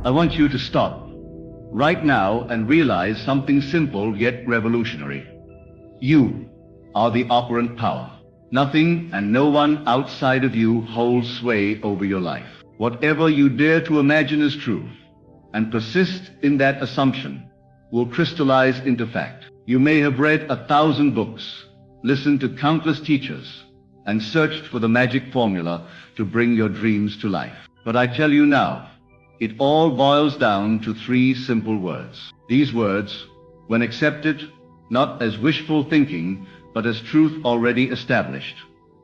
I want you to stop right now and realize something simple yet revolutionary. You are the operant power. Nothing and no one outside of you holds sway over your life. Whatever you dare to imagine is true, and persist in that assumption, will crystallize into fact. You may have read 1,000 books, listened to countless teachers, and searched for the magic formula to bring your dreams to life. But I tell you now, it all boils down to 3 simple words. These words, when accepted, not as wishful thinking, but as truth already established,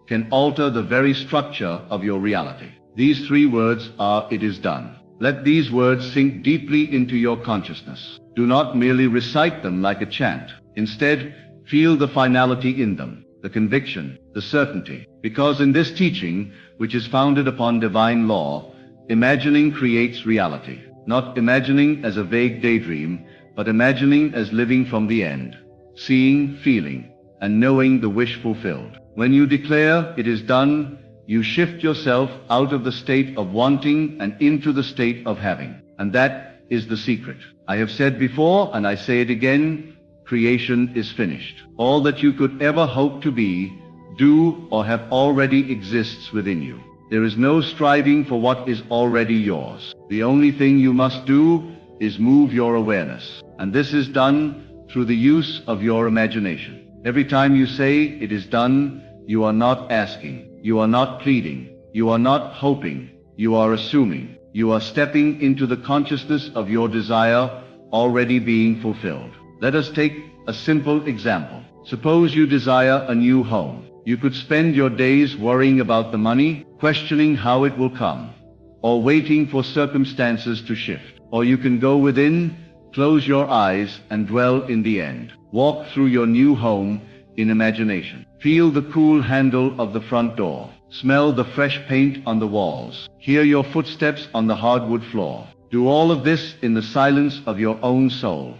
can alter the very structure of your reality. These 3 words are, it is done. Let these words sink deeply into your consciousness. Do not merely recite them like a chant. Instead, feel the finality in them, the conviction, the certainty. Because in this teaching, which is founded upon divine law, imagining creates reality. Not imagining as a vague daydream, but imagining as living from the end, seeing, feeling, and knowing the wish fulfilled. When you declare, it is done, you shift yourself out of the state of wanting and into the state of having. And that is the secret. I have said before, and I say it again, creation is finished. All that you could ever hope to be, do, or have already exists within you. There is no striving for what is already yours. The only thing you must do is move your awareness. And this is done through the use of your imagination. Every time you say, it is done, you are not asking, you are not pleading, you are not hoping, you are assuming. You are stepping into the consciousness of your desire already being fulfilled. Let us take a simple example. Suppose you desire a new home. You could spend your days worrying about the money, questioning how it will come, or waiting for circumstances to shift. Or you can go within, close your eyes, and dwell in the end. Walk through your new home in imagination. Feel the cool handle of the front door. Smell the fresh paint on the walls. Hear your footsteps on the hardwood floor. Do all of this in the silence of your own soul.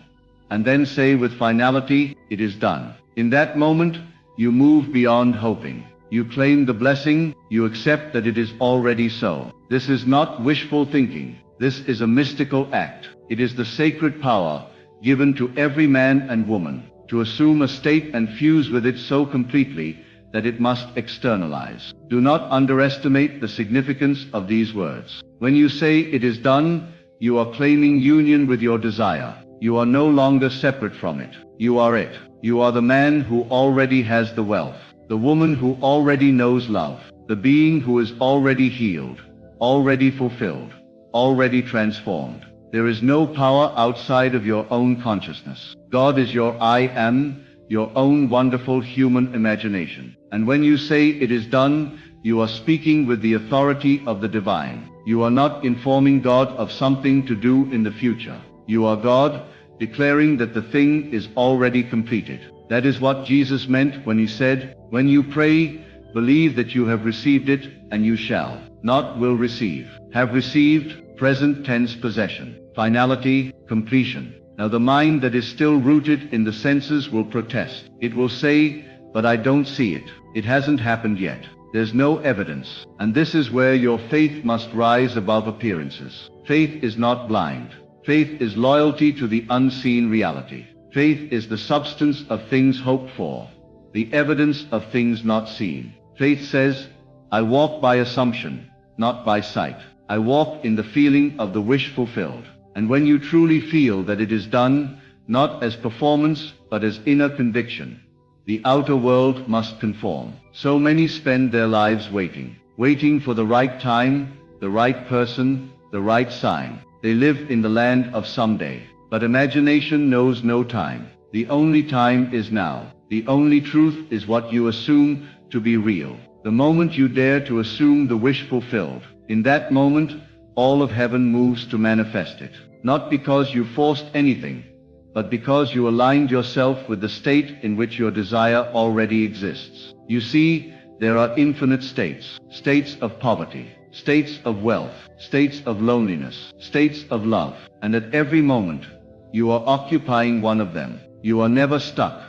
And then say with finality, it is done. In that moment, you move beyond hoping. You claim the blessing, you accept that it is already so. This is not wishful thinking. This is a mystical act. It is the sacred power given to every man and woman to assume a state and fuse with it so completely that it must externalize. Do not underestimate the significance of these words. When you say it is done, you are claiming union with your desire. You are no longer separate from it. You are it. You are the man who already has the wealth, the woman who already knows love, the being who is already healed, already fulfilled, already transformed. There is no power outside of your own consciousness. God is your I am, your own wonderful human imagination. And when you say it is done, you are speaking with the authority of the divine. You are not informing God of something to do in the future. You are God, declaring that the thing is already completed. That is what Jesus meant when he said, when you pray, believe that you have received it, and you shall, not will receive. Have received, present tense possession. Finality, completion. Now the mind that is still rooted in the senses will protest. It will say, but I don't see it. It hasn't happened yet. There's no evidence. And this is where your faith must rise above appearances. Faith is not blind. Faith is loyalty to the unseen reality. Faith is the substance of things hoped for, the evidence of things not seen. Faith says, I walk by assumption, not by sight. I walk in the feeling of the wish fulfilled. And when you truly feel that it is done, not as performance, but as inner conviction, the outer world must conform. So many spend their lives waiting for the right time, the right person, the right sign. They live in the land of someday. But imagination knows no time. The only time is now. The only truth is what you assume to be real. The moment you dare to assume the wish fulfilled, in that moment, all of heaven moves to manifest it. Not because you forced anything, but because you aligned yourself with the state in which your desire already exists. You see, there are infinite states. States of poverty, states of wealth, states of loneliness, states of love. And at every moment, you are occupying one of them. You are never stuck,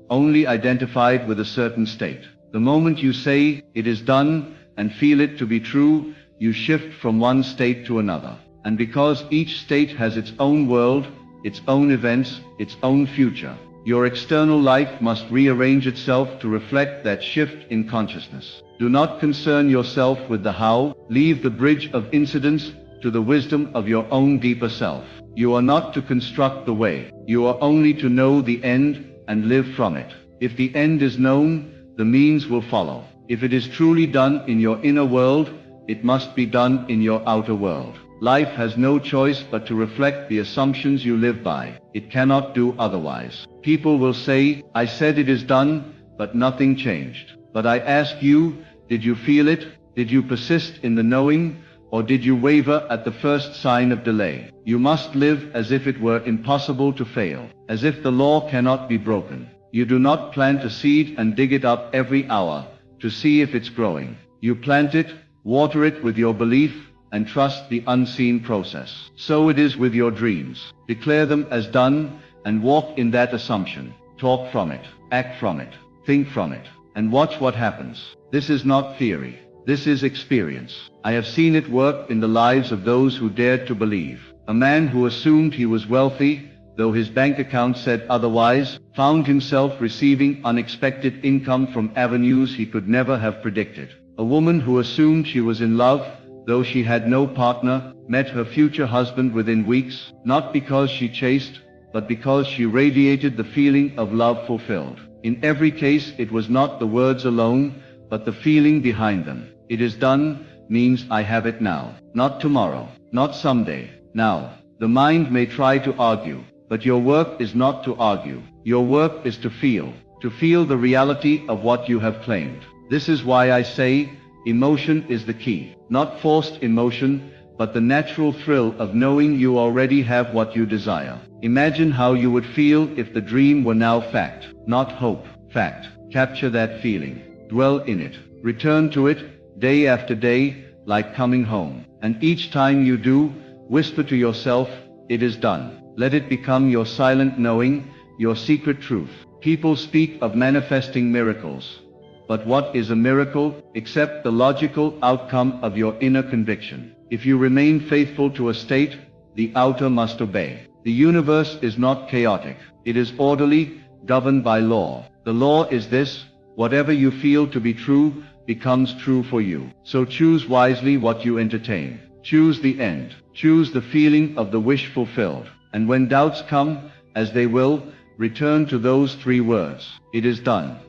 only identified with a certain state. The moment you say, it is done, and feel it to be true, you shift from one state to another. And because each state has its own world, its own events, its own future, your external life must rearrange itself to reflect that shift in consciousness. Do not concern yourself with the how, leave the bridge of incidents to the wisdom of your own deeper self. You are not to construct the way, you are only to know the end and live from it. If the end is known, the means will follow. If it is truly done in your inner world, it must be done in your outer world. Life has no choice but to reflect the assumptions you live by. It cannot do otherwise. People will say, I said it is done, but nothing changed. But I ask you, did you feel it? Did you persist in the knowing? Or did you waver at the first sign of delay? You must live as if it were impossible to fail, as if the law cannot be broken. You do not plant a seed and dig it up every hour to see if it's growing. You plant it, water it with your belief, and trust the unseen process. So it is with your dreams. Declare them as done, and walk in that assumption. Talk from it, act from it, think from it, and watch what happens. This is not theory. This is experience. I have seen it work in the lives of those who dared to believe. A man who assumed he was wealthy, though his bank account said otherwise, found himself receiving unexpected income from avenues he could never have predicted. A woman who assumed she was in love, though she had no partner, met her future husband within weeks, not because she chased, but because she radiated the feeling of love fulfilled. In every case, it was not the words alone, but the feeling behind them. It is done means I have it now, not tomorrow, not someday, now. The mind may try to argue, but your work is not to argue. Your work is to feel the reality of what you have claimed. This is why I say, emotion is the key. Not forced emotion, but the natural thrill of knowing you already have what you desire. Imagine how you would feel if the dream were now fact, not hope. Fact. Capture that feeling. Dwell in it. Return to it, day after day, like coming home. And each time you do, whisper to yourself, it is done. Let it become your silent knowing, your secret truth. People speak of manifesting miracles. But what is a miracle, except the logical outcome of your inner conviction? If you remain faithful to a state, the outer must obey. The universe is not chaotic. It is orderly, governed by law. The law is this: whatever you feel to be true becomes true for you. So choose wisely what you entertain. Choose the end. Choose the feeling of the wish fulfilled. And when doubts come, as they will, return to those three words. It is done.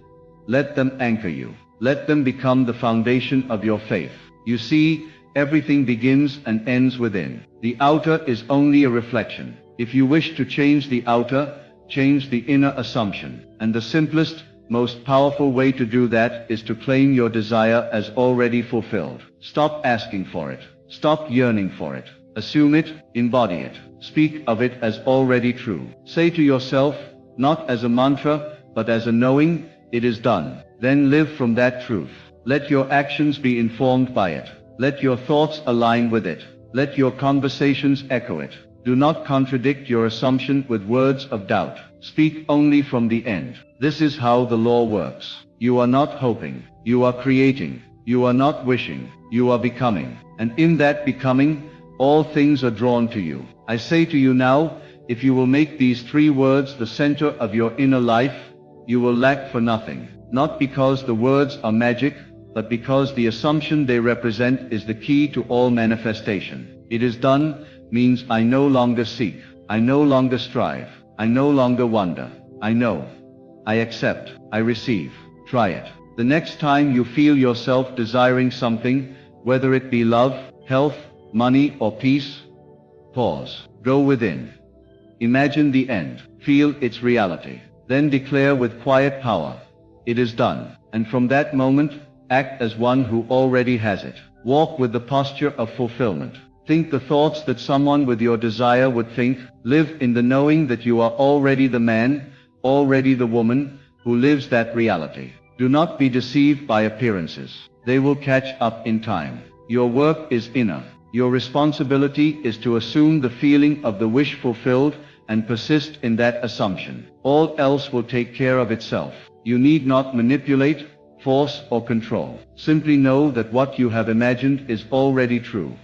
Let them anchor you. Let them become the foundation of your faith. You see, everything begins and ends within. The outer is only a reflection. If you wish to change the outer, change the inner assumption. And the simplest, most powerful way to do that is to claim your desire as already fulfilled. Stop asking for it. Stop yearning for it. Assume it, embody it. Speak of it as already true. Say to yourself, not as a mantra, but as a knowing, it is done. Then live from that truth. Let your actions be informed by it. Let your thoughts align with it. Let your conversations echo it. Do not contradict your assumption with words of doubt. Speak only from the end. This is how the law works. You are not hoping. You are creating. You are not wishing. You are becoming. And in that becoming, all things are drawn to you. I say to you now, if you will make these three words the center of your inner life, you will lack for nothing. Not because the words are magic, but because the assumption they represent is the key to all manifestation. It is done means I no longer seek. I no longer strive. I no longer wonder. I know. I accept. I receive. Try it. The next time you feel yourself desiring something, whether it be love, health, money, or peace, pause. Go within. Imagine the end. Feel its reality. Then declare with quiet power, it is done. And from that moment, act as one who already has it. Walk with the posture of fulfillment. Think the thoughts that someone with your desire would think. Live in the knowing that you are already the man, already the woman, who lives that reality. Do not be deceived by appearances. They will catch up in time. Your work is inner. Your responsibility is to assume the feeling of the wish fulfilled and persist in that assumption. All else will take care of itself. You need not manipulate, force, or control. Simply know that what you have imagined is already true.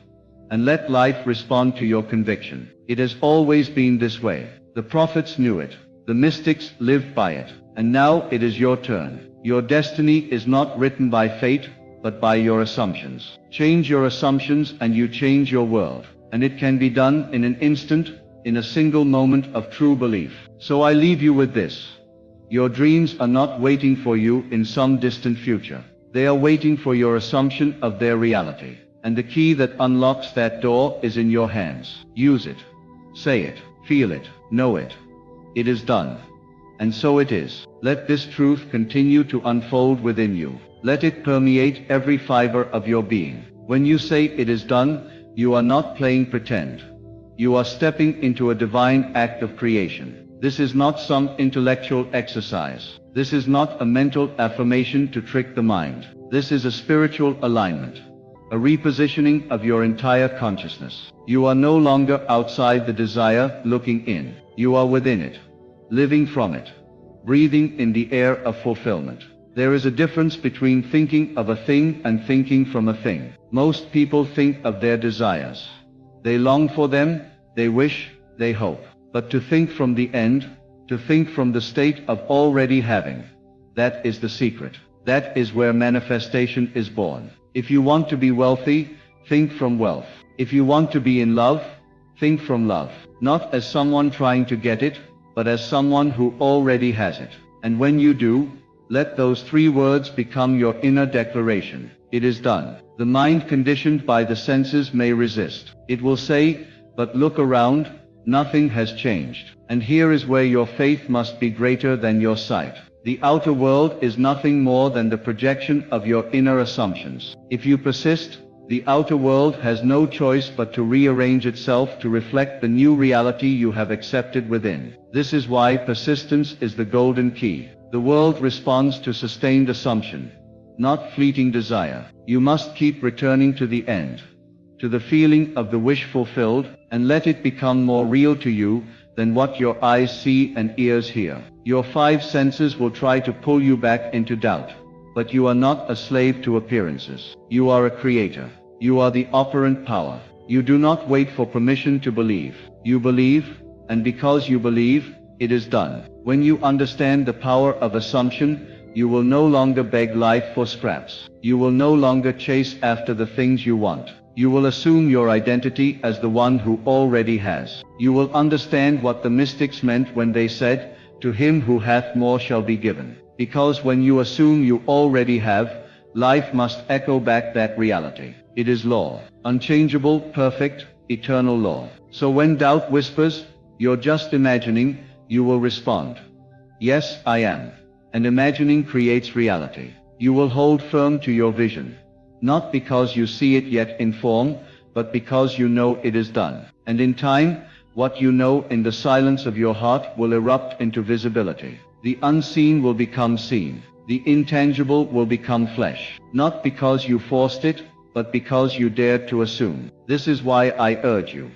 and let life respond to your conviction. It has always been this way. The prophets knew it. The mystics lived by it. And now it is your turn. Your destiny is not written by fate, but by your assumptions. Change your assumptions and you change your world. And it can be done in an instant, in a single moment of true belief. So I leave you with this. Your dreams are not waiting for you in some distant future. They are waiting for your assumption of their reality. And the key that unlocks that door is in your hands. Use it. Say it. Feel it. Know it. It is done. And so it is. Let this truth continue to unfold within you. Let it permeate every fiber of your being. When you say it is done, you are not playing pretend. You are stepping into a divine act of creation. This is not some intellectual exercise. This is not a mental affirmation to trick the mind. This is a spiritual alignment, a repositioning of your entire consciousness. You are no longer outside the desire looking in. You are within it, living from it, breathing in the air of fulfillment. There is a difference between thinking of a thing and thinking from a thing. Most people think of their desires. They long for them, they wish, they hope. But to think from the end, to think from the state of already having, that is the secret. That is where manifestation is born. If you want to be wealthy, think from wealth. If you want to be in love, think from love. Not as someone trying to get it, but as someone who already has it. And when you do, let those 3 words become your inner declaration. It is done. The mind conditioned by the senses may resist. It will say, but look around, nothing has changed. And here is where your faith must be greater than your sight. The outer world is nothing more than the projection of your inner assumptions. If you persist, the outer world has no choice but to rearrange itself to reflect the new reality you have accepted within. This is why persistence is the golden key. The world responds to sustained assumption, not fleeting desire. You must keep returning to the end, to the feeling of the wish fulfilled, and let it become more real to you than what your eyes see and ears hear. Your 5 senses will try to pull you back into doubt. But you are not a slave to appearances. You are a creator. You are the operant power. You do not wait for permission to believe. You believe, and because you believe, it is done. When you understand the power of assumption, you will no longer beg life for scraps. You will no longer chase after the things you want. You will assume your identity as the one who already has. You will understand what the mystics meant when they said, "To him who hath more shall be given." Because when you assume you already have, life must echo back that reality. It is law. Unchangeable, perfect, eternal law. So when doubt whispers, "You're just imagining," you will respond, "Yes, I am." And imagining creates reality. You will hold firm to your vision. Not because you see it yet in form, but because you know it is done. And in time, what you know in the silence of your heart will erupt into visibility. The unseen will become seen. The intangible will become flesh. Not because you forced it, but because you dared to assume. This is why I urge you.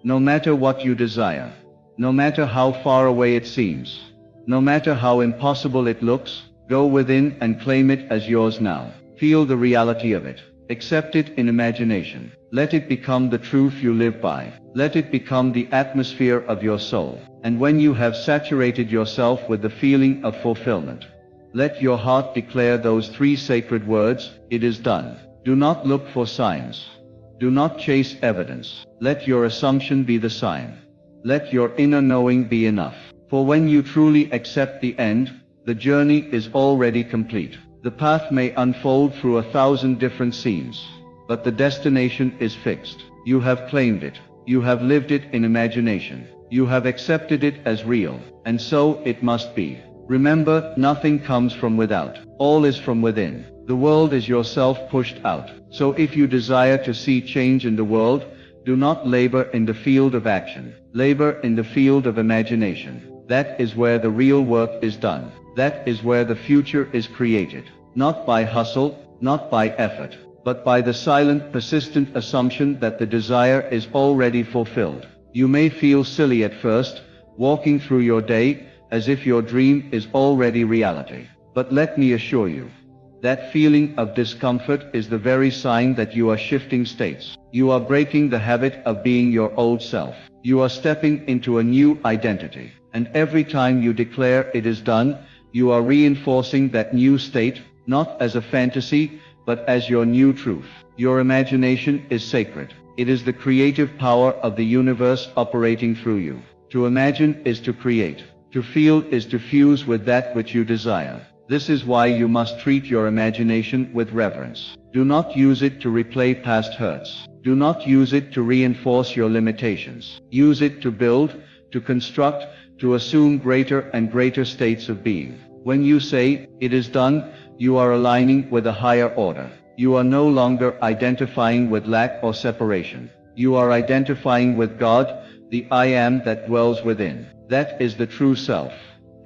No matter what you desire, no matter how far away it seems, no matter how impossible it looks, go within and claim it as yours now. Feel the reality of it. Accept it in imagination. Let it become the truth you live by. Let it become the atmosphere of your soul. And when you have saturated yourself with the feeling of fulfillment, let your heart declare those 3 sacred words, "It is done." Do not look for signs. Do not chase evidence. Let your assumption be the sign. Let your inner knowing be enough. For when you truly accept the end, the journey is already complete. The path may unfold through 1,000 different scenes, but the destination is fixed. You have claimed it. You have lived it in imagination. You have accepted it as real, and so it must be. Remember, nothing comes from without. All is from within. The world is yourself pushed out. So if you desire to see change in the world, do not labor in the field of action. Labor in the field of imagination. That is where the real work is done. That is where the future is created. Not by hustle, not by effort, but by the silent, persistent assumption that the desire is already fulfilled. You may feel silly at first, walking through your day as if your dream is already reality. But let me assure you, That feeling of discomfort is the very sign that you are shifting states. You are breaking the habit of being your old self. You are stepping into a new identity. And every time you declare it is done, you are reinforcing that new state, not as a fantasy, but as your new truth. Your imagination is sacred. It is the creative power of the universe operating through you. To imagine is to create. To feel is to fuse with that which you desire. This is why you must treat your imagination with reverence. Do not use it to replay past hurts. Do not use it to reinforce your limitations. Use it to build, to construct, to assume greater and greater states of being. When you say, "It is done," you are aligning with a higher order. You are no longer identifying with lack or separation. You are identifying with God, the I Am that dwells within. That is the true self.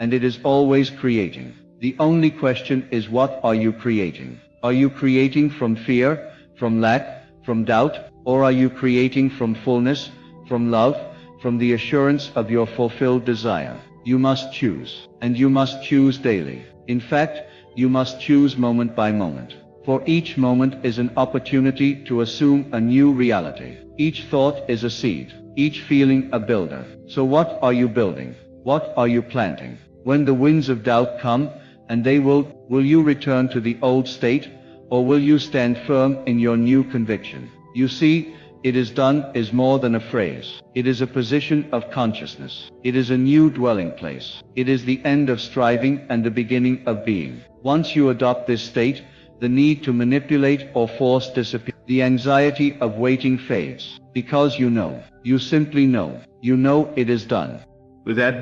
And it is always creating. The only question is, what are you creating? Are you creating from fear, from lack, from doubt, or are you creating from fullness, from love, from the assurance of your fulfilled desire? You must choose, and you must choose daily. In fact, you must choose moment by moment. For each moment is an opportunity to assume a new reality. Each thought is a seed, each feeling a builder. So what are you building? What are you planting? When the winds of doubt come, and they will you return to the old state, or will you stand firm in your new conviction? You see, "It is done" is more than a phrase. It is a position of consciousness. It is a new dwelling place. It is the end of striving and the beginning of being. Once you adopt this state, the need to manipulate or force disappears. The anxiety of waiting fades, because you know. You simply know. You know it is done. With that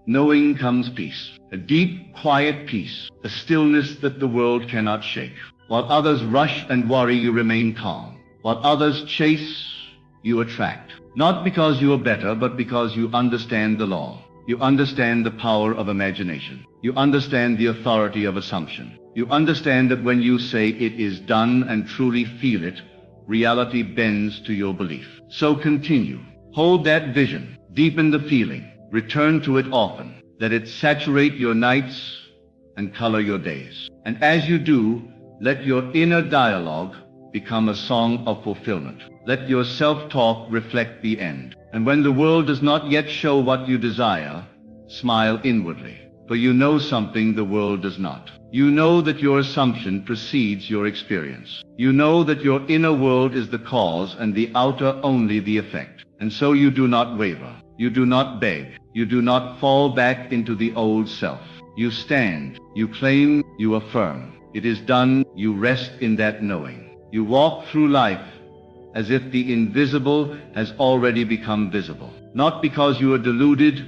knowing comes peace. A deep, quiet peace. A stillness that the world cannot shake. While others rush and worry, you remain calm. While others chase, you attract. Not because you are better, but because you understand the law. You understand the power of imagination. You understand the authority of assumption. You understand that when you say it is done and truly feel it, reality bends to your belief. So continue. Hold that vision. Deepen the feeling. Return to it often. Let it saturate your nights and color your days. And as you do, let your inner dialogue become a song of fulfillment. Let your self-talk reflect the end. And when the world does not yet show what you desire, smile inwardly. For you know something the world does not. You know that your assumption precedes your experience. You know that your inner world is the cause and the outer only the effect. And so you do not waver. You do not beg. You do not fall back into the old self. You stand. You claim. You affirm. It is done. You rest in that knowing. You walk through life as if the invisible has already become visible. Not because you are deluded,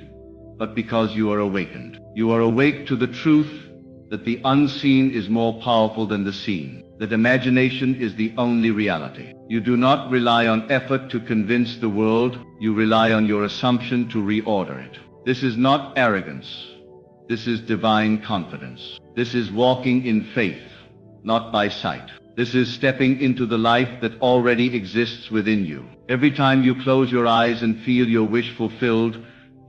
but because you are awakened. You are awake to the truth that the unseen is more powerful than the seen, that imagination is the only reality. You do not rely on effort to convince the world, you rely on your assumption to reorder it. This is not arrogance. This is divine confidence. This is walking in faith, not by sight. This is stepping into the life that already exists within you. Every time you close your eyes and feel your wish fulfilled,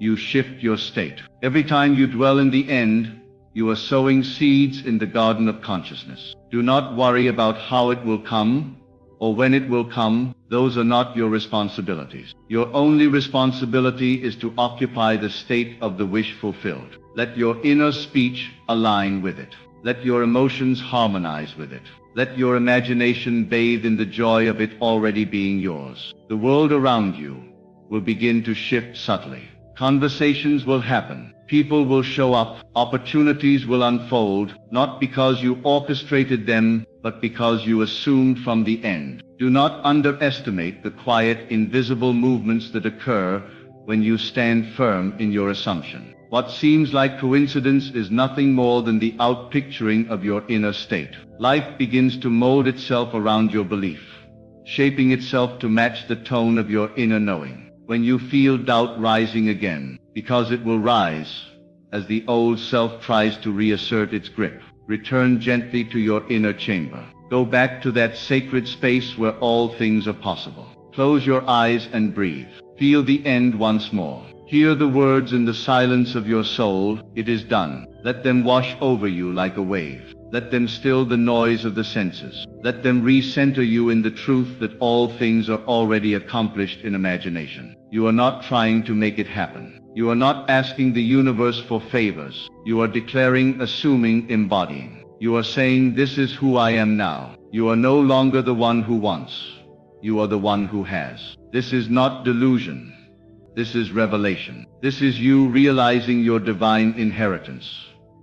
you shift your state. Every time you dwell in the end, you are sowing seeds in the garden of consciousness. Do not worry about how it will come or when it will come. Those are not your responsibilities. Your only responsibility is to occupy the state of the wish fulfilled. Let your inner speech align with it. Let your emotions harmonize with it. Let your imagination bathe in the joy of it already being yours. The world around you will begin to shift subtly. Conversations will happen. People will show up. Opportunities will unfold, not because you orchestrated them, but because you assumed from the end. Do not underestimate the quiet, invisible movements that occur when you stand firm in your assumption. What seems like coincidence is nothing more than the outpicturing of your inner state. Life begins to mold itself around your belief, shaping itself to match the tone of your inner knowing. When you feel doubt rising again, because it will rise as the old self tries to reassert its grip, return gently to your inner chamber. Go back to that sacred space where all things are possible. Close your eyes and breathe. Feel the end once more. Hear the words in the silence of your soul, "It is done." Let them wash over you like a wave. Let them still the noise of the senses. Let them recenter you in the truth that all things are already accomplished in imagination. You are not trying to make it happen. You are not asking the universe for favors. You are declaring, assuming, embodying. You are saying, this is who I am now. You are no longer the one who wants. You are the one who has. This is not delusion. This is revelation. This is you realizing your divine inheritance,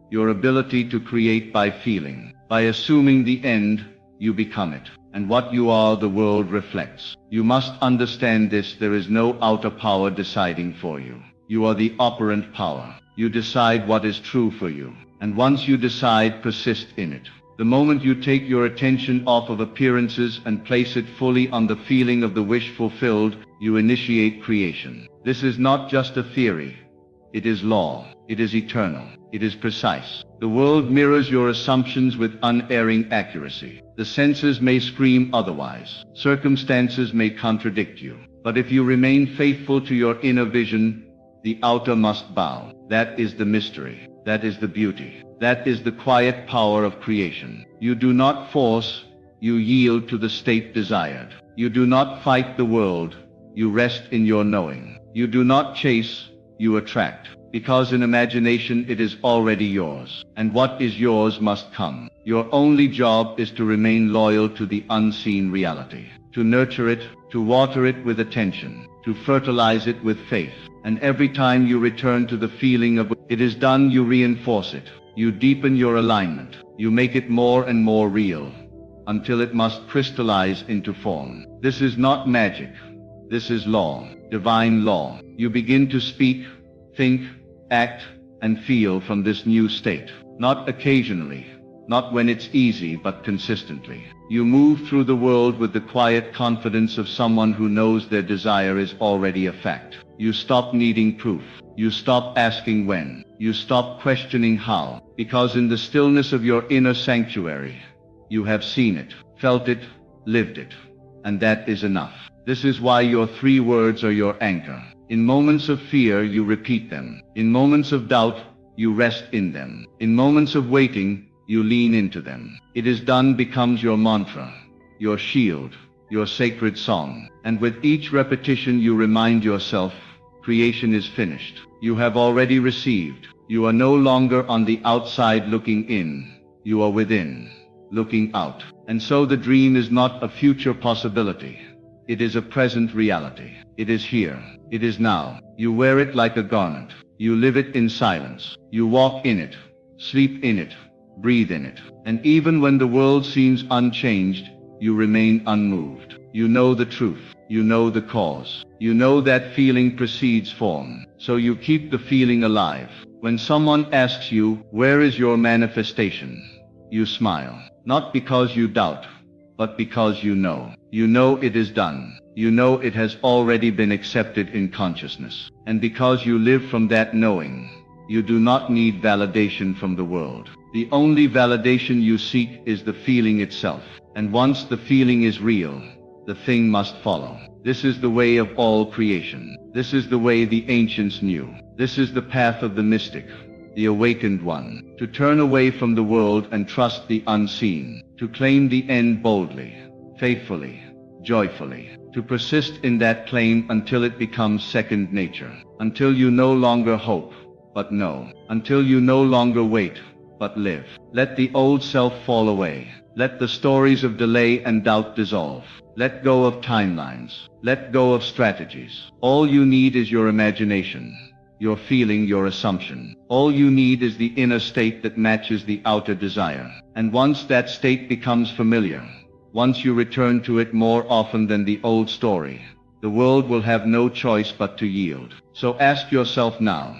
your ability to create by feeling. By assuming the end, you become it. And what you are, the world reflects. You must understand this. There is no outer power deciding for you. You are the operant power. You decide what is true for you. And once you decide, persist in it. The moment you take your attention off of appearances and place it fully on the feeling of the wish fulfilled, you initiate creation. This is not just a theory. It is law. It is eternal. It is precise. The world mirrors your assumptions with unerring accuracy. The senses may scream otherwise. Circumstances may contradict you. But if you remain faithful to your inner vision, the outer must bow. That is the mystery. That is the beauty. That is the quiet power of creation. You do not force, you yield to the state desired. You do not fight the world, you rest in your knowing. You do not chase, you attract. Because in imagination it is already yours. And what is yours must come. Your only job is to remain loyal to the unseen reality. To nurture it, to water it with attention, to fertilize it with faith. And every time you return to the feeling of it is done, you reinforce it. You deepen your alignment. You make it more and more real, until it must crystallize into form. This is not magic. This is law, divine law. You begin to speak, think, act, and feel from this new state. Not occasionally, not when it's easy, but consistently. You move through the world with the quiet confidence of someone who knows their desire is already a fact. You stop needing proof. You stop asking when. You stop questioning how. Because in the stillness of your inner sanctuary, you have seen it, felt it, lived it. And that is enough. This is why your 3 words are your anchor. In moments of fear, you repeat them. In moments of doubt, you rest in them. In moments of waiting, you lean into them. It is done becomes your mantra, your shield, your sacred song. And with each repetition you remind yourself, creation is finished. You have already received. You are no longer on the outside looking in. You are within, looking out. And so the dream is not a future possibility. It is a present reality. It is here. It is now. You wear it like a garment. You live it in silence. You walk in it, sleep in it, breathe in it. And even when the world seems unchanged, you remain unmoved. You know the truth. You know the cause. You know that feeling precedes form. So you keep the feeling alive. When someone asks you, where is your manifestation? You smile. Not because you doubt, but because you know. You know it is done. You know it has already been accepted in consciousness. And because you live from that knowing, you do not need validation from the world. The only validation you seek is the feeling itself. And once the feeling is real, the thing must follow. This is the way of all creation. This is the way the ancients knew. This is the path of the mystic, the awakened one. To turn away from the world and trust the unseen. To claim the end boldly, faithfully, joyfully. To persist in that claim until it becomes second nature. Until you no longer hope, but know. Until you no longer wait, but live. Let the old self fall away. Let the stories of delay and doubt dissolve. Let go of timelines. Let go of strategies. All you need is your imagination, your feeling, your assumption. All you need is the inner state that matches the outer desire. And once that state becomes familiar, once you return to it more often than the old story, the world will have no choice but to yield. So ask yourself now,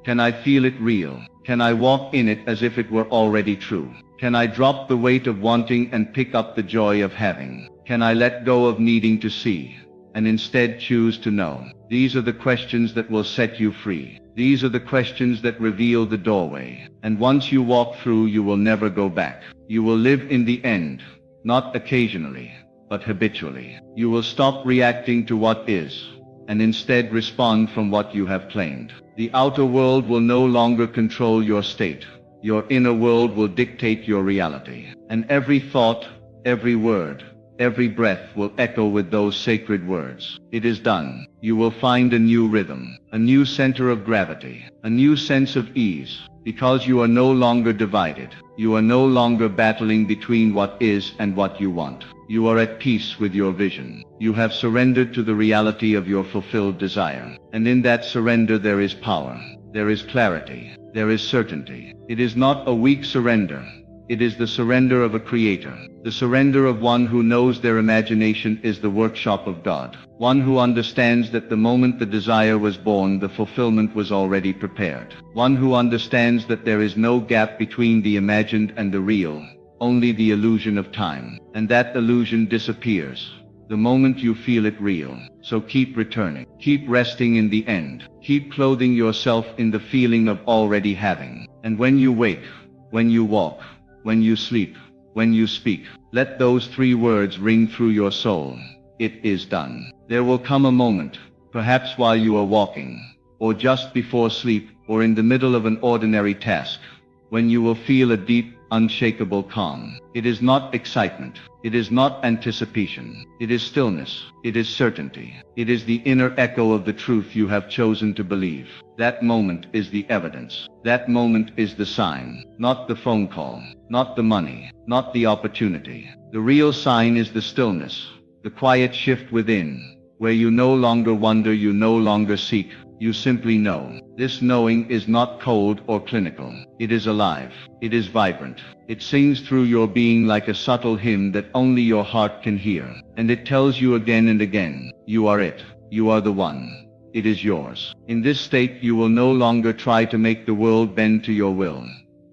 can I feel it real? Can I walk in it as if it were already true? Can I drop the weight of wanting and pick up the joy of having? Can I let go of needing to see, and instead choose to know? These are the questions that will set you free. These are the questions that reveal the doorway. And once you walk through, you will never go back. You will live in the end, not occasionally, but habitually. You will stop reacting to what is, and instead respond from what you have claimed. The outer world will no longer control your state. Your inner world will dictate your reality. And every thought, every word, every breath will echo with those sacred words. It is done. You will find a new rhythm, a new center of gravity, a new sense of ease, because you are no longer divided. You are no longer battling between what is and what you want. You are at peace with your vision. You have surrendered to the reality of your fulfilled desire. And in that surrender there is power. There is clarity. There is certainty. It is not a weak surrender. It is the surrender of a creator. The surrender of one who knows their imagination is the workshop of God. One who understands that the moment the desire was born, the fulfillment was already prepared. One who understands that there is no gap between the imagined and the real, only the illusion of time. And that illusion disappears the moment you feel it real. So keep returning. Keep resting in the end. Keep clothing yourself in the feeling of already having. And when you wake, when you walk, when you sleep, when you speak, let those three words ring through your soul. It is done. There will come a moment, perhaps while you are walking, or just before sleep, or in the middle of an ordinary task, when you will feel a deep, unshakable calm. It is not excitement. It is not anticipation. It is stillness. It is certainty. It is the inner echo of the truth you have chosen to believe. That moment is the evidence. That moment is the sign. Not the phone call. Not the money. Not the opportunity. The real sign is the stillness. The quiet shift within, where you no longer wonder, you no longer seek, you simply know. This knowing is not cold or clinical. It is alive. It is vibrant. It sings through your being like a subtle hymn that only your heart can hear. And it tells you again and again, you are it. You are the one. It is yours. In this state you will no longer try to make the world bend to your will.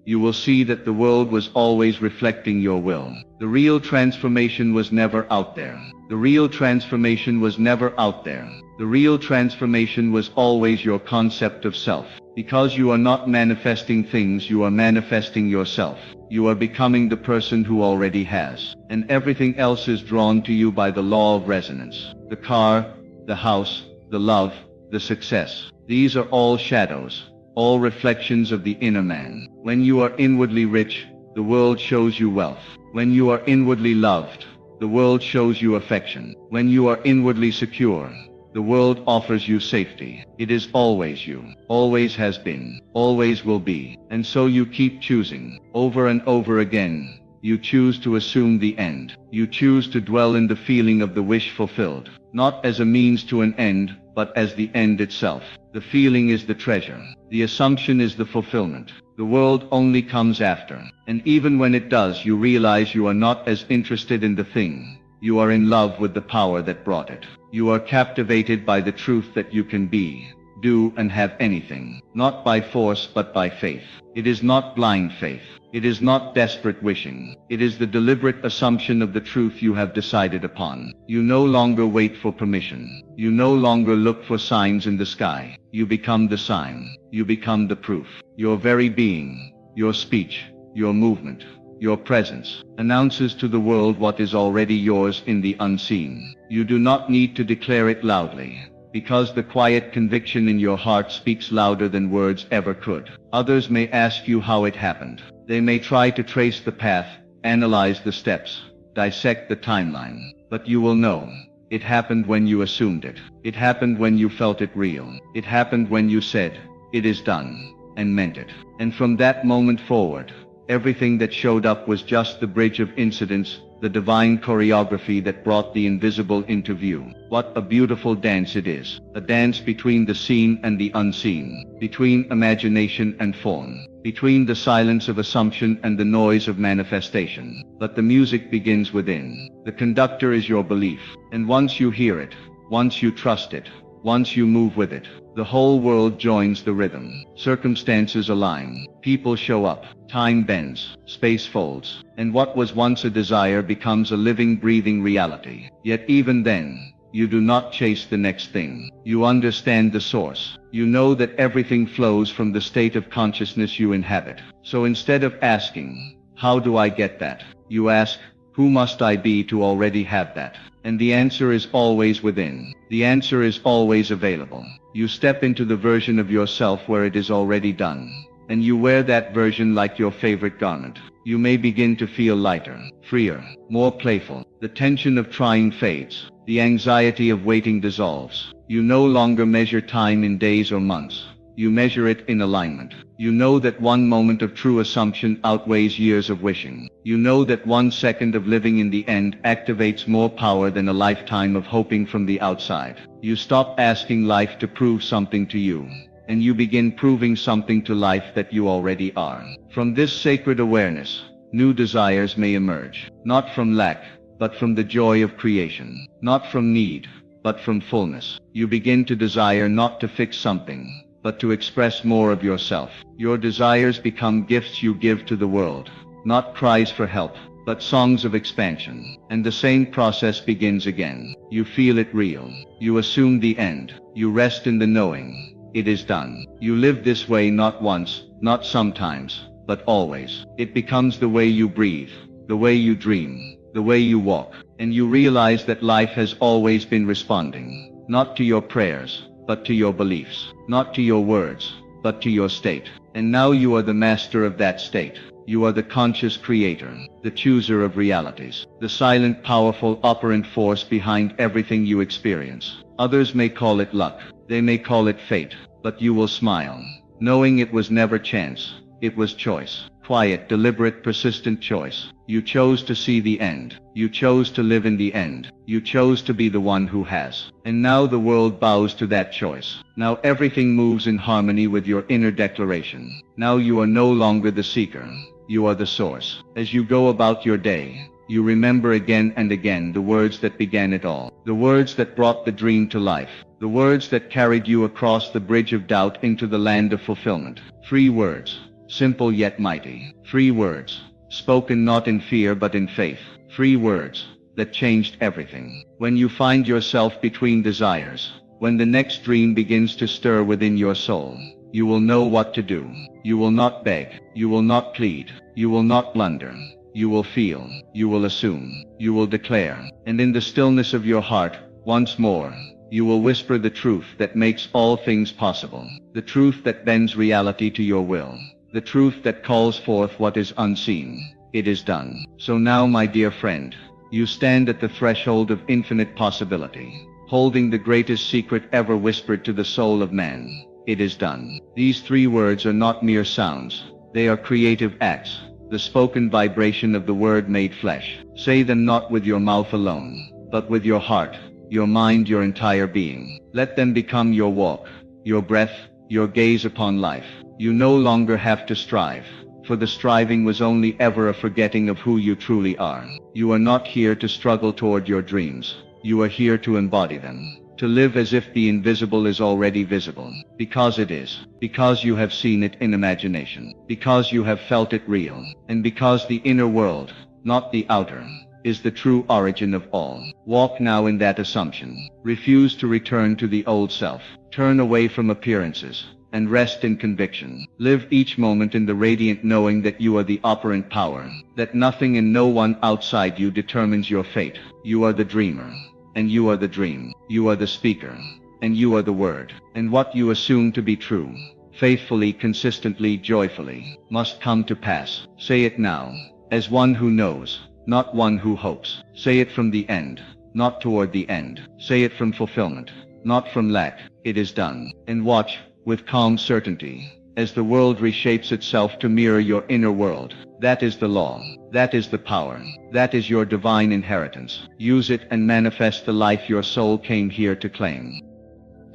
You will see that the world was always reflecting your will. The real transformation was never out there. The real transformation was never out there. The real transformation was always your concept of self. Because you are not manifesting things, you are manifesting yourself. You are becoming the person who already has. And everything else is drawn to you by the law of resonance. The car, the house, the love, the success. These are all shadows, all reflections of the inner man. When you are inwardly rich, the world shows you wealth. When you are inwardly loved, the world shows you affection. When you are inwardly secure, the world offers you safety. It is always you, always has been, always will be. And so you keep choosing, over and over again. You choose to assume the end. You choose to dwell in the feeling of the wish fulfilled, not as a means to an end, but as the end itself. The feeling is the treasure. The assumption is the fulfillment. The world only comes after. And even when it does, you realize you are not as interested in the thing. You are in love with the power that brought it. You are captivated by the truth that you can be, do and have anything, not by force but by faith. It is not blind faith. It is not desperate wishing. It is the deliberate assumption of the truth you have decided upon. You no longer wait for permission. You no longer look for signs in the sky. You become the sign. You become the proof. Your very being, your speech, your movement, your presence, announces to the world what is already yours in the unseen. You do not need to declare it loudly, because the quiet conviction in your heart speaks louder than words ever could. Others may ask you how it happened. They may try to trace the path, analyze the steps, dissect the timeline. But you will know. It happened when you assumed it. It happened when you felt it real. It happened when you said, "It is done," and meant it. And from that moment forward, everything that showed up was just the bridge of incidents, the divine choreography that brought the invisible into view. What a beautiful dance it is. A dance between the seen and the unseen, between imagination and form, between the silence of assumption and the noise of manifestation. But the music begins within. The conductor is your belief. And once you hear it, once you trust it, once you move with it, the whole world joins the rhythm. Circumstances align. People show up. Time bends. Space folds. And what was once a desire becomes a living, breathing reality. Yet even then, you do not chase the next thing. You understand the source. You know that everything flows from the state of consciousness you inhabit. So instead of asking, "How do I get that?" you ask, "Who must I be to already have that?" And the answer is always within. The answer is always available. You step into the version of yourself where it is already done. and you wear that version like your favorite garment. You may begin to feel lighter, freer, more playful. The tension of trying fades. The anxiety of waiting dissolves. You no longer measure time in days or months. You measure it in alignment. You know that one moment of true assumption outweighs years of wishing. You know that 1 second of living in the end activates more power than a lifetime of hoping from the outside. You stop asking life to prove something to you, and you begin proving something to life that you already are. From this sacred awareness, new desires may emerge, not from lack, but from the joy of creation, not from need, but from fullness. You begin to desire not to fix something, but to express more of yourself. Your desires become gifts you give to the world, not cries for help, but songs of expansion. And the same process begins again. You feel it real. You assume the end. You rest in the knowing. It is done. You live this way not once, not sometimes, but always. It becomes the way you breathe, the way you dream, the way you walk. And you realize that life has always been responding, not to your prayers, but to your beliefs, not to your words, but to your state. And now you are the master of that state. You are the conscious creator, the chooser of realities, the silent, powerful, operant force behind everything you experience. Others may call it luck, they may call it fate, but you will smile, knowing it was never chance, it was choice. Quiet, deliberate, persistent choice. You chose to see the end. You chose to live in the end. You chose to be the one who has. And now the world bows to that choice. Now everything moves in harmony with your inner declaration. Now you are no longer the seeker. You are the source. As you go about your day, you remember again and again the words that began it all. The words that brought the dream to life. The words that carried you across the bridge of doubt into the land of fulfillment. 3 words. Simple yet mighty. 3 words, spoken not in fear but in faith. 3 words that changed everything. When you find yourself between desires, when the next dream begins to stir within your soul, you will know what to do. You will not beg. You will not plead. You will not blunder. You will feel. You will assume. You will declare. And in the stillness of your heart, once more, you will whisper the truth that makes all things possible. The truth that bends reality to your will. The truth that calls forth what is unseen. It is done. So now, my dear friend, you stand at the threshold of infinite possibility, holding the greatest secret ever whispered to the soul of man. It is done. These 3 words are not mere sounds. They are creative acts, the spoken vibration of the word made flesh. Say them not with your mouth alone, but with your heart, your mind, your entire being. Let them become your walk, your breath, your gaze upon life. You no longer have to strive, for the striving was only ever a forgetting of who you truly are. You are not here to struggle toward your dreams. You are here to embody them, to live as if the invisible is already visible, because it is, because you have seen it in imagination, because you have felt it real, and because the inner world, not the outer, is the true origin of all. Walk now in that assumption. Refuse to return to the old self. Turn away from appearances and rest in conviction. Live each moment in the radiant knowing that you are the operant power, that nothing and no one outside you determines your fate. You are the dreamer, and you are the dream. You are the speaker, and you are the word. And what you assume to be true, faithfully, consistently, joyfully, must come to pass. Say it now, as one who knows, not one who hopes. Say it from the end, not toward the end. Say it from fulfillment, not from lack. It is done. And watch, with calm certainty, as the world reshapes itself to mirror your inner world. That is the law. That is the power. That is your divine inheritance. Use it and manifest the life your soul came here to claim.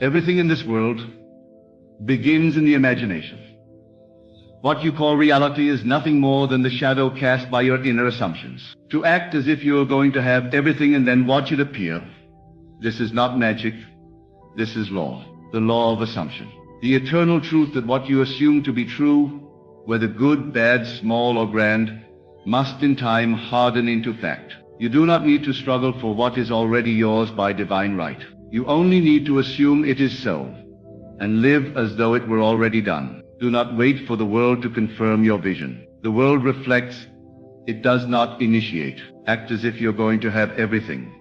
Everything in this world begins in the imagination. What you call reality is nothing more than the shadow cast by your inner assumptions. To act as if you are going to have everything and then watch it appear, this is not magic, this is law, the law of assumption. The eternal truth that what you assume to be true, whether good, bad, small or grand, must in time harden into fact. You do not need to struggle for what is already yours by divine right. You only need to assume it is so, and live as though it were already done. Do not wait for the world to confirm your vision. The world reflects, it does not initiate. Act as if you're going to have everything.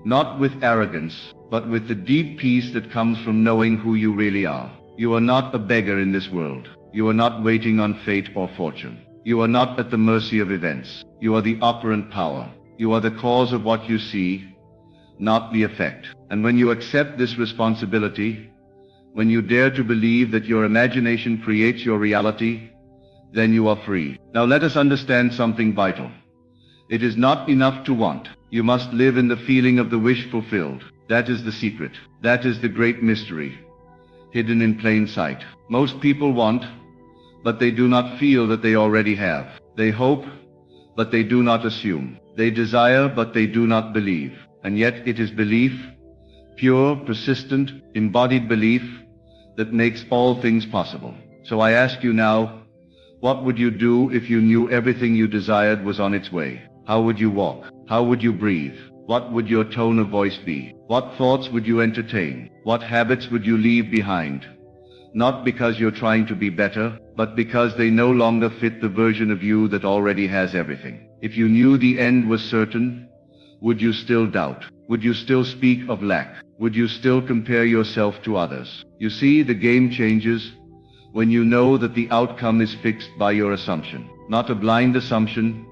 Not with arrogance, but with the deep peace that comes from knowing who you really are. You are not a beggar in this world. You are not waiting on fate or fortune. You are not at the mercy of events. You are the operant power. You are the cause of what you see, not the effect. And when you accept this responsibility, when you dare to believe that your imagination creates your reality, then you are free. Now let us understand something vital. It is not enough to want. You must live in the feeling of the wish fulfilled. That is the secret. That is the great mystery, hidden in plain sight. Most people want, but they do not feel that they already have. They hope, but they do not assume. They desire, but they do not believe. And yet it is belief, pure, persistent, embodied belief, that makes all things possible. So I ask you now, what would you do if you knew everything you desired was on its way? How would you walk? How would you breathe? What would your tone of voice be? What thoughts would you entertain? What habits would you leave behind? Not because you're trying to be better, but because they no longer fit the version of you that already has everything. If you knew the end was certain, would you still doubt? Would you still speak of lack? Would you still compare yourself to others? You see, the game changes when you know that the outcome is fixed by your assumption. Not a blind assumption,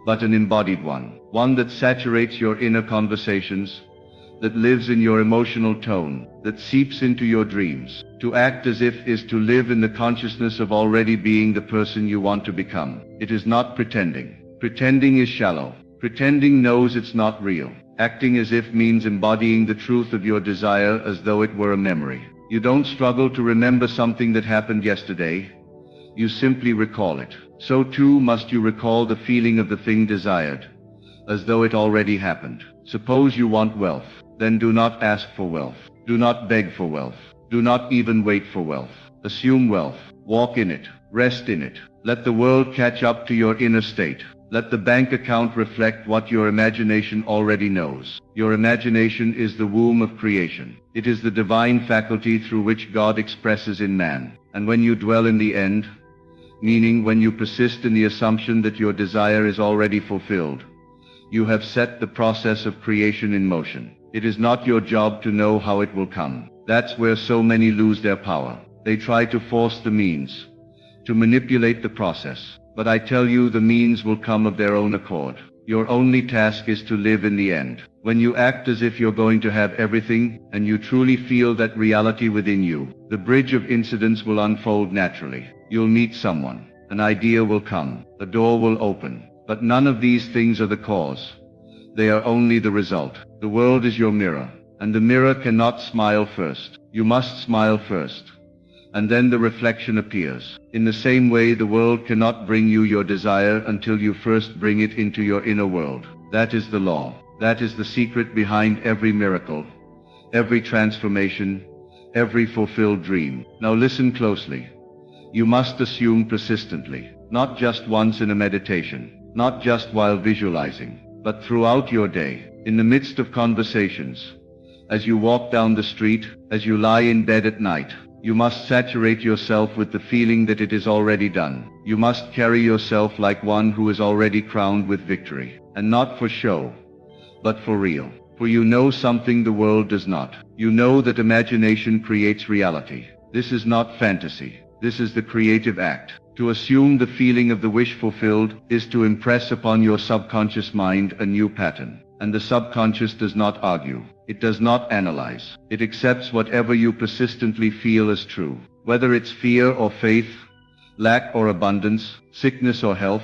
but an embodied one. One that saturates your inner conversations, that lives in your emotional tone, that seeps into your dreams. To act as if is to live in the consciousness of already being the person you want to become. It is not pretending. Pretending is shallow. Pretending knows it's not real. Acting as if means embodying the truth of your desire as though it were a memory. You don't struggle to remember something that happened yesterday. You simply recall it. So too must you recall the feeling of the thing desired, as though it already happened. Suppose you want wealth. Then do not ask for wealth. Do not beg for wealth. Do not even wait for wealth. Assume wealth. Walk in it. Rest in it. Let the world catch up to your inner state. Let the bank account reflect what your imagination already knows. Your imagination is the womb of creation. It is the divine faculty through which God expresses in man. And when you dwell in the end, meaning when you persist in the assumption that your desire is already fulfilled, you have set the process of creation in motion. It is not your job to know how it will come. That's where so many lose their power. They try to force the means, to manipulate the process. But I tell you, the means will come of their own accord. Your only task is to live in the end. When you act as if you're going to have everything, and you truly feel that reality within you, the bridge of incidents will unfold naturally. You'll meet someone. An idea will come. A door will open. But none of these things are the cause. They are only the result. The world is your mirror, and the mirror cannot smile first. You must smile first, and then the reflection appears. In the same way, the world cannot bring you your desire until you first bring it into your inner world. That is the law. That is the secret behind every miracle, every transformation, every fulfilled dream. Now listen closely. You must assume persistently, not just once in a meditation, not just while visualizing, but throughout your day, in the midst of conversations, as you walk down the street, as you lie in bed at night. You must saturate yourself with the feeling that it is already done. You must carry yourself like one who is already crowned with victory, and not for show, but for real. For you know something the world does not. You know that imagination creates reality. This is not fantasy. This is the creative act. To assume the feeling of the wish fulfilled is to impress upon your subconscious mind a new pattern. And the subconscious does not argue. It does not analyze. It accepts whatever you persistently feel as true. Whether it's fear or faith, lack or abundance, sickness or health,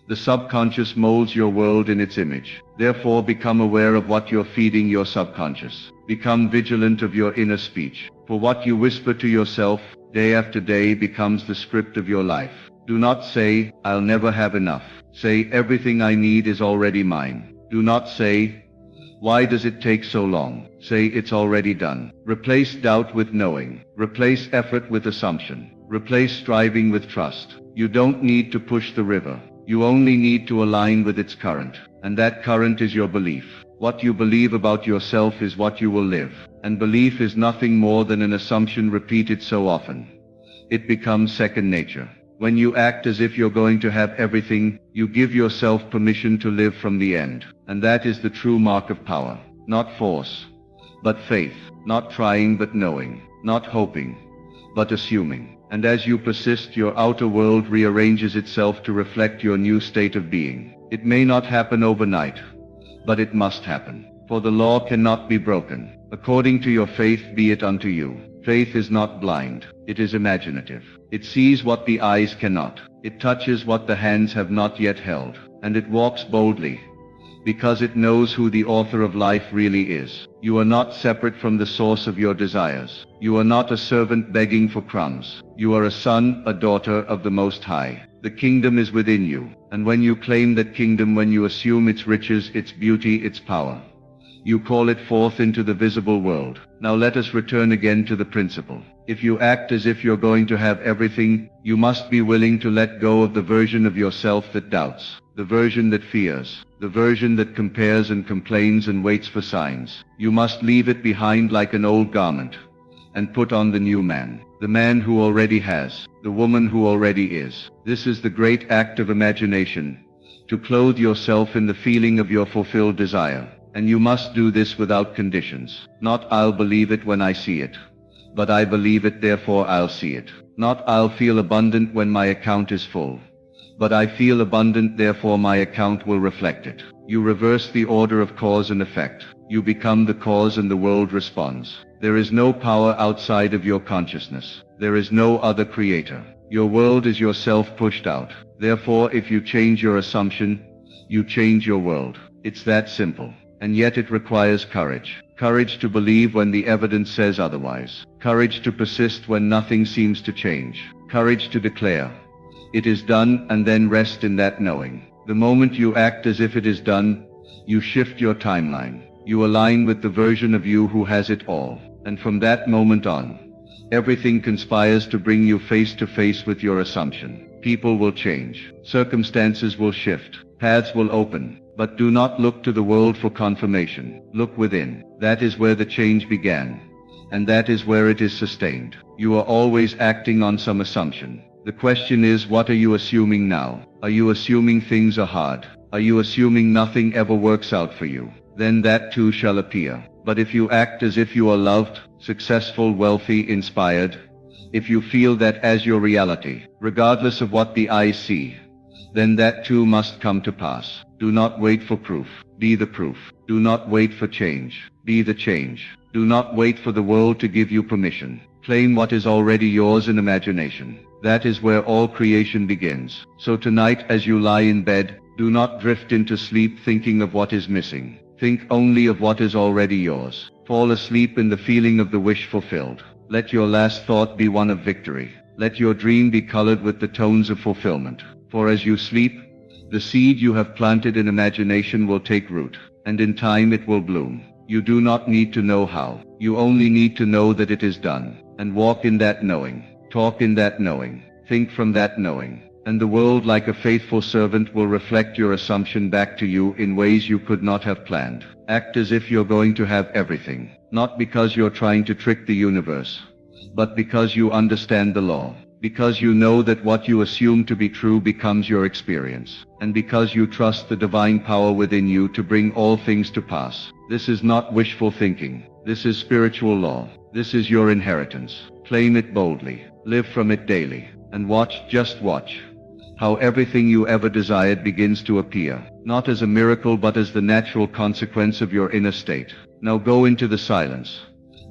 the subconscious molds your world in its image. Therefore, become aware of what you're feeding your subconscious. Become vigilant of your inner speech. For what you whisper to yourself day after day becomes the script of your life. Do not say, "I'll never have enough." Say, "Everything I need is already mine." Do not say, "Why does it take so long?" Say, "It's already done." Replace doubt with knowing. Replace effort with assumption. Replace striving with trust. You don't need to push the river. You only need to align with its current. And that current is your belief. What you believe about yourself is what you will live. And belief is nothing more than an assumption repeated so often. It becomes second nature. When you act as if you're going to have everything, you give yourself permission to live from the end. And that is the true mark of power. Not force, but faith. Not trying but knowing. Not hoping, but assuming. And as you persist, your outer world rearranges itself to reflect your new state of being. It may not happen overnight, but it must happen. For the law cannot be broken. According to your faith be it unto you. Faith is not blind, it is imaginative. It sees what the eyes cannot. It touches what the hands have not yet held. And it walks boldly, because it knows who the author of life really is. You are not separate from the source of your desires. You are not a servant begging for crumbs. You are a son, a daughter of the Most High. The kingdom is within you. And when you claim that kingdom, when you assume its riches, its beauty, its power, you call it forth into the visible world. Now let us return again to the principle. If you act as if you're going to have everything, you must be willing to let go of the version of yourself that doubts, the version that fears, the version that compares and complains and waits for signs. You must leave it behind like an old garment, and put on the new man, the man who already has, the woman who already is. This is the great act of imagination, to clothe yourself in the feeling of your fulfilled desire. And you must do this without conditions. Not I'll believe it when I see it, but I believe it therefore I'll see it. Not I'll feel abundant when my account is full, but I feel abundant therefore my account will reflect it. You reverse the order of cause and effect. You become the cause and the world responds. There is no power outside of your consciousness. There is no other creator. Your world is yourself pushed out. Therefore if you change your assumption, you change your world. It's that simple. And yet it requires courage. Courage to believe when the evidence says otherwise. Courage to persist when nothing seems to change. Courage to declare, it is done, and then rest in that knowing. The moment you act as if it is done, you shift your timeline. You align with the version of you who has it all. And from that moment on, everything conspires to bring you face to face with your assumption. People will change. Circumstances will shift. Paths will open. But do not look to the world for confirmation. Look within. That is where the change began. And that is where it is sustained. You are always acting on some assumption. The question is, what are you assuming now? Are you assuming things are hard? Are you assuming nothing ever works out for you? Then that too shall appear. But if you act as if you are loved, successful, wealthy, inspired, if you feel that as your reality, regardless of what the eyes see, then that too must come to pass. Do not wait for proof. Be the proof. Do not wait for change. Be the change. Do not wait for the world to give you permission. Claim what is already yours in imagination. That is where all creation begins. So tonight as you lie in bed, do not drift into sleep thinking of what is missing. Think only of what is already yours. Fall asleep in the feeling of the wish fulfilled. Let your last thought be one of victory. Let your dream be colored with the tones of fulfillment. For as you sleep, the seed you have planted in imagination will take root, and in time it will bloom. You do not need to know how. You only need to know that it is done, and walk in that knowing. Talk in that knowing. Think from that knowing. And the world, like a faithful servant, will reflect your assumption back to you in ways you could not have planned. Act as if you're going to have everything, not because you're trying to trick the universe, but because you understand the law. Because you know that what you assume to be true becomes your experience, and because you trust the divine power within you to bring all things to pass. This is not wishful thinking. This is spiritual law. This is your inheritance. Claim it boldly. Live from it daily. And watch, just watch, how everything you ever desired begins to appear, not as a miracle but as the natural consequence of your inner state. Now go into the silence,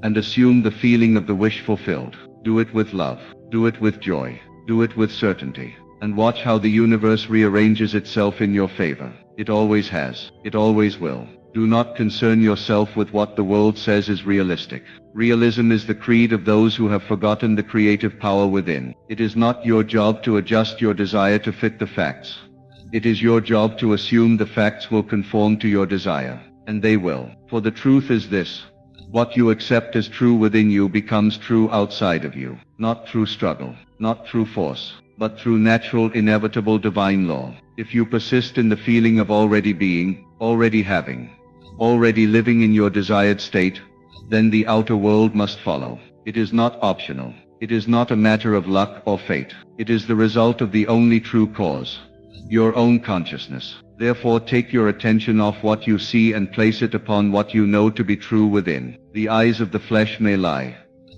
and assume the feeling of the wish fulfilled. Do it with love. Do it with joy. Do it with certainty. And watch how the universe rearranges itself in your favor. It always has. It always will. Do not concern yourself with what the world says is realistic. Realism is the creed of those who have forgotten the creative power within. It is not your job to adjust your desire to fit the facts. It is your job to assume the facts will conform to your desire. And they will. For the truth is this. What you accept as true within you becomes true outside of you. Not through struggle, not through force, but through natural, inevitable divine law. If you persist in the feeling of already being, already having, already living in your desired state, then the outer world must follow. It is not optional. It is not a matter of luck or fate. It is the result of the only true cause, your own consciousness. Therefore take your attention off what you see and place it upon what you know to be true within. The eyes of the flesh may lie,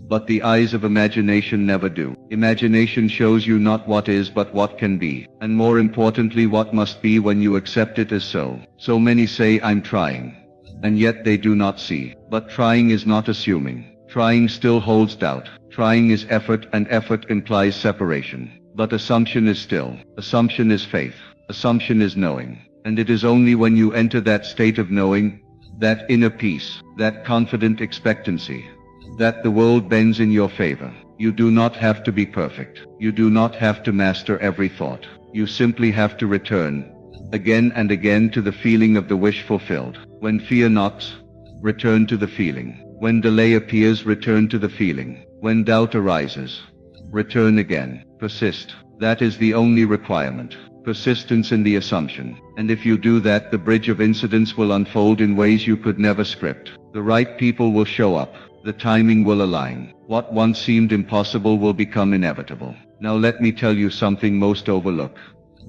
But the eyes of imagination never do. Imagination shows you not what is but what can be, and more importantly what must be when you accept it as so. So many say I'm trying, and yet they do not see. But trying is not assuming. Trying still holds doubt. Trying is effort, and effort implies separation. But assumption is still. Assumption is faith. Assumption is knowing. And it is only when you enter that state of knowing, that inner peace, that confident expectancy, that the world bends in your favor. You do not have to be perfect. You do not have to master every thought. You simply have to return, again and again, to the feeling of the wish fulfilled. When fear knocks, return to the feeling. When delay appears, return to the feeling. When doubt arises, return again. Persist. That is the only requirement. Persistence in the assumption. And if you do that, the bridge of incidents will unfold in ways you could never script. The right people will show up. The timing will align. What once seemed impossible will become inevitable. Now let me tell you something most overlook.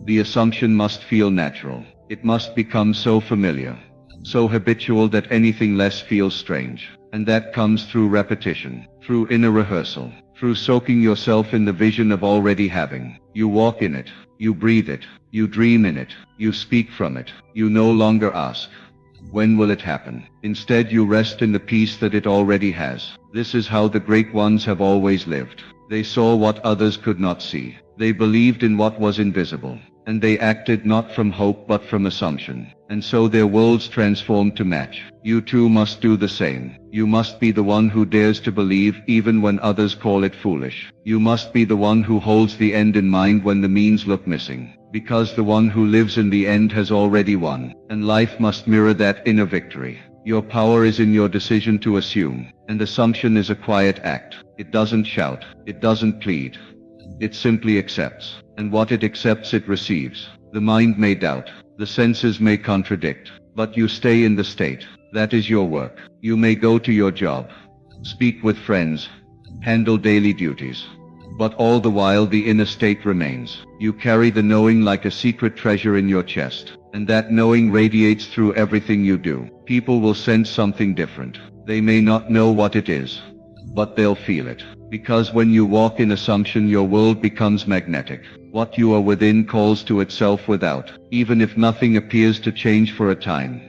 The assumption must feel natural. It must become so familiar, so habitual that anything less feels strange. And that comes through repetition, through inner rehearsal, through soaking yourself in the vision of already having. You walk in it, you breathe it, you dream in it, you speak from it. You no longer ask, when will it happen? Instead, you rest in the peace that it already has. This is how the great ones have always lived. They saw what others could not see. They believed in what was invisible. And they acted not from hope but from assumption. And so their worlds transformed to match. You too must do the same. You must be the one who dares to believe even when others call it foolish. You must be the one who holds the end in mind when the means look missing. Because the one who lives in the end has already won. And life must mirror that inner victory. Your power is in your decision to assume. And assumption is a quiet act. It doesn't shout. It doesn't plead. It simply accepts. And what it accepts, it receives. The mind may doubt. The senses may contradict. But you stay in the state. That is your work. You may go to your job, speak with friends, handle daily duties. But all the while the inner state remains. You carry the knowing like a secret treasure in your chest. And that knowing radiates through everything you do. People will sense something different. They may not know what it is, but they'll feel it. Because when you walk in assumption, your world becomes magnetic. What you are within calls to itself without, even if nothing appears to change for a time.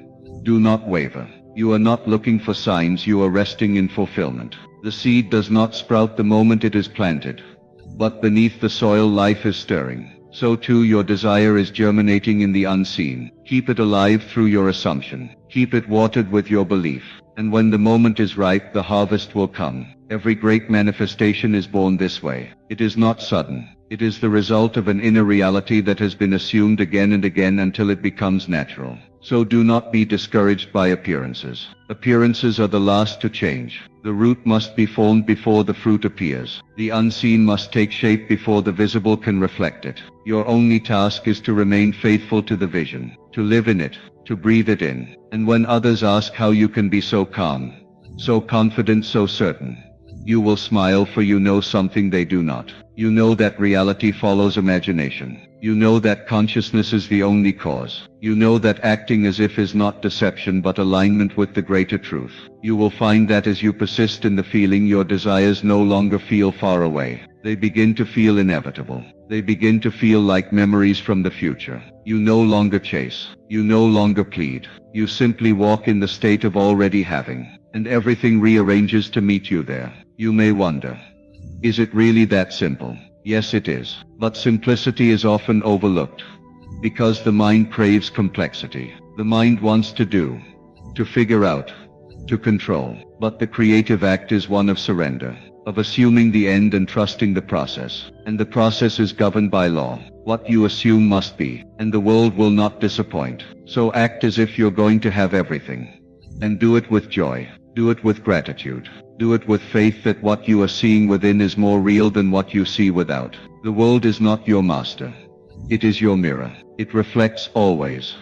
Do not waver. You are not looking for signs, you are resting in fulfillment. The seed does not sprout the moment it is planted, but beneath the soil life is stirring. So too your desire is germinating in the unseen. Keep it alive through your assumption. Keep it watered with your belief. And when the moment is ripe, the harvest will come. Every great manifestation is born this way. It is not sudden. It is the result of an inner reality that has been assumed again and again until it becomes natural. So do not be discouraged by appearances. Appearances are the last to change. The root must be formed before the fruit appears. The unseen must take shape before the visible can reflect it. Your only task is to remain faithful to the vision, to live in it, to breathe it in. And when others ask how you can be so calm, so confident, so certain, you will smile, for you know something they do not. You know that reality follows imagination. You know that consciousness is the only cause. You know that acting as if is not deception but alignment with the greater truth. You will find that as you persist in the feeling, your desires no longer feel far away. They begin to feel inevitable. They begin to feel like memories from the future. You no longer chase. You no longer plead. You simply walk in the state of already having. And everything rearranges to meet you there. You may wonder, is it really that simple? Yes, it is. But simplicity is often overlooked, because the mind craves complexity. The mind wants to do, to figure out, to control. But the creative act is one of surrender, of assuming the end and trusting the process. And the process is governed by law. What you assume must be, and the world will not disappoint. So act as if you're going to have everything. And do it with joy. Do it with gratitude. Do it with faith that what you are seeing within is more real than what you see without. The world is not your master. It is your mirror. It reflects always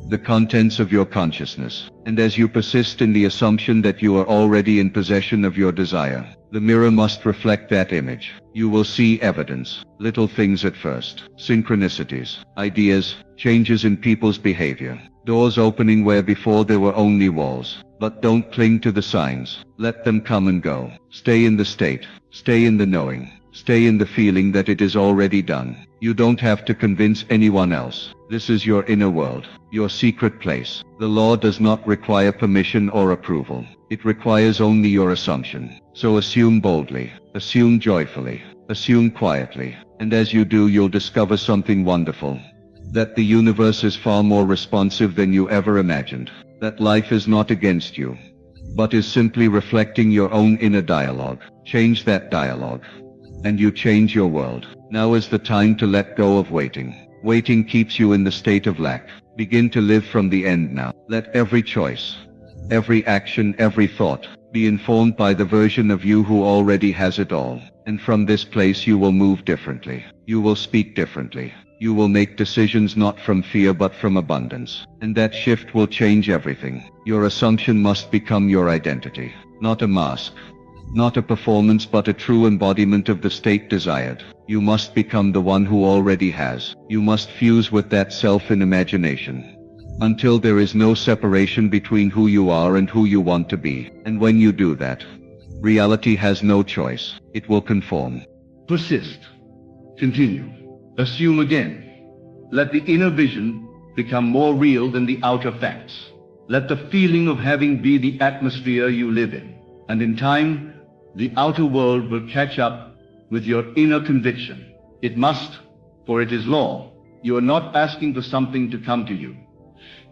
the contents of your consciousness. And as you persist in the assumption that you are already in possession of your desire, the mirror must reflect that image. You will see evidence, little things at first, synchronicities, ideas, changes in people's behavior. Doors opening where before there were only walls. But don't cling to the signs. Let them come and go. Stay in the state. Stay in the knowing. Stay in the feeling that it is already done. You don't have to convince anyone else. This is your inner world, your secret place. The law does not require permission or approval. It requires only your assumption. So assume boldly, assume joyfully, assume quietly, and as you do you'll discover something wonderful. That the universe is far more responsive than you ever imagined. That life is not against you, but is simply reflecting your own inner dialogue. Change that dialogue, and you change your world. Now is the time to let go of waiting. Waiting keeps you in the state of lack. Begin to live from the end now. Let every choice, every action, every thought be informed by the version of you who already has it all. And from this place you will move differently. You will speak differently. You will make decisions not from fear but from abundance. And that shift will change everything. Your assumption must become your identity. Not a mask. Not a performance but a true embodiment of the state desired. You must become the one who already has. You must fuse with that self in imagination. Until there is no separation between who you are and who you want to be. And when you do that, reality has no choice. It will conform. Persist. Continue. Assume again. Let the inner vision become more real than the outer facts. Let the feeling of having be the atmosphere you live in. And in time, the outer world will catch up with your inner conviction. It must, for it is law. You are not asking for something to come to you.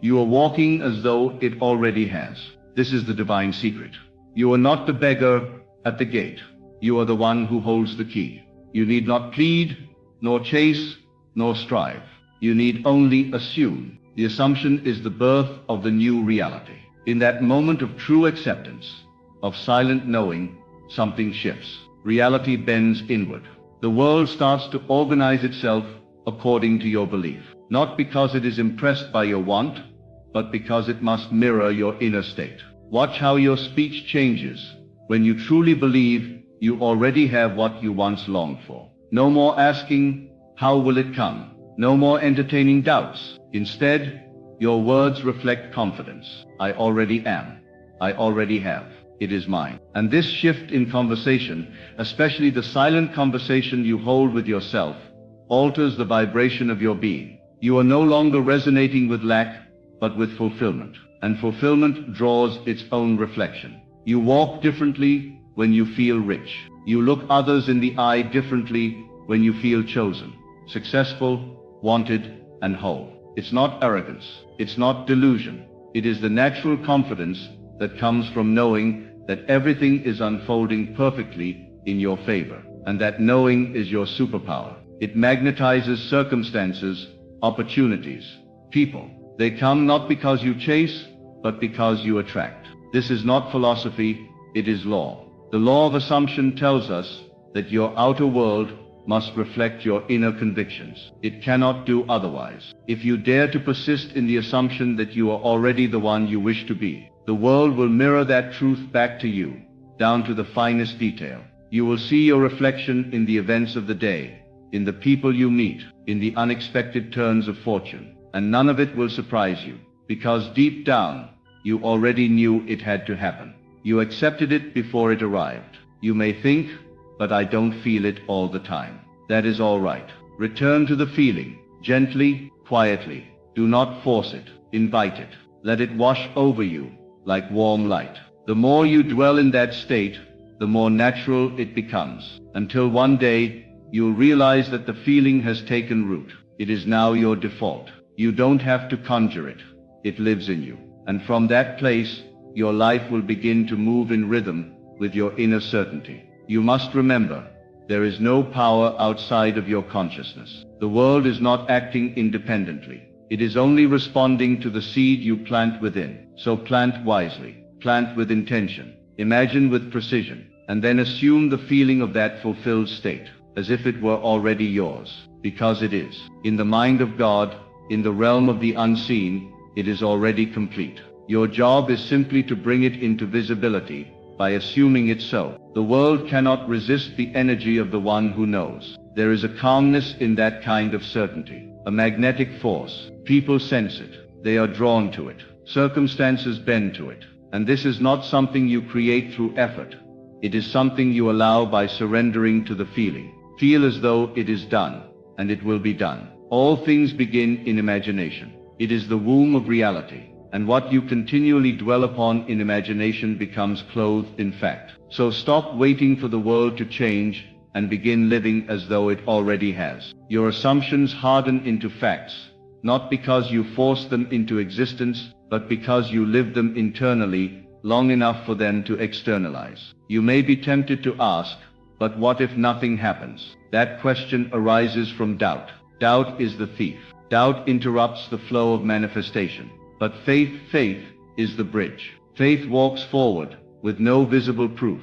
You are walking as though it already has. This is the divine secret. You are not the beggar at the gate. You are the one who holds the key. You need not plead, nor chase, nor strive. You need only assume. The assumption is the birth of the new reality. In that moment of true acceptance, of silent knowing, something shifts. Reality bends inward. The world starts to organize itself according to your belief. Not because it is impressed by your want, but because it must mirror your inner state. Watch how your speech changes when you truly believe you already have what you once longed for. No more asking, how will it come? No more entertaining doubts. Instead, your words reflect confidence. I already am. I already have. It is mine. And this shift in conversation, especially the silent conversation you hold with yourself, alters the vibration of your being. You are no longer resonating with lack, but with fulfillment. And fulfillment draws its own reflection. You walk differently when you feel rich. You look others in the eye differently when you feel chosen, successful, wanted, and whole. It's not arrogance. It's not delusion. It is the natural confidence that comes from knowing that everything is unfolding perfectly in your favor, and that knowing is your superpower. It magnetizes circumstances, opportunities, people. They come not because you chase, but because you attract. This is not philosophy, it is law. The law of assumption tells us that your outer world must reflect your inner convictions. It cannot do otherwise. If you dare to persist in the assumption that you are already the one you wish to be, the world will mirror that truth back to you, down to the finest detail. You will see your reflection in the events of the day, in the people you meet, in the unexpected turns of fortune. And none of it will surprise you, because deep down, you already knew it had to happen. You accepted it before it arrived. You may think, but I don't feel it all the time. That is all right. Return to the feeling, gently, quietly. Do not force it. Invite it. Let it wash over you, like warm light. The more you dwell in that state, the more natural it becomes, until one day, you'll realize that the feeling has taken root. It is now your default. You don't have to conjure it. It lives in you. And from that place, your life will begin to move in rhythm with your inner certainty. You must remember, there is no power outside of your consciousness. The world is not acting independently. It is only responding to the seed you plant within. So plant wisely. Plant with intention. Imagine with precision. And then assume the feeling of that fulfilled state, as if it were already yours. Because it is. In the mind of God, in the realm of the unseen, it is already complete. Your job is simply to bring it into visibility by assuming it so. The world cannot resist the energy of the one who knows. There is a calmness in that kind of certainty, a magnetic force. People sense it. They are drawn to it. Circumstances bend to it. And this is not something you create through effort. It is something you allow by surrendering to the feeling. Feel as though it is done, and it will be done. All things begin in imagination. It is the womb of reality, and what you continually dwell upon in imagination becomes clothed in fact. So stop waiting for the world to change and begin living as though it already has. Your assumptions harden into facts, not because you force them into existence, but because you live them internally long enough for them to externalize. You may be tempted to ask, but what if nothing happens? That question arises from doubt. Doubt is the thief. Doubt interrupts the flow of manifestation. But faith is the bridge. Faith walks forward with no visible proof,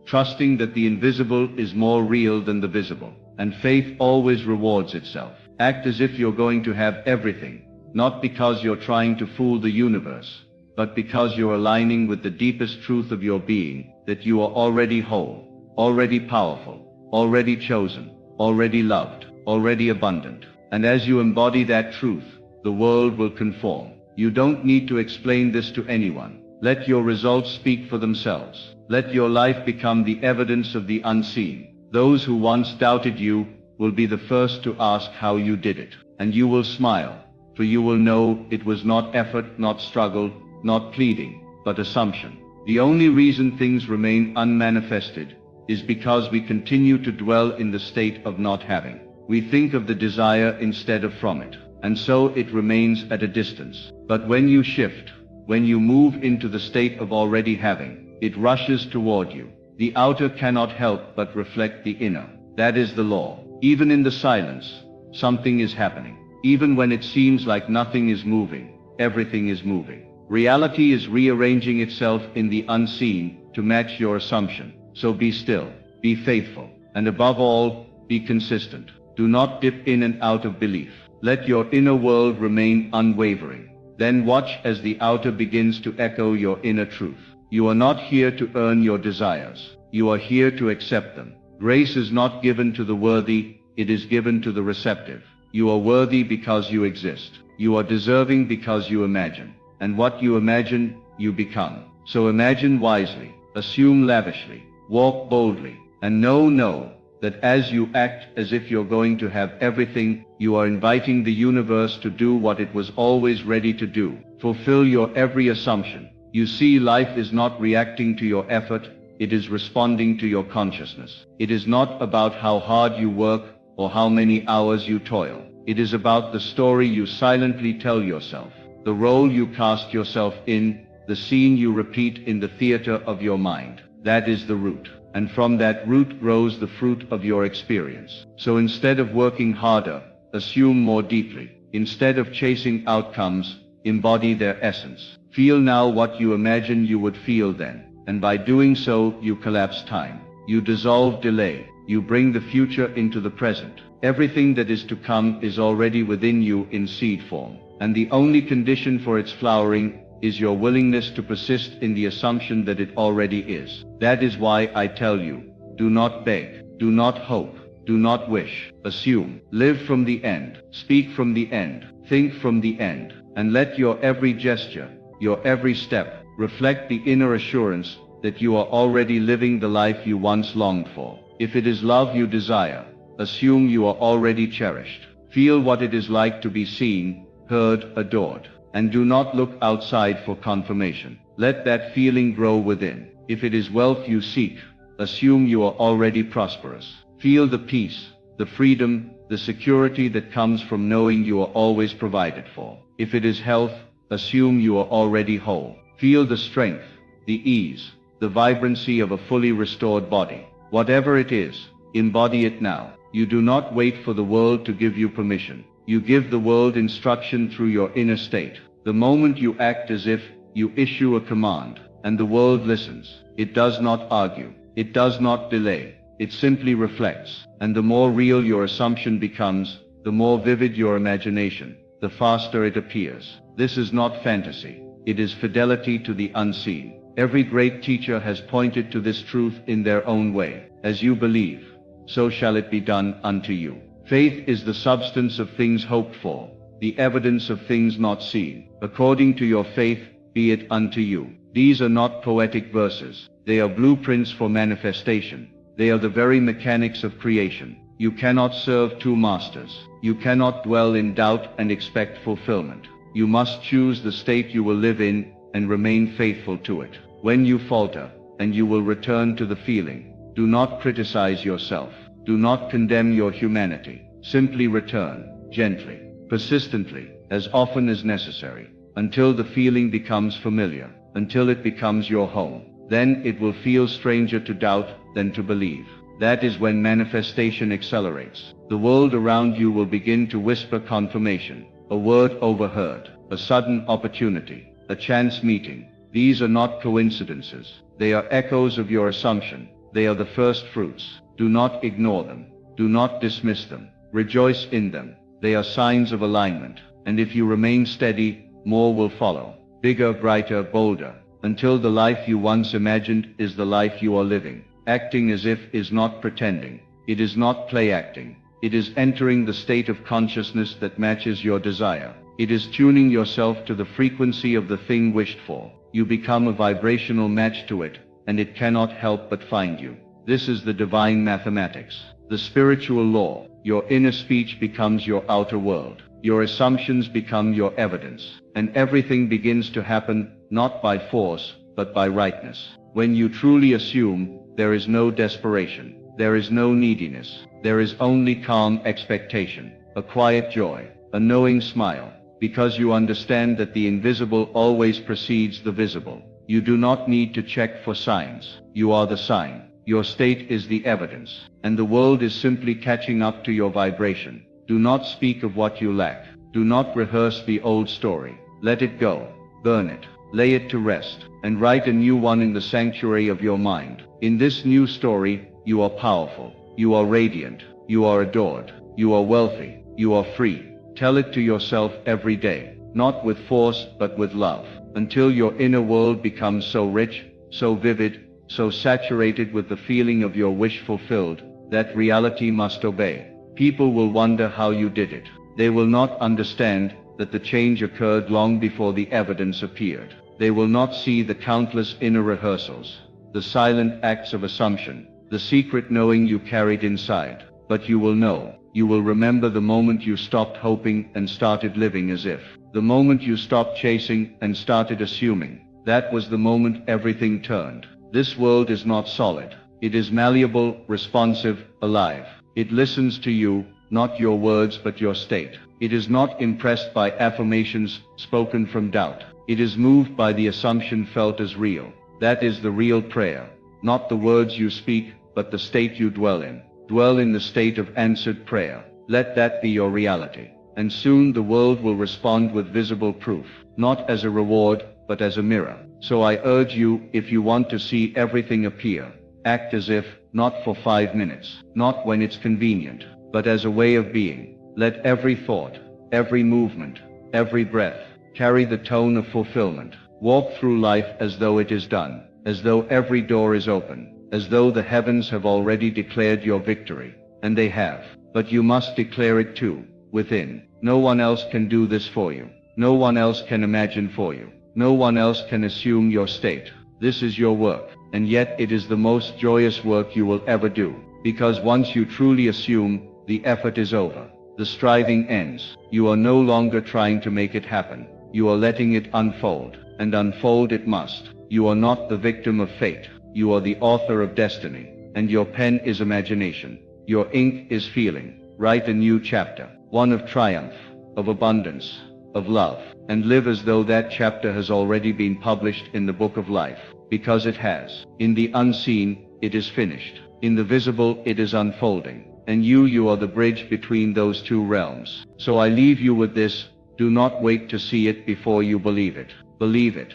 trusting that the invisible is more real than the visible. And faith always rewards itself. Act as if you're going to have everything, not because you're trying to fool the universe, but because you're aligning with the deepest truth of your being, that you are already whole, already powerful, already chosen, already loved, already abundant. And as you embody that truth, the world will conform. You don't need to explain this to anyone. Let your results speak for themselves. Let your life become the evidence of the unseen. Those who once doubted you will be the first to ask how you did it. And you will smile, for you will know it was not effort, not struggle, not pleading, but assumption. The only reason things remain unmanifested is because we continue to dwell in the state of not having. We think of the desire instead of from it, and so it remains at a distance. But when you shift, when you move into the state of already having, it rushes toward you. The outer cannot help but reflect the inner. That is the law. Even in the silence, something is happening. Even when it seems like nothing is moving, everything is moving. Reality is rearranging itself in the unseen to match your assumption. So be still, be faithful, and above all, be consistent. Do not dip in and out of belief. Let your inner world remain unwavering. Then watch as the outer begins to echo your inner truth. You are not here to earn your desires. You are here to accept them. Grace is not given to the worthy, it is given to the receptive. You are worthy because you exist. You are deserving because you imagine. And what you imagine, you become. So imagine wisely, assume lavishly, walk boldly, and know that as you act as if you're going to have everything, you are inviting the universe to do what it was always ready to do. Fulfill your every assumption. You see, life is not reacting to your effort, it is responding to your consciousness. It is not about how hard you work or how many hours you toil. It is about the story you silently tell yourself, the role you cast yourself in, the scene you repeat in the theater of your mind. That is the root. And from that root grows the fruit of your experience. So instead of working harder, assume more deeply. Instead of chasing outcomes, embody their essence. Feel now what you imagine you would feel then. And by doing so, you collapse time. You dissolve delay. You bring the future into the present. Everything that is to come is already within you in seed form. And the only condition for its flowering is your willingness to persist in the assumption that it already is. That is why I tell you, do not beg, do not hope, do not wish, assume. Live from the end, speak from the end, think from the end, and let your every gesture, your every step, reflect the inner assurance that you are already living the life you once longed for. If it is love you desire, assume you are already cherished. Feel what it is like to be seen, heard, adored. And do not look outside for confirmation. Let that feeling grow within. If it is wealth you seek, assume you are already prosperous. Feel the peace, the freedom, the security that comes from knowing you are always provided for. If it is health, assume you are already whole. Feel the strength, the ease, the vibrancy of a fully restored body. Whatever it is, embody it now. You do not wait for the world to give you permission. You give the world instruction through your inner state. The moment you act as if, you issue a command, and the world listens. It does not argue. It does not delay. It simply reflects. And the more real your assumption becomes, the more vivid your imagination, the faster it appears. This is not fantasy. It is fidelity to the unseen. Every great teacher has pointed to this truth in their own way. As you believe, so shall it be done unto you. Faith is the substance of things hoped for, the evidence of things not seen. According to your faith, be it unto you. These are not poetic verses. They are blueprints for manifestation. They are the very mechanics of creation. You cannot serve two masters. You cannot dwell in doubt and expect fulfillment. You must choose the state you will live in and remain faithful to it. When you falter, and you will return to the feeling, do not criticize yourself. Do not condemn your humanity. Simply return, gently, persistently, as often as necessary, until the feeling becomes familiar, until it becomes your home. Then it will feel stranger to doubt than to believe. That is when manifestation accelerates. The world around you will begin to whisper confirmation, a word overheard, a sudden opportunity, a chance meeting. These are not coincidences. They are echoes of your assumption. They are the first fruits. Do not ignore them. Do not dismiss them. Rejoice in them. They are signs of alignment. And if you remain steady, more will follow. Bigger, brighter, bolder, until the life you once imagined is the life you are living. Acting as if is not pretending. It is not play acting. It is entering the state of consciousness that matches your desire. It is tuning yourself to the frequency of the thing wished for. You become a vibrational match to it, and it cannot help but find you. This is the divine mathematics, the spiritual law. Your inner speech becomes your outer world. Your assumptions become your evidence, and everything begins to happen not by force, but by rightness. When you truly assume, there is no desperation, there is no neediness, there is only calm expectation, a quiet joy, a knowing smile, because you understand that the invisible always precedes the visible. You do not need to check for signs. You are the sign. Your state is the evidence, and the world is simply catching up to your vibration. Do not speak of what you lack. Do not rehearse the old story. Let it go. Burn it. Lay it to rest, and write a new one in the sanctuary of your mind. In this new story, you are powerful. You are radiant. You are adored. You are wealthy. You are free. Tell it to yourself every day, not with force but with love, until your inner world becomes so rich, so vivid, so saturated with the feeling of your wish fulfilled, that reality must obey. People will wonder how you did it. They will not understand that the change occurred long before the evidence appeared. They will not see the countless inner rehearsals, the silent acts of assumption, the secret knowing you carried inside. But you will know. You will remember the moment you stopped hoping and started living as if. The moment you stopped chasing and started assuming. That was the moment everything turned. This world is not solid. It is malleable, responsive, alive. It listens to you, not your words but your state. It is not impressed by affirmations spoken from doubt. It is moved by the assumption felt as real. That is the real prayer. Not the words you speak, but the state you dwell in. Dwell in the state of answered prayer. Let that be your reality. And soon the world will respond with visible proof, not as a reward, but as a mirror. So I urge you, if you want to see everything appear, act as if, not for 5 minutes, not when it's convenient, but as a way of being. Let every thought, every movement, every breath, carry the tone of fulfillment. Walk through life as though it is done, as though every door is open, as though the heavens have already declared your victory. And they have. But you must declare it too, within. No one else can do this for you. No one else can imagine for you. No one else can assume your state. This is your work, and yet it is the most joyous work you will ever do. Because once you truly assume, the effort is over. The striving ends. You are no longer trying to make it happen. You are letting it unfold, and unfold it must. You are not the victim of fate. You are the author of destiny, and your pen is imagination. Your ink is feeling. Write a new chapter, one of triumph, of abundance, of love, and live as though that chapter has already been published in the book of life, because it has. In the unseen, it is finished. In the visible, it is unfolding, and you are the bridge between those two realms. So I leave you with this: do not wait to see it before you believe it. Believe it,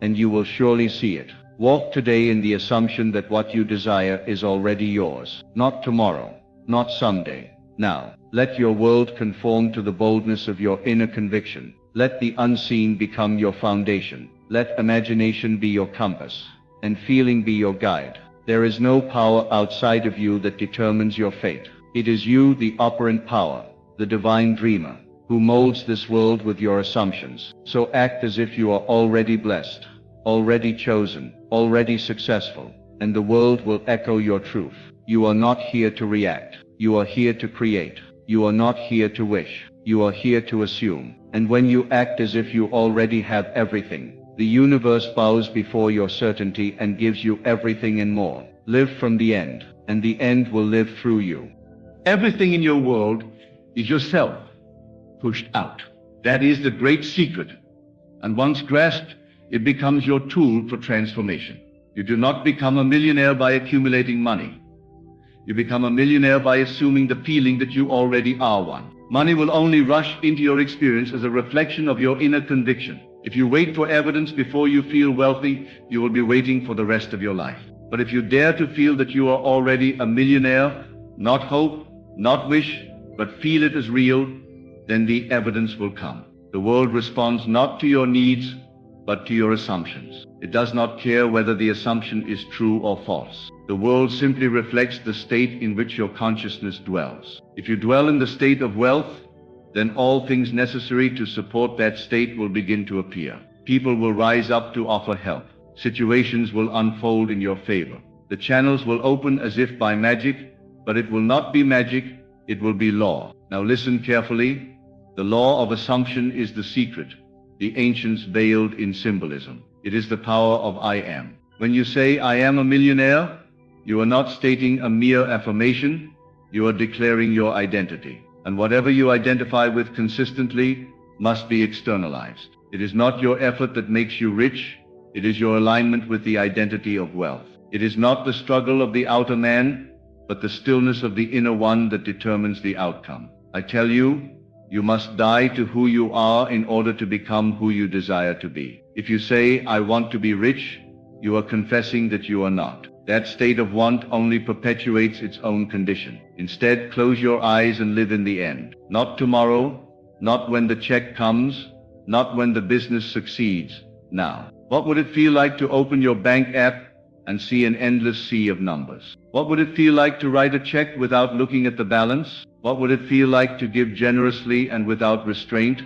and you will surely see it. Walk today in the assumption that what you desire is already yours. Not tomorrow, not someday. Now, let your world conform to the boldness of your inner conviction. Let the unseen become your foundation. Let imagination be your compass, and feeling be your guide. There is no power outside of you that determines your fate. It is you, the operant power, the divine dreamer, who molds this world with your assumptions. So act as if you are already blessed, already chosen, already successful, and the world will echo your truth. You are not here to react. You are here to create. You are not here to wish. You are here to assume. And when you act as if you already have everything, the universe bows before your certainty and gives you everything and more. Live from the end, and the end will live through you. Everything in your world is yourself, pushed out. That is the great secret. And once grasped, it becomes your tool for transformation. You do not become a millionaire by accumulating money. You become a millionaire by assuming the feeling that you already are one. Money will only rush into your experience as a reflection of your inner conviction. If you wait for evidence before you feel wealthy, you will be waiting for the rest of your life. But if you dare to feel that you are already a millionaire, not hope, not wish, but feel it as real, then the evidence will come. The world responds not to your needs, but to your assumptions. It does not care whether the assumption is true or false. The world simply reflects the state in which your consciousness dwells. If you dwell in the state of wealth, then all things necessary to support that state will begin to appear. People will rise up to offer help. Situations will unfold in your favor. The channels will open as if by magic, but it will not be magic, it will be law. Now listen carefully. The law of assumption is the secret, the ancients veiled in symbolism. It is the power of I am. When you say, I am a millionaire, you are not stating a mere affirmation, you are declaring your identity. And whatever you identify with consistently must be externalized. It is not your effort that makes you rich, it is your alignment with the identity of wealth. It is not the struggle of the outer man, but the stillness of the inner one that determines the outcome. I tell you, you must die to who you are in order to become who you desire to be. If you say, I want to be rich, you are confessing that you are not. That state of want only perpetuates its own condition. Instead, close your eyes and live in the end. Not tomorrow, not when the check comes, not when the business succeeds. Now. What would it feel like to open your bank app and see an endless sea of numbers? What would it feel like to write a check without looking at the balance? What would it feel like to give generously and without restraint,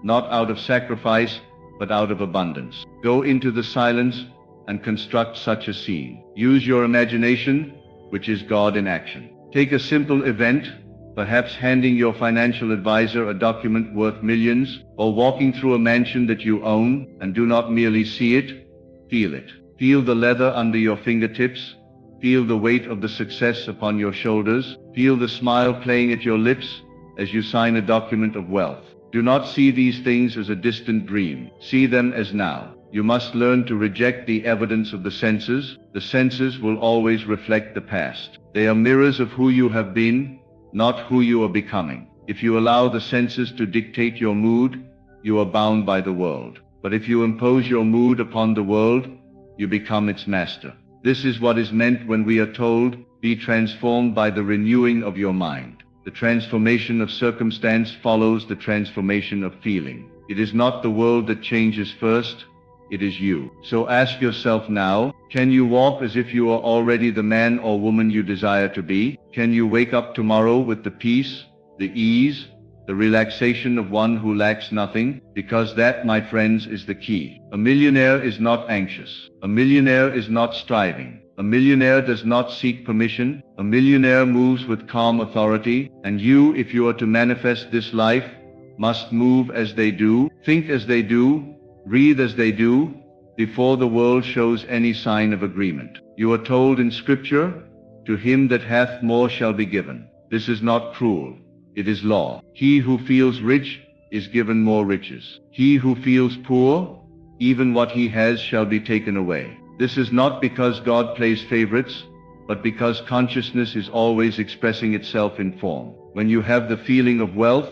not out of sacrifice, but out of abundance? Go into the silence and construct such a scene. Use your imagination, which is God in action. Take a simple event, perhaps handing your financial advisor a document worth millions, or walking through a mansion that you own, and do not merely see it, feel it. Feel the leather under your fingertips, feel the weight of the success upon your shoulders, feel the smile playing at your lips as you sign a document of wealth. Do not see these things as a distant dream. See them as now. You must learn to reject the evidence of the senses. The senses will always reflect the past. They are mirrors of who you have been, not who you are becoming. If you allow the senses to dictate your mood, you are bound by the world. But if you impose your mood upon the world, you become its master. This is what is meant when we are told, be transformed by the renewing of your mind. The transformation of circumstance follows the transformation of feeling. It is not the world that changes first, it is you. So ask yourself now, can you walk as if you are already the man or woman you desire to be? Can you wake up tomorrow with the peace, the ease, the relaxation of one who lacks nothing? Because that, my friends, is the key. A millionaire is not anxious. A millionaire is not striving. A millionaire does not seek permission. A millionaire moves with calm authority. And you, if you are to manifest this life, must move as they do, think as they do, breathe as they do, before the world shows any sign of agreement. You are told in Scripture, to him that hath more shall be given. This is not cruel. It is law. He who feels rich is given more riches. He who feels poor, even what he has shall be taken away. This is not because God plays favorites, but because consciousness is always expressing itself in form. When you have the feeling of wealth,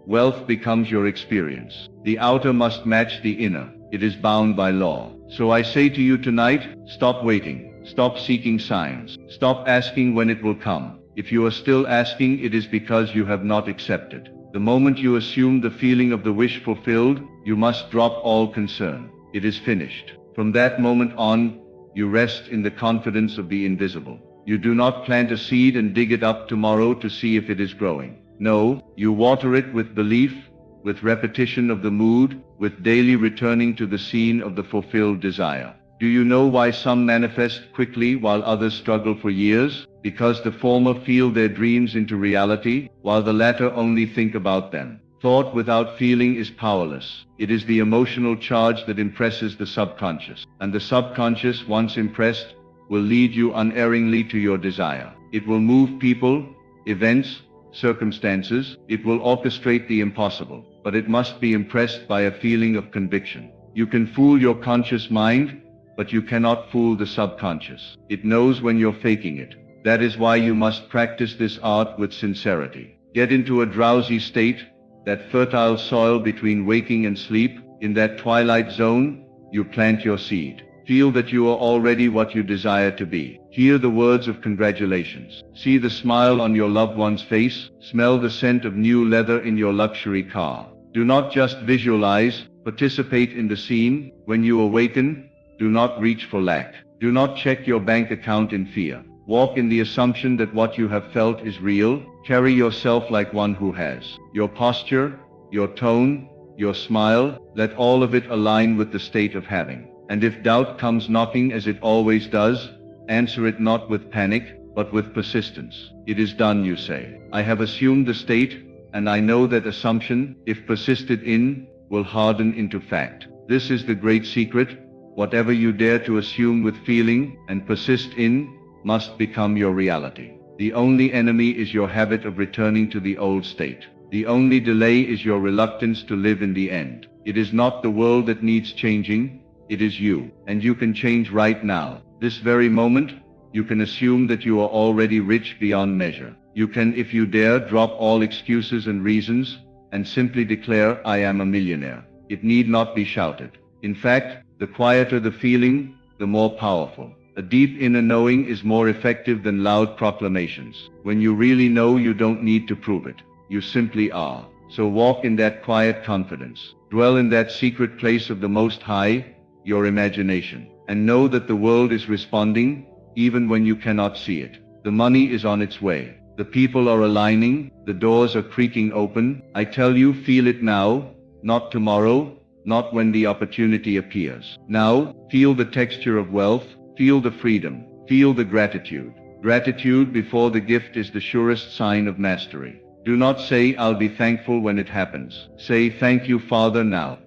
wealth becomes your experience. The outer must match the inner. It is bound by law. So I say to you tonight, stop waiting. Stop seeking signs. Stop asking when it will come. If you are still asking, it is because you have not accepted. The moment you assume the feeling of the wish fulfilled, you must drop all concern. It is finished. From that moment on, you rest in the confidence of the invisible. You do not plant a seed and dig it up tomorrow to see if it is growing. No, you water it with belief, with repetition of the mood, with daily returning to the scene of the fulfilled desire. Do you know why some manifest quickly while others struggle for years? Because the former feel their dreams into reality, while the latter only think about them. Thought without feeling is powerless. It is the emotional charge that impresses the subconscious, and the subconscious, once impressed, will lead you unerringly to your desire. It will move people, events, circumstances. It will orchestrate the impossible, but it must be impressed by a feeling of conviction. You can fool your conscious mind, but you cannot fool the subconscious. It knows when you're faking it. That is why you must practice this art with sincerity. Get into a drowsy state, that fertile soil between waking and sleep. In that twilight zone, you plant your seed. Feel that you are already what you desire to be. Hear the words of congratulations. See the smile on your loved one's face. Smell the scent of new leather in your luxury car. Do not just visualize, participate in the scene. When you awaken, do not reach for lack. Do not check your bank account in fear. Walk in the assumption that what you have felt is real. Carry yourself like one who has. Your posture, your tone, your smile, let all of it align with the state of having. And if doubt comes knocking, as it always does, answer it not with panic, but with persistence. It is done, you say. I have assumed the state, and I know that assumption, if persisted in, will harden into fact. This is the great secret. Whatever you dare to assume with feeling and persist in, must become your reality. The only enemy is your habit of returning to the old state. The only delay is your reluctance to live in the end. It is not the world that needs changing, it is you. And you can change right now. This very moment, you can assume that you are already rich beyond measure. You can, if you dare, drop all excuses and reasons, and simply declare, I am a millionaire. It need not be shouted. In fact, the quieter the feeling, the more powerful. A deep inner knowing is more effective than loud proclamations. When you really know, you don't need to prove it. You simply are. So walk in that quiet confidence. Dwell in that secret place of the Most High, your imagination. And know that the world is responding, even when you cannot see it. The money is on its way. The people are aligning. The doors are creaking open. I tell you, feel it now, not tomorrow, not when the opportunity appears. Now, feel the texture of wealth. Feel the freedom. Feel the gratitude. Gratitude before the gift is the surest sign of mastery. Do not say, I'll be thankful when it happens. Say, thank you, Father, now.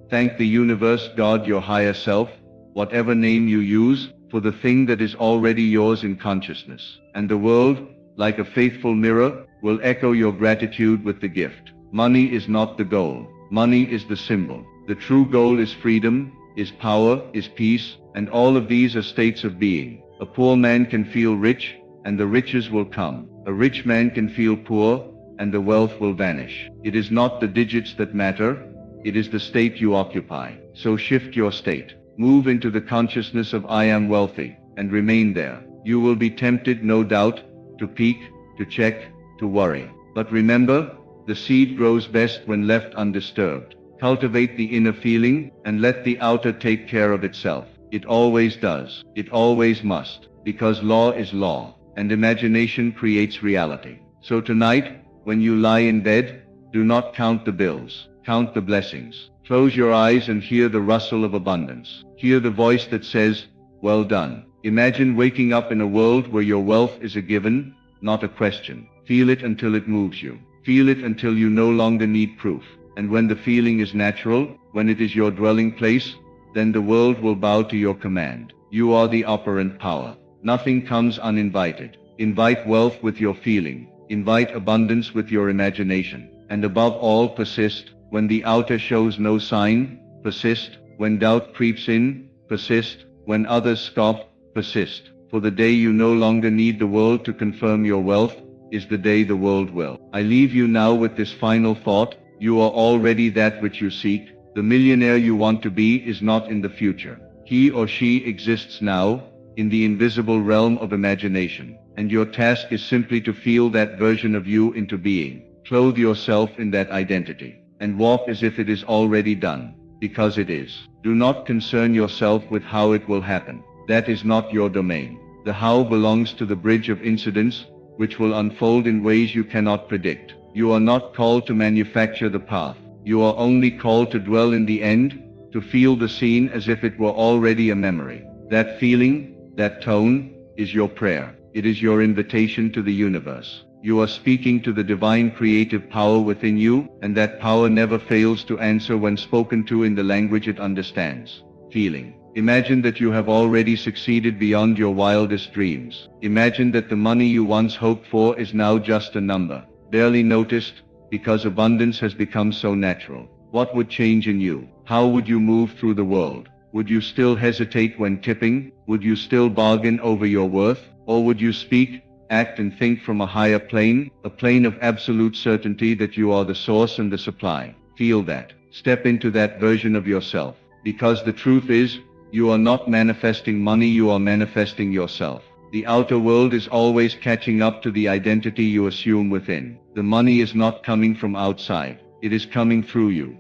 Thank the universe, God, your higher self, whatever name you use, for the thing that is already yours in consciousness. And the world, like a faithful mirror, will echo your gratitude with the gift. Money is not the goal. Money is the symbol. The true goal is freedom, is power, is peace, and all of these are states of being. A poor man can feel rich, and the riches will come. A rich man can feel poor, and the wealth will vanish. It is not the digits that matter, it is the state you occupy. So shift your state. Move into the consciousness of I am wealthy, and remain there. You will be tempted, no doubt, to peek, to check, to worry. But remember, the seed grows best when left undisturbed. Cultivate the inner feeling, and let the outer take care of itself. It always does. It always must. Because law is law, and imagination creates reality. So tonight, when you lie in bed, do not count the bills. Count the blessings. Close your eyes and hear the rustle of abundance. Hear the voice that says, well done. Imagine waking up in a world where your wealth is a given, not a question. Feel it until it moves you. Feel it until you no longer need proof. And when the feeling is natural, when it is your dwelling place, then the world will bow to your command. You are the operant power. Nothing comes uninvited. Invite wealth with your feeling. Invite abundance with your imagination. And above all, persist. When the outer shows no sign, persist. When doubt creeps in, persist. When others scoff, persist. For the day you no longer need the world to confirm your wealth is the day the world will. I leave you now with this final thought. You are already that which you seek. The millionaire you want to be is not in the future. He or she exists now, in the invisible realm of imagination. And your task is simply to feel that version of you into being. Clothe yourself in that identity. And walk as if it is already done. Because it is. Do not concern yourself with how it will happen. That is not your domain. The how belongs to the bridge of incidents, which will unfold in ways you cannot predict. You are not called to manufacture the path. You are only called to dwell in the end, to feel the scene as if it were already a memory. That feeling, that tone, is your prayer. It is your invitation to the universe. You are speaking to the divine creative power within you, and that power never fails to answer when spoken to in the language it understands. Feeling. Imagine that you have already succeeded beyond your wildest dreams. Imagine that the money you once hoped for is now just a number, barely noticed, because abundance has become so natural. What would change in you? How would you move through the world? Would you still hesitate when tipping? Would you still bargain over your worth? Or would you speak, act and think from a higher plane, a plane of absolute certainty that you are the source and the supply? Feel that. Step into that version of yourself. Because the truth is, you are not manifesting money, you are manifesting yourself. The outer world is always catching up to the identity you assume within. The money is not coming from outside. It is coming through you,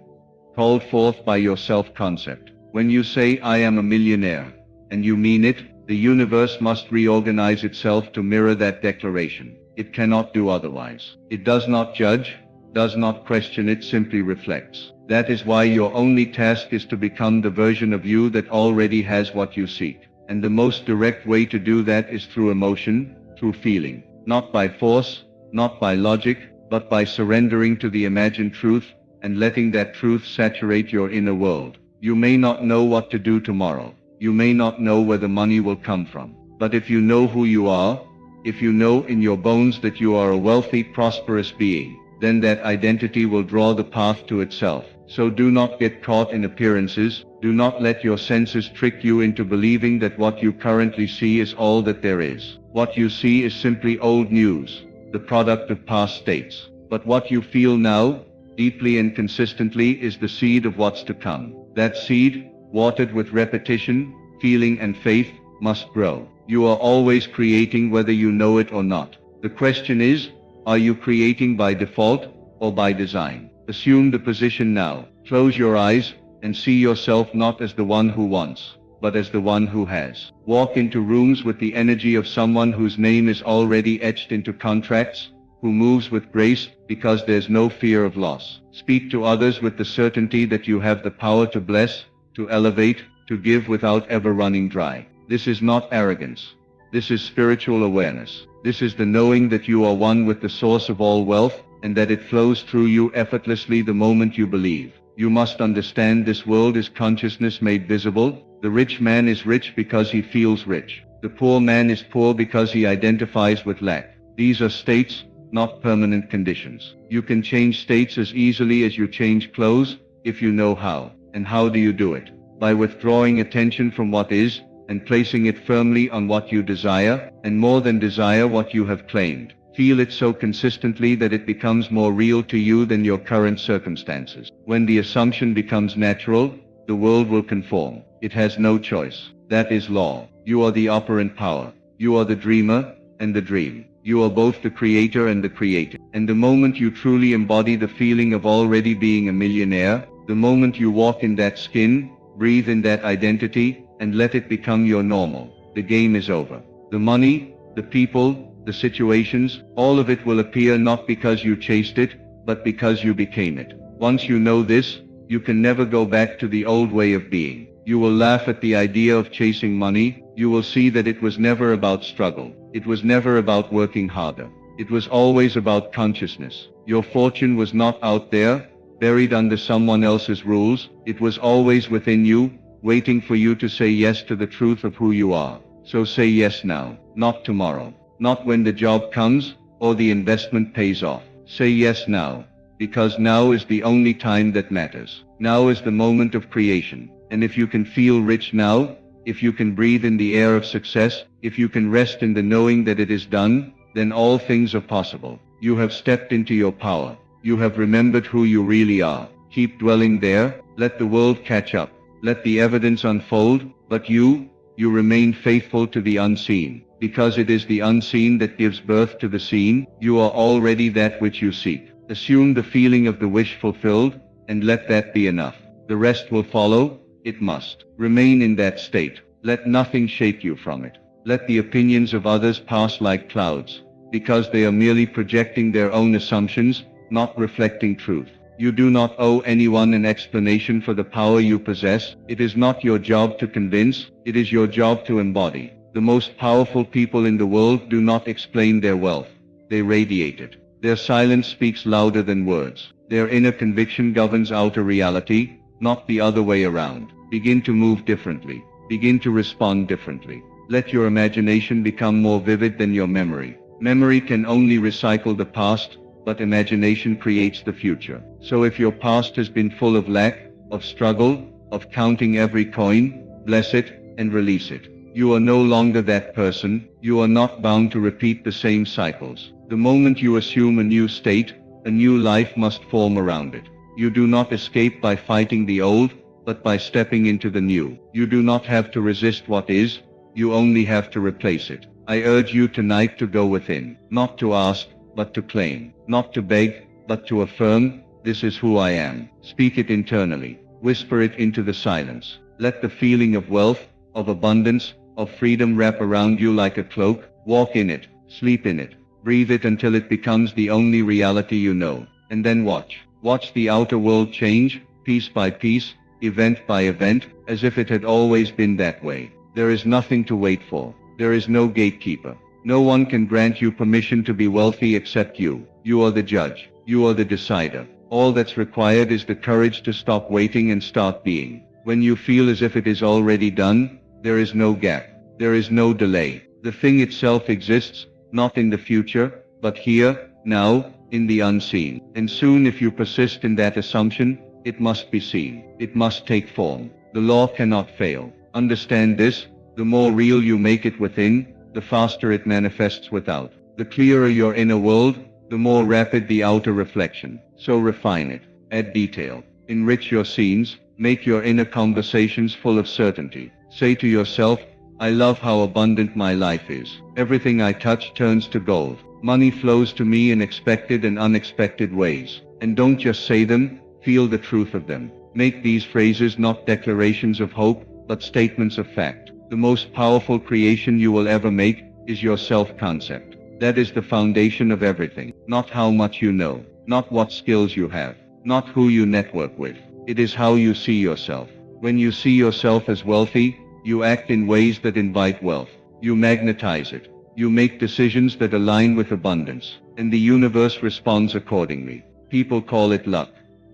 called forth by your self-concept. When you say, I am a millionaire, and you mean it, the universe must reorganize itself to mirror that declaration. It cannot do otherwise. It does not judge, does not question, it simply reflects. That is why your only task is to become the version of you that already has what you seek. And the most direct way to do that is through emotion, through feeling. Not by force, not by logic, but by surrendering to the imagined truth, and letting that truth saturate your inner world. You may not know what to do tomorrow. You may not know where the money will come from. But if you know who you are, if you know in your bones that you are a wealthy, prosperous being, then that identity will draw the path to itself. So do not get caught in appearances. Do not let your senses trick you into believing that what you currently see is all that there is. What you see is simply old news, the product of past states. But what you feel now, deeply and consistently, is the seed of what's to come. That seed, watered with repetition, feeling and faith, must grow. You are always creating whether you know it or not. The question is, are you creating by default or by design? Assume the position now. Close your eyes and see yourself not as the one who wants, but as the one who has. Walk into rooms with the energy of someone whose name is already etched into contracts, who moves with grace because there's no fear of loss. Speak to others with the certainty that you have the power to bless, to elevate, to give without ever running dry. This is not arrogance. This is spiritual awareness. This is the knowing that you are one with the source of all wealth, and that it flows through you effortlessly the moment you believe. You must understand this world is consciousness made visible. The rich man is rich because he feels rich. The poor man is poor because he identifies with lack. These are states, not permanent conditions. You can change states as easily as you change clothes, if you know how. And how do you do it? By withdrawing attention from what is, and placing it firmly on what you desire, and more than desire, what you have claimed. Feel it so consistently that it becomes more real to you than your current circumstances. When the assumption becomes natural, the world will conform. It has no choice. That is law. You are the operant power. You are the dreamer and the dream. You are both the creator and the created. And the moment you truly embody the feeling of already being a millionaire, the moment you walk in that skin, breathe in that identity, and let it become your normal, the game is over. The money, the people, the situations, all of it will appear not because you chased it, but because you became it. Once you know this, you can never go back to the old way of being. You will laugh at the idea of chasing money. You will see that it was never about struggle. It was never about working harder. It was always about consciousness. Your fortune was not out there, buried under someone else's rules. It was always within you, waiting for you to say yes to the truth of who you are. So say yes now, not tomorrow, not when the job comes, or the investment pays off. Say yes now, because now is the only time that matters. Now is the moment of creation. And if you can feel rich now, if you can breathe in the air of success, if you can rest in the knowing that it is done, then all things are possible. You have stepped into your power. You have remembered who you really are. Keep dwelling there. Let the world catch up. Let the evidence unfold, but you remain faithful to the unseen. Because it is the unseen that gives birth to the seen. You are already that which you seek. Assume the feeling of the wish fulfilled, and let that be enough. The rest will follow. It must. Remain in that state. Let nothing shake you from it. Let the opinions of others pass like clouds, because they are merely projecting their own assumptions, not reflecting truth. You do not owe anyone an explanation for the power you possess. It is not your job to convince, it is your job to embody. The most powerful people in the world do not explain their wealth. They radiate it. Their silence speaks louder than words. Their inner conviction governs outer reality, not the other way around. Begin to move differently. Begin to respond differently. Let your imagination become more vivid than your memory. Memory can only recycle the past, but imagination creates the future. So if your past has been full of lack, of struggle, of counting every coin, bless it and release it. You are no longer that person. You are not bound to repeat the same cycles. The moment you assume a new state, a new life must form around it. You do not escape by fighting the old, but by stepping into the new. You do not have to resist what is, you only have to replace it. I urge you tonight to go within, not to ask, but to claim, not to beg, but to affirm, this is who I am. Speak it internally. Whisper it into the silence. Let the feeling of wealth, of abundance, of freedom wrap around you like a cloak. Walk in it, sleep in it, breathe it until it becomes the only reality you know. And then watch. Watch the outer world change, piece by piece, event by event, as if it had always been that way. There is nothing to wait for. There is no gatekeeper. No one can grant you permission to be wealthy except you. You are the judge. You are the decider. All that's required is the courage to stop waiting and start being. When you feel as if it is already done, there is no gap. There is no delay. The thing itself exists, not in the future, but here, now, in the unseen. And soon, if you persist in that assumption, it must be seen. It must take form. The law cannot fail. Understand this: the more real you make it within, the faster it manifests without. The clearer your inner world, the more rapid the outer reflection. So refine it. Add detail. Enrich your scenes. Make your inner conversations full of certainty. Say to yourself, I love how abundant my life is. Everything I touch turns to gold. Money flows to me in expected and unexpected ways. And don't just say them, feel the truth of them. Make these phrases not declarations of hope, but statements of fact. The most powerful creation you will ever make is your self-concept. That is the foundation of everything. Not how much you know, not what skills you have, not who you network with. It is how you see yourself. When you see yourself as wealthy, you act in ways that invite wealth. You magnetize it. You make decisions that align with abundance, and the universe responds accordingly. People call it luck,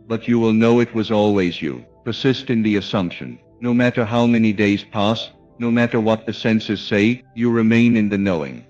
but you will know it was always you. Persist in the assumption. No matter how many days pass, no matter what the senses say, you remain in the knowing.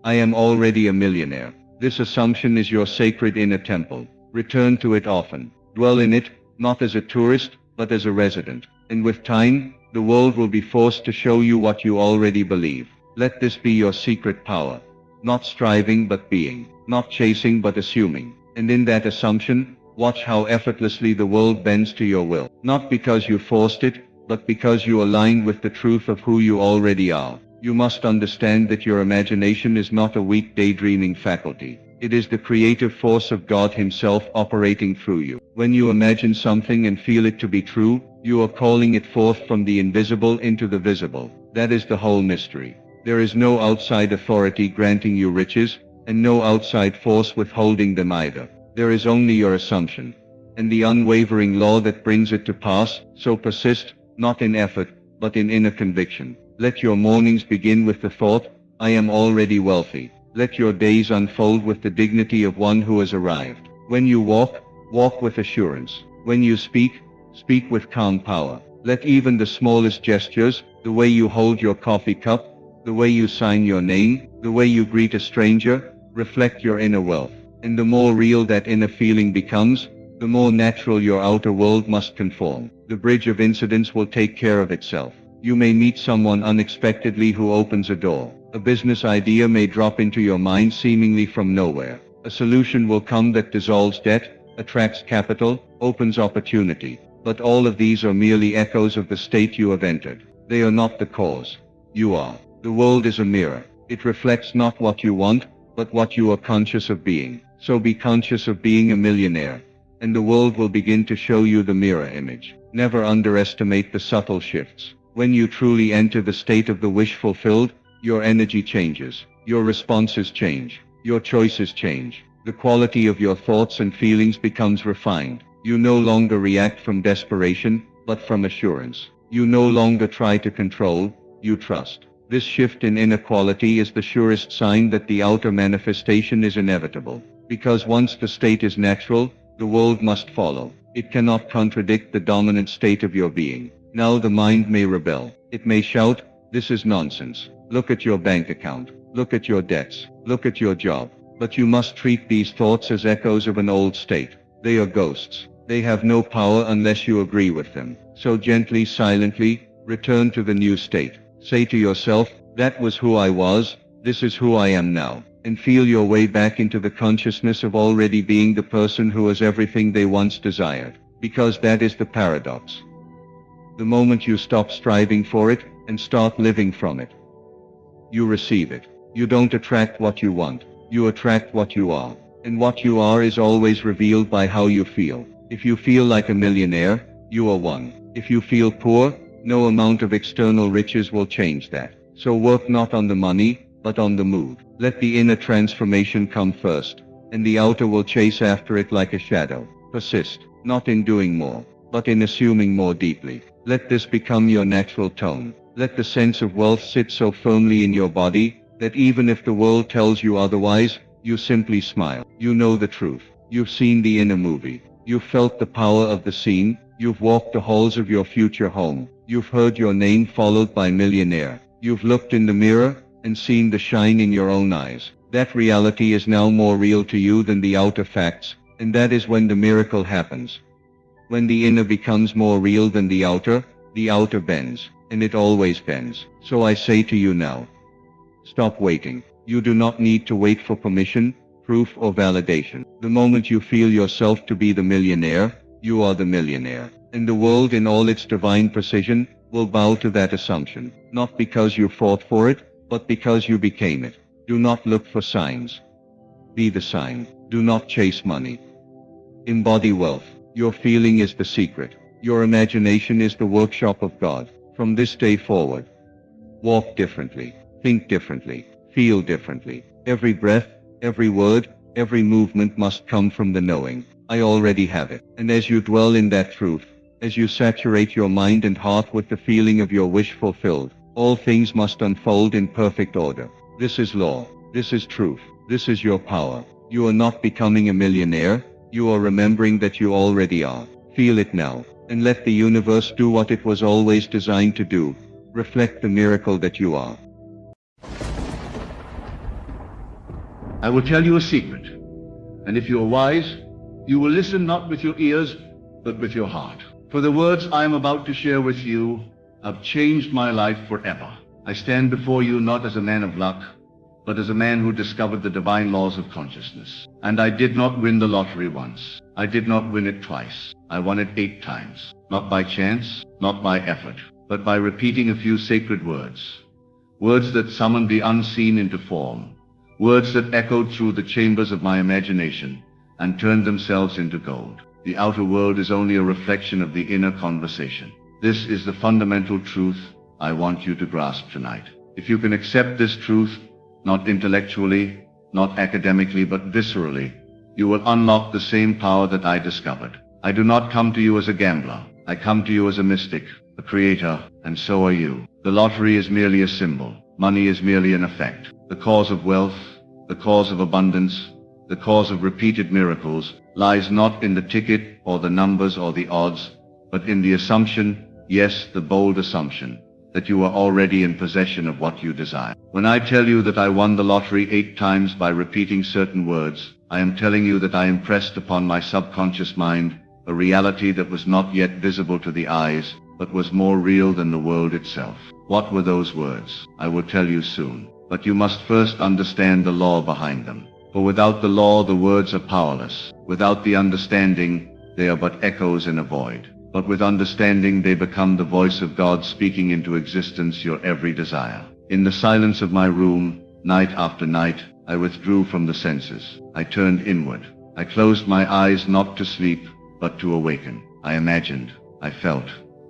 I am already a millionaire. This assumption is your sacred inner temple. Return to it often. Dwell in it, not as a tourist, but as a resident. And with time, the world will be forced to show you what you already believe. Let this be your secret power. Not striving but being. Not chasing but assuming. And in that assumption, watch how effortlessly the world bends to your will. Not because you forced it, but because you align with the truth of who you already are. You must understand that your imagination is not a weak daydreaming faculty. It is the creative force of God Himself operating through you. When you imagine something and feel it to be true, you are calling it forth from the invisible into the visible. That is the whole mystery. There is no outside authority granting you riches, and no outside force withholding them either. There is only your assumption, and the unwavering law that brings it to pass. So persist, not in effort, but in inner conviction. Let your mornings begin with the thought, I am already wealthy. Let your days unfold with the dignity of one who has arrived. When you walk, walk with assurance. When you speak, speak with calm power. Let even the smallest gestures, the way you hold your coffee cup, the way you sign your name, the way you greet a stranger, reflect your inner wealth. And the more real that inner feeling becomes, the more natural your outer world must conform. The bridge of incidents will take care of itself. You may meet someone unexpectedly who opens a door. A business idea may drop into your mind seemingly from nowhere. A solution will come that dissolves debt, attracts capital, opens opportunity. But all of these are merely echoes of the state you have entered. They are not the cause. You are. The world is a mirror. It reflects not what you want, but what you are conscious of being. So be conscious of being a millionaire, and the world will begin to show you the mirror image. Never underestimate the subtle shifts. When you truly enter the state of the wish fulfilled, your energy changes, your responses change, your choices change. The quality of your thoughts and feelings becomes refined. You no longer react from desperation, but from assurance. You no longer try to control, you trust. This shift in inner quality is the surest sign that the outer manifestation is inevitable. Because once the state is natural, the world must follow. It cannot contradict the dominant state of your being. Now the mind may rebel. It may shout, "This is nonsense. Look at your bank account. Look at your debts. Look at your job." But you must treat these thoughts as echoes of an old state. They are ghosts. They have no power unless you agree with them. So gently, silently, return to the new state. Say to yourself, "That was who I was, this is who I am now." And feel your way back into the consciousness of already being the person who is everything they once desired. Because that is the paradox. The moment you stop striving for it, and start living from it, you receive it. You don't attract what you want, you attract what you are. And what you are is always revealed by how you feel. If you feel like a millionaire, you are one. If you feel poor, no amount of external riches will change that. So work not on the money, but on the mood. Let the inner transformation come first, and the outer will chase after it like a shadow. Persist, not in doing more, but in assuming more deeply. Let this become your natural tone. Let the sense of wealth sit so firmly in your body, that even if the world tells you otherwise, you simply smile. You know the truth. You've seen the inner movie. You've felt the power of the scene. You've walked the halls of your future home. You've heard your name followed by millionaire. You've looked in the mirror, and seen the shine in your own eyes. That reality is now more real to you than the outer facts, and that is when the miracle happens. When the inner becomes more real than the outer bends, and it always bends. So I say to you now, stop waiting. You do not need to wait for permission, proof or validation. The moment you feel yourself to be the millionaire, you are the millionaire. And the world in all its divine precision will bow to that assumption, not because you fought for it, but because you became it. Do not look for signs. Be the sign. Do not chase money. Embody wealth. Your feeling is the secret. Your imagination is the workshop of God. From this day forward, walk differently, think differently, feel differently. Every breath, every word, every movement must come from the knowing, I already have it. And as you dwell in that truth, as you saturate your mind and heart with the feeling of your wish fulfilled, all things must unfold in perfect order. This is law. This is truth. This is your power. You are not becoming a millionaire. You are remembering that you already are. Feel it now, and let the universe do what it was always designed to do. Reflect the miracle that you are. I will tell you a secret, and if you are wise, you will listen not with your ears, but with your heart. For the words I am about to share with you have changed my life forever. I stand before you not as a man of luck, but as a man who discovered the divine laws of consciousness. And I did not win the lottery once. I did not win it twice. I won it 8 times. Not by chance, not by effort, but by repeating a few sacred words. Words that summoned the unseen into form. Words that echoed through the chambers of my imagination and turned themselves into gold. The outer world is only a reflection of the inner conversation. This is the fundamental truth I want you to grasp tonight. If you can accept this truth, not intellectually, not academically, but viscerally, you will unlock the same power that I discovered. I do not come to you as a gambler. I come to you as a mystic, a creator, and so are you. The lottery is merely a symbol. Money is merely an effect. The cause of wealth, the cause of abundance, the cause of repeated miracles lies not in the ticket or the numbers or the odds, but in the assumption, yes, the bold assumption, that you are already in possession of what you desire. When I tell you that I won the lottery 8 times by repeating certain words, I am telling you that I impressed upon my subconscious mind a reality that was not yet visible to the eyes, but was more real than the world itself. What were those words? I will tell you soon. But you must first understand the law behind them. For without the law, the words are powerless. Without the understanding, they are but echoes in a void. But with understanding, they become the voice of God speaking into existence your every desire. In the silence of my room, night after night, I withdrew from the senses. I turned inward. I closed my eyes not to sleep, but to awaken. I imagined. I felt.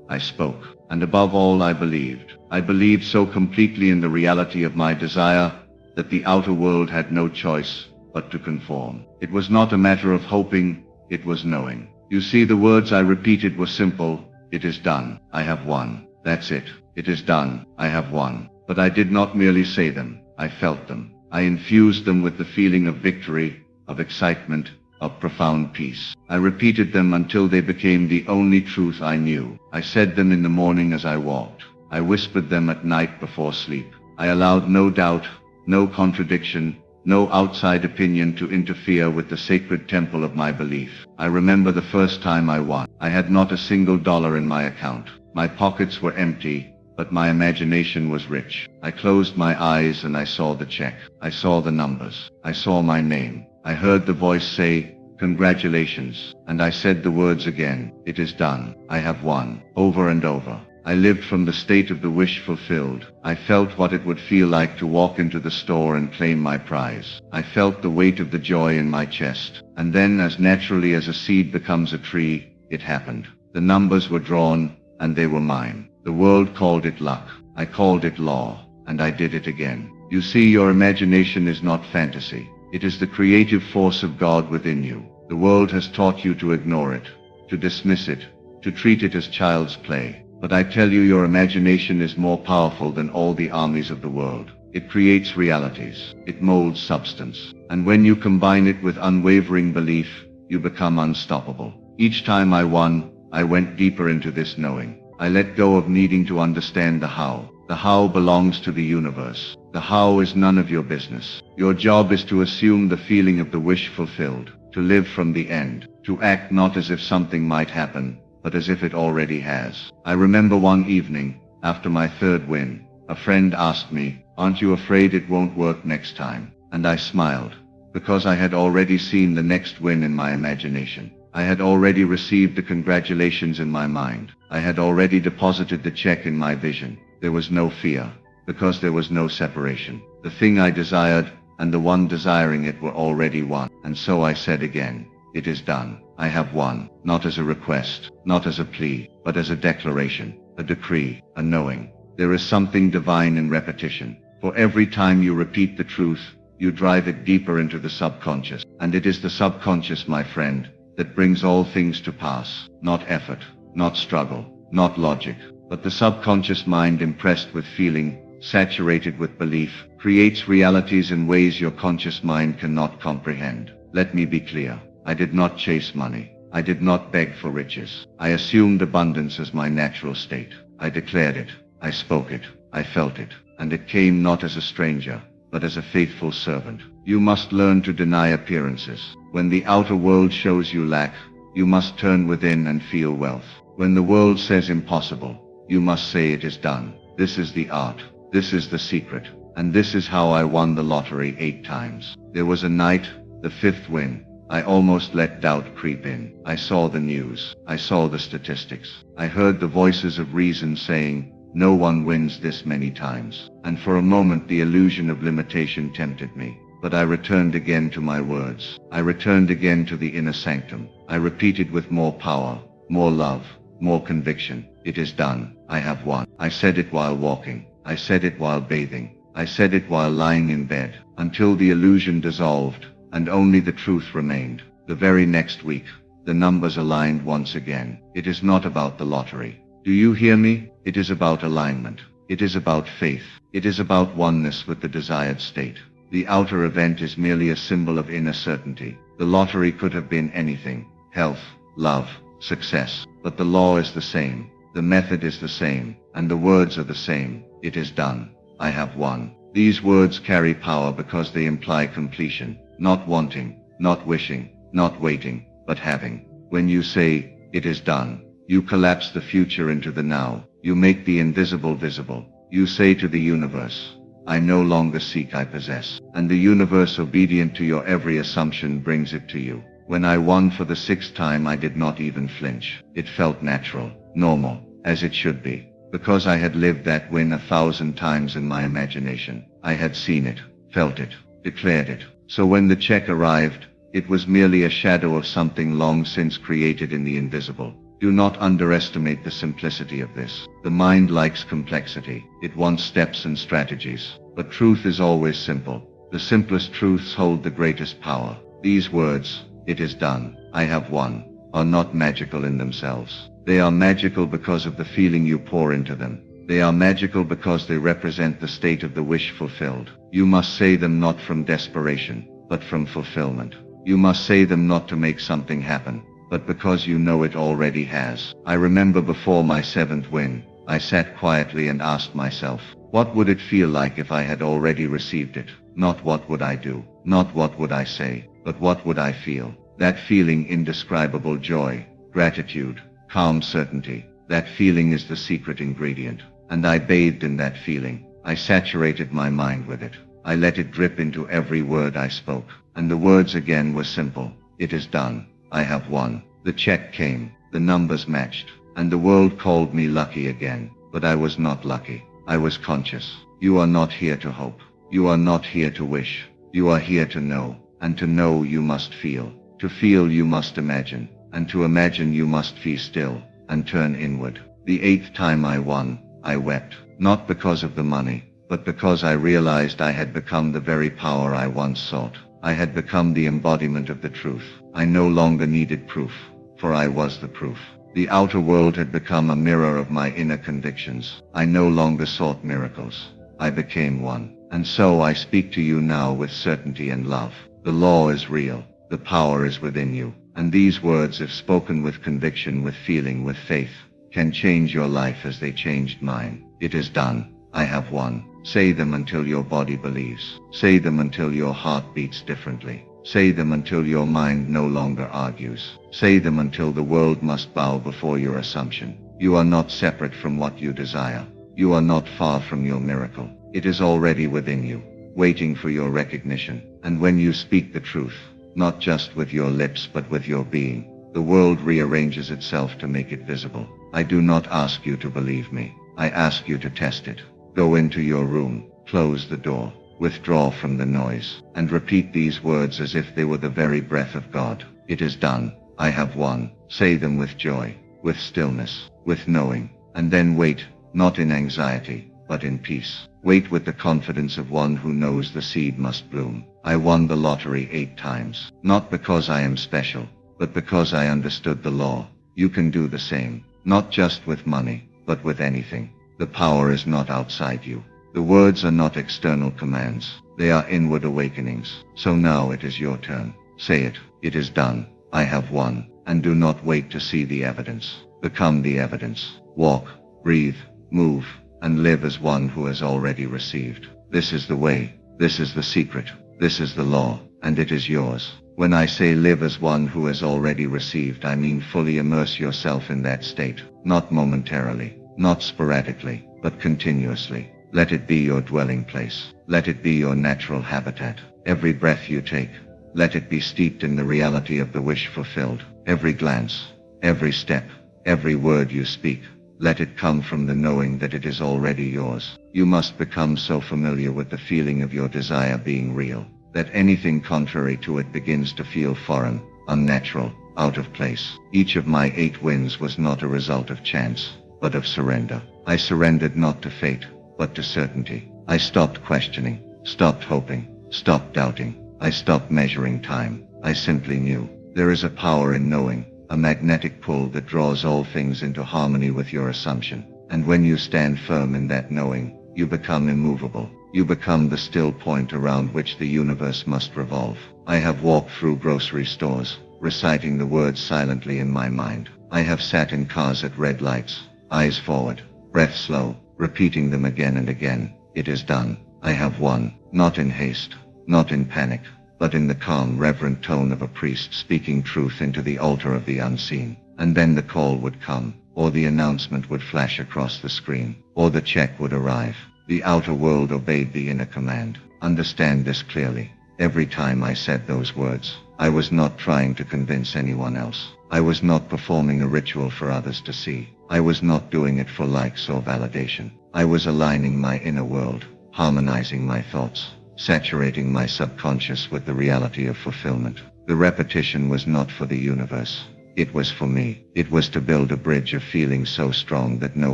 I spoke. And above all, I believed. I believed so completely in the reality of my desire that the outer world had no choice but to conform. It was not a matter of hoping, it was knowing. You see, the words I repeated were simple. It is done. I have won. That's it. It is done. I have won. But I did not merely say them. I felt them. I infused them with the feeling of victory, of excitement, of profound peace. I repeated them until they became the only truth I knew. I said them in the morning as I walked. I whispered them at night before sleep. I allowed no doubt, no contradiction, no outside opinion to interfere with the sacred temple of my belief. I remember the first time I won. I had not a single dollar in my account. My pockets were empty, but my imagination was rich. I closed my eyes and I saw the check. I saw the numbers. I saw my name. I heard the voice say, "Congratulations." And I said the words again. It is done. I have won. Over and over. I lived from the state of the wish fulfilled. I felt what it would feel like to walk into the store and claim my prize. I felt the weight of the joy in my chest. And then, as naturally as a seed becomes a tree, it happened. The numbers were drawn, and they were mine. The world called it luck. I called it law. And I did it again. You see, your imagination is not fantasy. It is the creative force of God within you. The world has taught you to ignore it, to dismiss it, to treat it as child's play. But I tell you, your imagination is more powerful than all the armies of the world. It creates realities. It molds substance. And when you combine it with unwavering belief, you become unstoppable. Each time I won, I went deeper into this knowing. I let go of needing to understand the how. The how belongs to the universe. The how is none of your business. Your job is to assume the feeling of the wish fulfilled, to live from the end, to act not as if something might happen, but as if it already has. I remember one evening, after my third win, a friend asked me, "Aren't you afraid it won't work next time?" And I smiled, because I had already seen the next win in my imagination. I had already received the congratulations in my mind. I had already deposited the check in my vision. There was no fear, because there was no separation. The thing I desired, and the one desiring it were already one. And so I said again, "It is done. I have won," not as a request, not as a plea, but as a declaration, a decree, a knowing. There is something divine in repetition. For every time you repeat the truth, you drive it deeper into the subconscious. And it is the subconscious, my friend, that brings all things to pass. Not effort, not struggle, not logic, but the subconscious mind, impressed with feeling, saturated with belief, creates realities in ways your conscious mind cannot comprehend. Let me be clear. I did not chase money. I did not beg for riches. I assumed abundance as my natural state. I declared it. I spoke it. I felt it. And it came not as a stranger, but as a faithful servant. You must learn to deny appearances. When the outer world shows you lack, you must turn within and feel wealth. When the world says impossible, you must say it is done. This is the art. This is the secret. And this is how I won the lottery 8 times. There was a night, the 5th win. I almost let doubt creep in. I saw the news. I saw the statistics. I heard the voices of reason saying, "No one wins this many times." And for a moment the illusion of limitation tempted me. But I returned again to my words. I returned again to the inner sanctum. I repeated with more power, more love, more conviction. It is done. I have won. I said it while walking. I said it while bathing. I said it while lying in bed, until the illusion dissolved, and only the truth remained. The very next week, the numbers aligned once again. It is not about the lottery. Do you hear me? It is about alignment. It is about faith. It is about oneness with the desired state. The outer event is merely a symbol of inner certainty. The lottery could have been anything: health, love, success. But the law is the same. The method is the same. And the words are the same. It is done. I have won. These words carry power because they imply completion. Not wanting, not wishing, not waiting, but having. When you say, "It is done," you collapse the future into the now. You make the invisible visible. You say to the universe, "I no longer seek, I possess." And the universe, obedient to your every assumption, brings it to you. When I won for the 6th time, I did not even flinch. It felt natural, normal, as it should be. Because I had lived that win 1,000 times in my imagination. I had seen it, felt it, declared it. So when the check arrived, it was merely a shadow of something long since created in the invisible. Do not underestimate the simplicity of this. The mind likes complexity. It wants steps and strategies. But truth is always simple. The simplest truths hold the greatest power. These words, "It is done, I have won," are not magical in themselves. They are magical because of the feeling you pour into them. They are magical because they represent the state of the wish fulfilled. You must say them not from desperation, but from fulfillment. You must say them not to make something happen, but because you know it already has. I remember before my 7th win, I sat quietly and asked myself, what would it feel like if I had already received it? Not what would I do, not what would I say, but what would I feel? That feeling, indescribable joy, gratitude, calm certainty, that feeling is the secret ingredient. And I bathed in that feeling. I saturated my mind with it. I let it drip into every word I spoke. And the words again were simple. It is done. I have won. The check came. The numbers matched. And the world called me lucky again. But I was not lucky. I was conscious. You are not here to hope. You are not here to wish. You are here to know. And to know you must feel. To feel you must imagine. And to imagine you must be still and turn inward. The 8th time I won, I wept, not because of the money, but because I realized I had become the very power I once sought. I had become the embodiment of the truth. I no longer needed proof, for I was the proof. The outer world had become a mirror of my inner convictions. I no longer sought miracles. I became one. And so I speak to you now with certainty and love. The law is real. The power is within you. And these words, if spoken with conviction, with feeling, with faith, can change your life as they changed mine. It is done. I have won. Say them until your body believes. Say them until your heart beats differently. Say them until your mind no longer argues. Say them until the world must bow before your assumption. You are not separate from what you desire. You are not far from your miracle. It is already within you, waiting for your recognition. And when you speak the truth, not just with your lips but with your being, the world rearranges itself to make it visible. I do not ask you to believe me. I ask you to test it. Go into your room, close the door, withdraw from the noise, and repeat these words as if they were the very breath of God. It is done. I have won. Say them with joy, with stillness, with knowing, and then wait, not in anxiety, but in peace. Wait with the confidence of one who knows the seed must bloom. I won the lottery 8 times, not because I am special, but because I understood the law. You can do the same, not just with money, but with anything. The power is not outside you. The words are not external commands. They are inward awakenings. So now it is your turn. Say it. It is done. I have won. And do not wait to see the evidence. Become the evidence. Walk, breathe, move, and live as one who has already received. This is the way. This is the secret. This is the law, and it is yours. When I say live as one who has already received, I mean fully immerse yourself in that state, not momentarily, not sporadically, but continuously. Let it be your dwelling place. Let it be your natural habitat. Every breath you take, let it be steeped in the reality of the wish fulfilled. Every glance, every step, every word you speak, let it come from the knowing that it is already yours. You must become so familiar with the feeling of your desire being real, that anything contrary to it begins to feel foreign, unnatural, out of place. Each of my 8 wins was not a result of chance, but of surrender. I surrendered not to fate, but to certainty. I stopped questioning, stopped hoping, stopped doubting. I stopped measuring time. I simply knew. There is a power in knowing, a magnetic pull that draws all things into harmony with your assumption. And when you stand firm in that knowing, you become immovable. You become the still point around which the universe must revolve. I have walked through grocery stores, reciting the words silently in my mind. I have sat in cars at red lights, eyes forward, breath slow, repeating them again and again. It is done. I have won, not in haste, not in panic, but in the calm, reverent tone of a priest speaking truth into the altar of the unseen. And then the call would come, or the announcement would flash across the screen, or the check would arrive. The outer world obeyed the inner command. Understand this clearly. Every time I said those words, I was not trying to convince anyone else. I was not performing a ritual for others to see. I was not doing it for likes or validation. I was aligning my inner world, harmonizing my thoughts, saturating my subconscious with the reality of fulfillment. The repetition was not for the universe. It was for me. It was to build a bridge of feeling so strong that no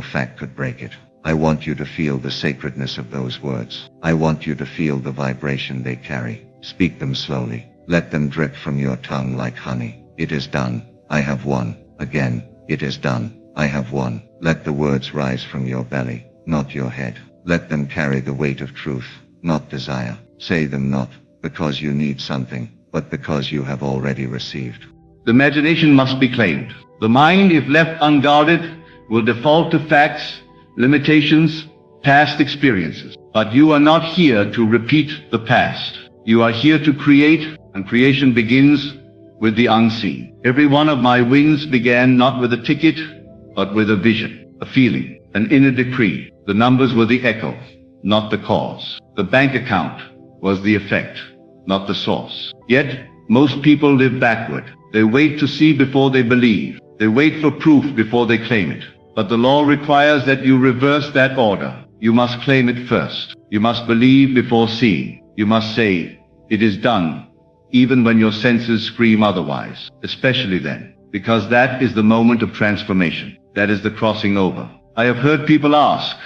fact could break it. I want you to feel the sacredness of those words. I want you to feel the vibration they carry. Speak them slowly. Let them drip from your tongue like honey. It is done. I have won. Again, it is done. I have won. Let the words rise from your belly, not your head. Let them carry the weight of truth, not desire. Say them not because you need something, but because you have already received. The imagination must be claimed. The mind, if left unguarded, will default to facts, limitations, past experiences. But you are not here to repeat the past. You are here to create, and creation begins with the unseen. Every one of my wins began not with a ticket, but with a vision, a feeling, an inner decree. The numbers were the echo, not the cause. The bank account was the effect, not the source. Yet, most people live backward. They wait to see before they believe. They wait for proof before they claim it. But the law requires that you reverse that order. You must claim it first. You must believe before seeing. You must say, "It is done," even when your senses scream otherwise. Especially then, because that is the moment of transformation. That is the crossing over. I have heard people ask,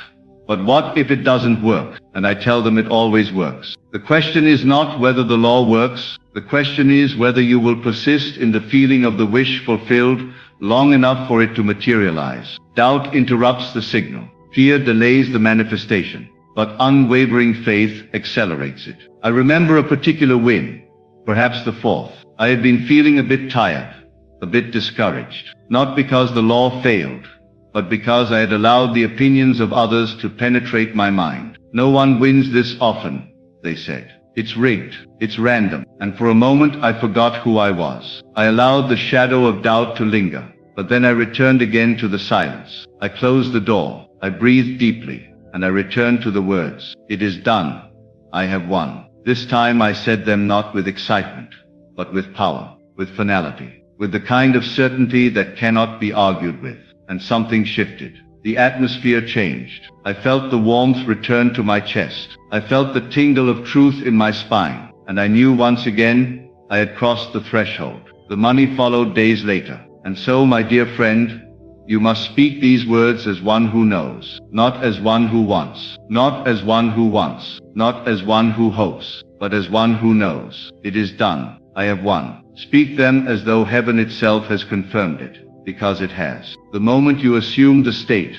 "But what if it doesn't work?" And I tell them it always works. The question is not whether the law works. The question is whether you will persist in the feeling of the wish fulfilled long enough for it to materialize. Doubt interrupts the signal. Fear delays the manifestation. But unwavering faith accelerates it. I remember a particular win, perhaps the fourth. I had been feeling a bit tired, a bit discouraged. Not because the law failed, but because I had allowed the opinions of others to penetrate my mind. "No one wins this often," they said. "It's rigged, it's random." And for a moment I forgot who I was. I allowed the shadow of doubt to linger. But then I returned again to the silence. I closed the door. I breathed deeply, and I returned to the words. "It is done. I have won." This time I said them not with excitement, but with power, with finality, with the kind of certainty that cannot be argued with. And something shifted. The atmosphere changed. I felt the warmth return to my chest. I felt the tingle of truth in my spine. And I knew once again I had crossed the threshold. The money followed days later. And so, my dear friend, you must speak these words as one who knows, not as one who wants, not as one who wants, not as one who hopes, but as one who knows. It is done. I have won. Speak them as though heaven itself has confirmed it, because it has. The moment you assume the state,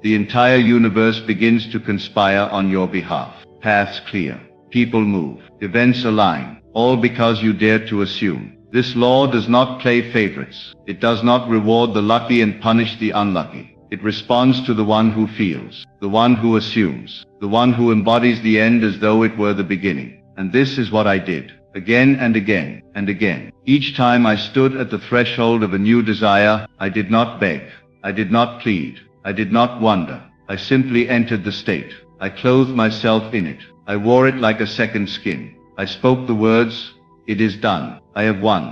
the entire universe begins to conspire on your behalf. Paths clear. People move. Events align. All because you dare to assume. This law does not play favorites. It does not reward the lucky and punish the unlucky. It responds to the one who feels, the one who assumes, the one who embodies the end as though it were the beginning. And this is what I did, again and again and again. Each time I stood at the threshold of a new desire, I did not beg, I did not plead, I did not wonder. I simply entered the state. I clothed myself in it. I wore it like a second skin. I spoke the words, "It is done. I have won."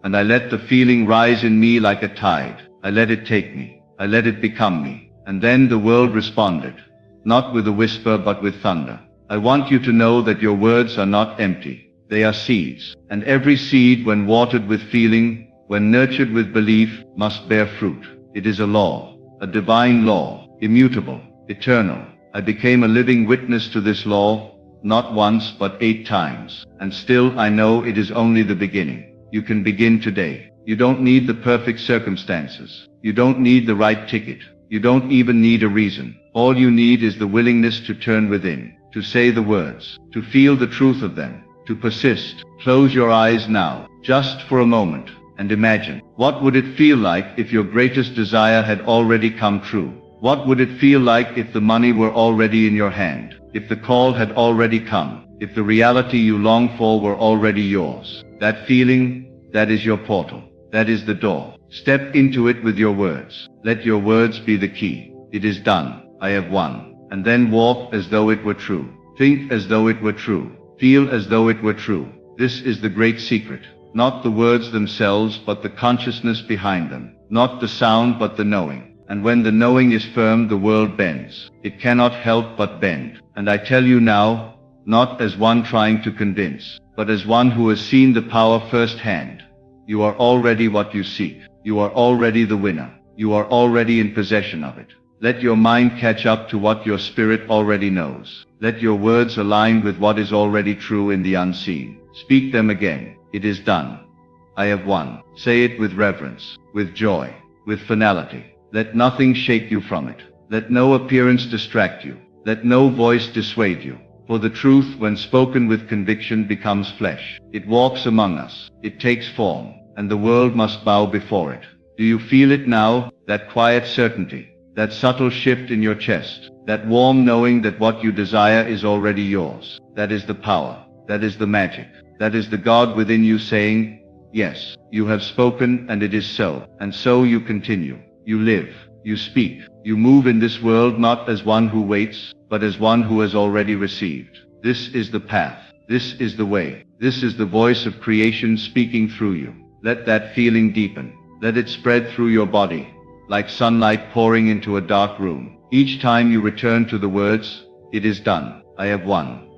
And I let the feeling rise in me like a tide. I let it take me. I let it become me. And then the world responded, not with a whisper but with thunder. I want you to know that your words are not empty. They are seeds. And every seed, when watered with feeling, when nurtured with belief, must bear fruit. It is a law, a divine law, immutable, eternal. I became a living witness to this law, not once but 8 times. And still I know it is only the beginning. You can begin today. You don't need the perfect circumstances. You don't need the right ticket. You don't even need a reason. All you need is the willingness to turn within, to say the words, to feel the truth of them, to persist. Close your eyes now, just for a moment, and imagine. What would it feel like if your greatest desire had already come true? What would it feel like if the money were already in your hand? If the call had already come, if the reality you long for were already yours? That feeling, that is your portal. That is the door. Step into it with your words. Let your words be the key. It is done. I have won. And then walk as though it were true. Think as though it were true. Feel as though it were true. This is the great secret. Not the words themselves, but the consciousness behind them. Not the sound, but the knowing. And when the knowing is firm, the world bends. It cannot help but bend. And I tell you now, not as one trying to convince, but as one who has seen the power firsthand. You are already what you seek. You are already the winner. You are already in possession of it. Let your mind catch up to what your spirit already knows. Let your words align with what is already true in the unseen. Speak them again. It is done. I have won. Say it with reverence, with joy, with finality. Let nothing shake you from it. Let no appearance distract you. Let no voice dissuade you. For the truth, when spoken with conviction, becomes flesh. It walks among us. It takes form, and the world must bow before it. Do you feel it now, that quiet certainty, that subtle shift in your chest, that warm knowing that what you desire is already yours? That is the power. That is the magic. That is the God within you saying, yes, you have spoken and it is so. And so you continue. You live. You speak. You move in this world not as one who waits, but as one who has already received. This is the path. This is the way. This is the voice of creation speaking through you. Let that feeling deepen. Let it spread through your body, like sunlight pouring into a dark room. Each time you return to the words, it is done. I have won.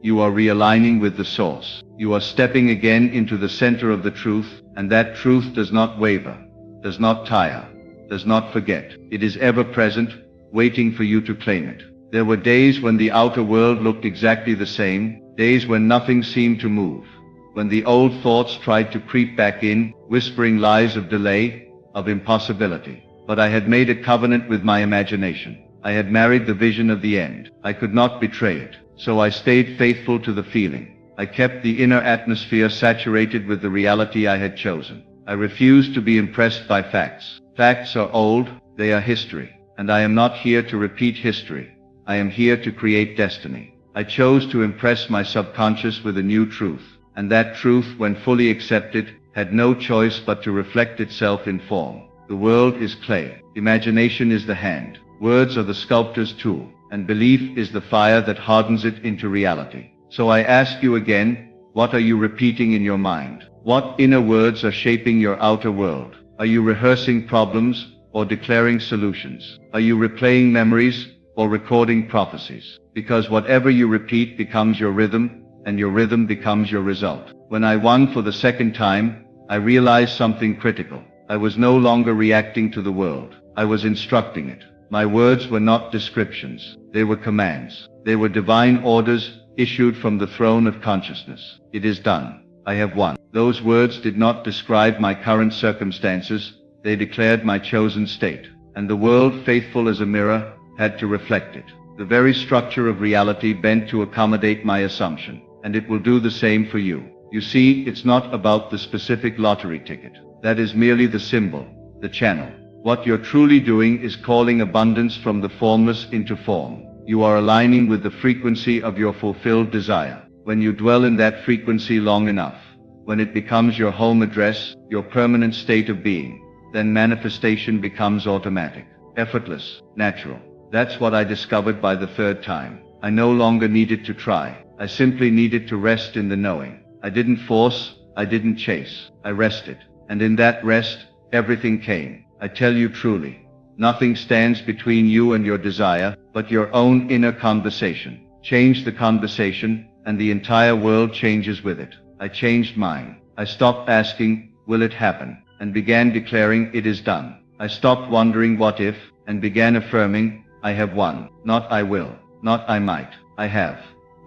You are realigning with the source. You are stepping again into the center of the truth, and that truth does not waver, does not tire, does not forget. It is ever present, waiting for you to claim it. There were days when the outer world looked exactly the same, days when nothing seemed to move, when the old thoughts tried to creep back in, whispering lies of delay, of impossibility. But I had made a covenant with my imagination. I had married the vision of the end. I could not betray it. So I stayed faithful to the feeling. I kept the inner atmosphere saturated with the reality I had chosen. I refused to be impressed by facts. Facts are old, they are history. And I am not here to repeat history. I am here to create destiny. I chose to impress my subconscious with a new truth. And that truth, when fully accepted, had no choice but to reflect itself in form. The world is clay. Imagination is the hand. Words are the sculptor's tool. And belief is the fire that hardens it into reality. So I ask you again, what are you repeating in your mind? What inner words are shaping your outer world? Are you rehearsing problems or declaring solutions? Are you replaying memories or recording prophecies? Because whatever you repeat becomes your rhythm, and your rhythm becomes your result. When I won for the second time, I realized something critical. I was no longer reacting to the world. I was instructing it. My words were not descriptions. They were commands. They were divine orders issued from the throne of consciousness. It is done. I have won. Those words did not describe my current circumstances. They declared my chosen state. And the world, faithful as a mirror, had to reflect it. The very structure of reality bent to accommodate my assumption. And it will do the same for you. You see, it's not about the specific lottery ticket. That is merely the symbol, the channel. What you're truly doing is calling abundance from the formless into form. You are aligning with the frequency of your fulfilled desire. When you dwell in that frequency long enough, when it becomes your home address, your permanent state of being, then manifestation becomes automatic, effortless, natural. That's what I discovered by the third time. I no longer needed to try. I simply needed to rest in the knowing. I didn't force, I didn't chase. I rested. And in that rest, everything came. I tell you truly, nothing stands between you and your desire, but your own inner conversation. Change the conversation, and the entire world changes with it. I changed mine. I stopped asking, will it happen? And began declaring, it is done. I stopped wondering what if, and began affirming, I have won. Not I will, not I might. I have.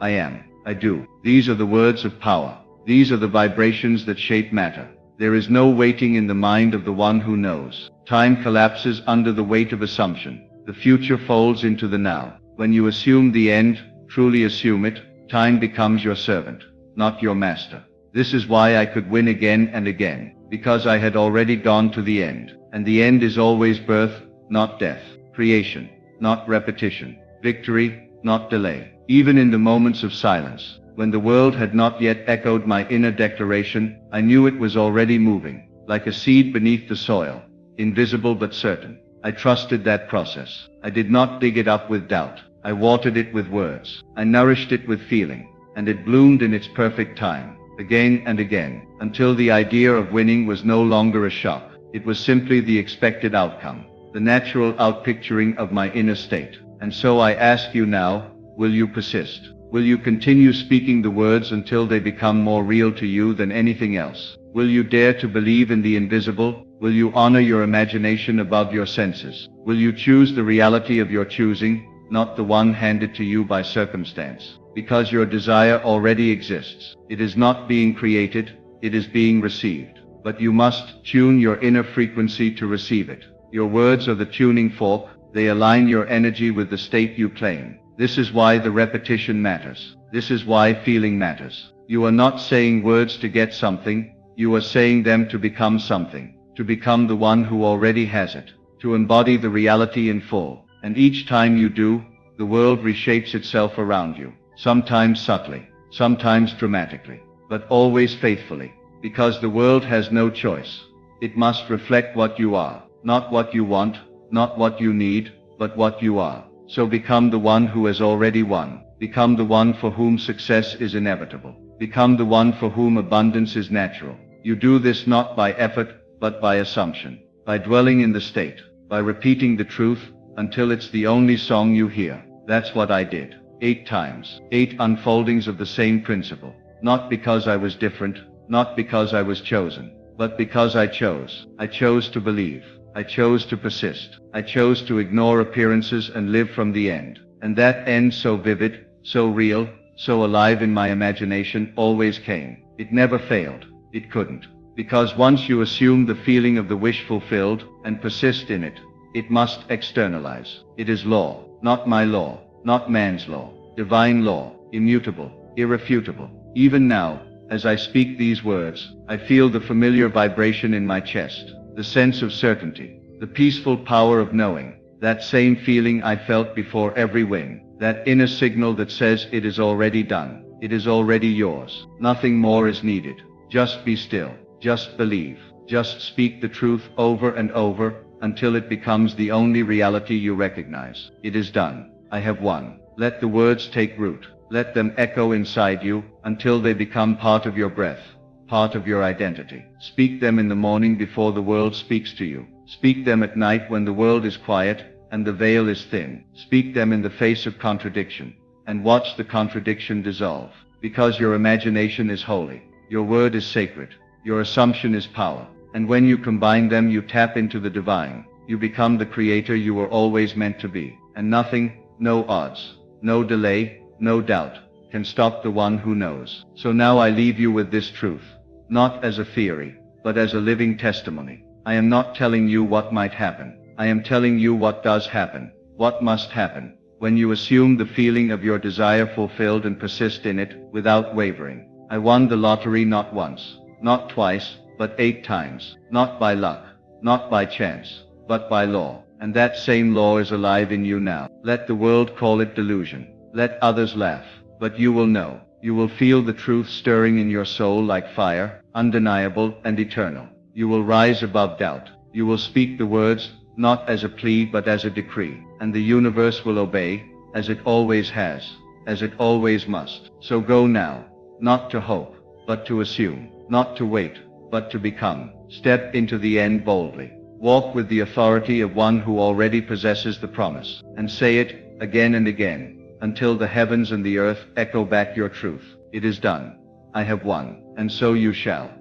I am. I do. These are the words of power. These are the vibrations that shape matter. There is no waiting in the mind of the one who knows. Time collapses under the weight of assumption. The future folds into the now. When you assume the end, truly assume it, time becomes your servant, not your master. This is why I could win again and again, because I had already gone to the end. And the end is always birth, not death. Creation, not repetition. Victory, not delay. Even in the moments of silence, when the world had not yet echoed my inner declaration, I knew it was already moving, like a seed beneath the soil, invisible but certain. I trusted that process. I did not dig it up with doubt. I watered it with words. I nourished it with feeling, and it bloomed in its perfect time, again and again, until the idea of winning was no longer a shock. It was simply the expected outcome, the natural outpicturing of my inner state. And so I ask you now, will you persist? Will you continue speaking the words until they become more real to you than anything else? Will you dare to believe in the invisible? Will you honor your imagination above your senses? Will you choose the reality of your choosing, not the one handed to you by circumstance? Because your desire already exists. It is not being created, it is being received. But you must tune your inner frequency to receive it. Your words are the tuning fork, they align your energy with the state you claim. This is why the repetition matters. This is why feeling matters. You are not saying words to get something, you are saying them to become something, to become the one who already has it, to embody the reality in full. And each time you do, the world reshapes itself around you. Sometimes subtly, sometimes dramatically, but always faithfully, because the world has no choice. It must reflect what you are, not what you want, not what you need, but what you are. So become the one who has already won. Become the one for whom success is inevitable. Become the one for whom abundance is natural. You do this not by effort, but by assumption, by dwelling in the state, by repeating the truth until it's the only song you hear. That's what I did. 8 times, 8 unfoldings of the same principle. Not because I was different, not because I was chosen, but because I chose. I chose to believe. I chose to persist. I chose to ignore appearances and live from the end. And that end so vivid, so real, so alive in my imagination always came. It never failed. It couldn't. Because once you assume the feeling of the wish fulfilled and persist in it, it must externalize. It is law, not my law. Not man's law, divine law, immutable, irrefutable. Even now, as I speak these words, I feel the familiar vibration in my chest, the sense of certainty, the peaceful power of knowing, that same feeling I felt before every win, that inner signal that says it is already done, it is already yours. Nothing more is needed. Just be still, just believe, just speak the truth over and over until it becomes the only reality you recognize. It is done. I have won. Let the words take root. Let them echo inside you until they become part of your breath, part of your identity. Speak them in the morning before the world speaks to you. Speak them at night when the world is quiet and the veil is thin. Speak them in the face of contradiction and watch the contradiction dissolve. Because your imagination is holy. Your word is sacred. Your assumption is power. And when you combine them, you tap into the divine. You become the creator you were always meant to be. And nothing, no odds, no delay, no doubt, can stop the one who knows. So now I leave you with this truth, not as a theory, but as a living testimony. I am not telling you what might happen. I am telling you what does happen, what must happen, when you assume the feeling of your desire fulfilled and persist in it without wavering. I won the lottery not once, not twice, but 8 times, not by luck, not by chance, but by law. And that same law is alive in you now. Let the world call it delusion. Let others laugh. But you will know. You will feel the truth stirring in your soul like fire, undeniable and eternal. You will rise above doubt. You will speak the words, not as a plea but as a decree. And the universe will obey, as it always has, as it always must. So go now, not to hope, but to assume. Not to wait, but to become. Step into the end boldly. Walk with the authority of one who already possesses the promise, and say it again and again, until the heavens and the earth echo back your truth. It is done. I have won, and so you shall.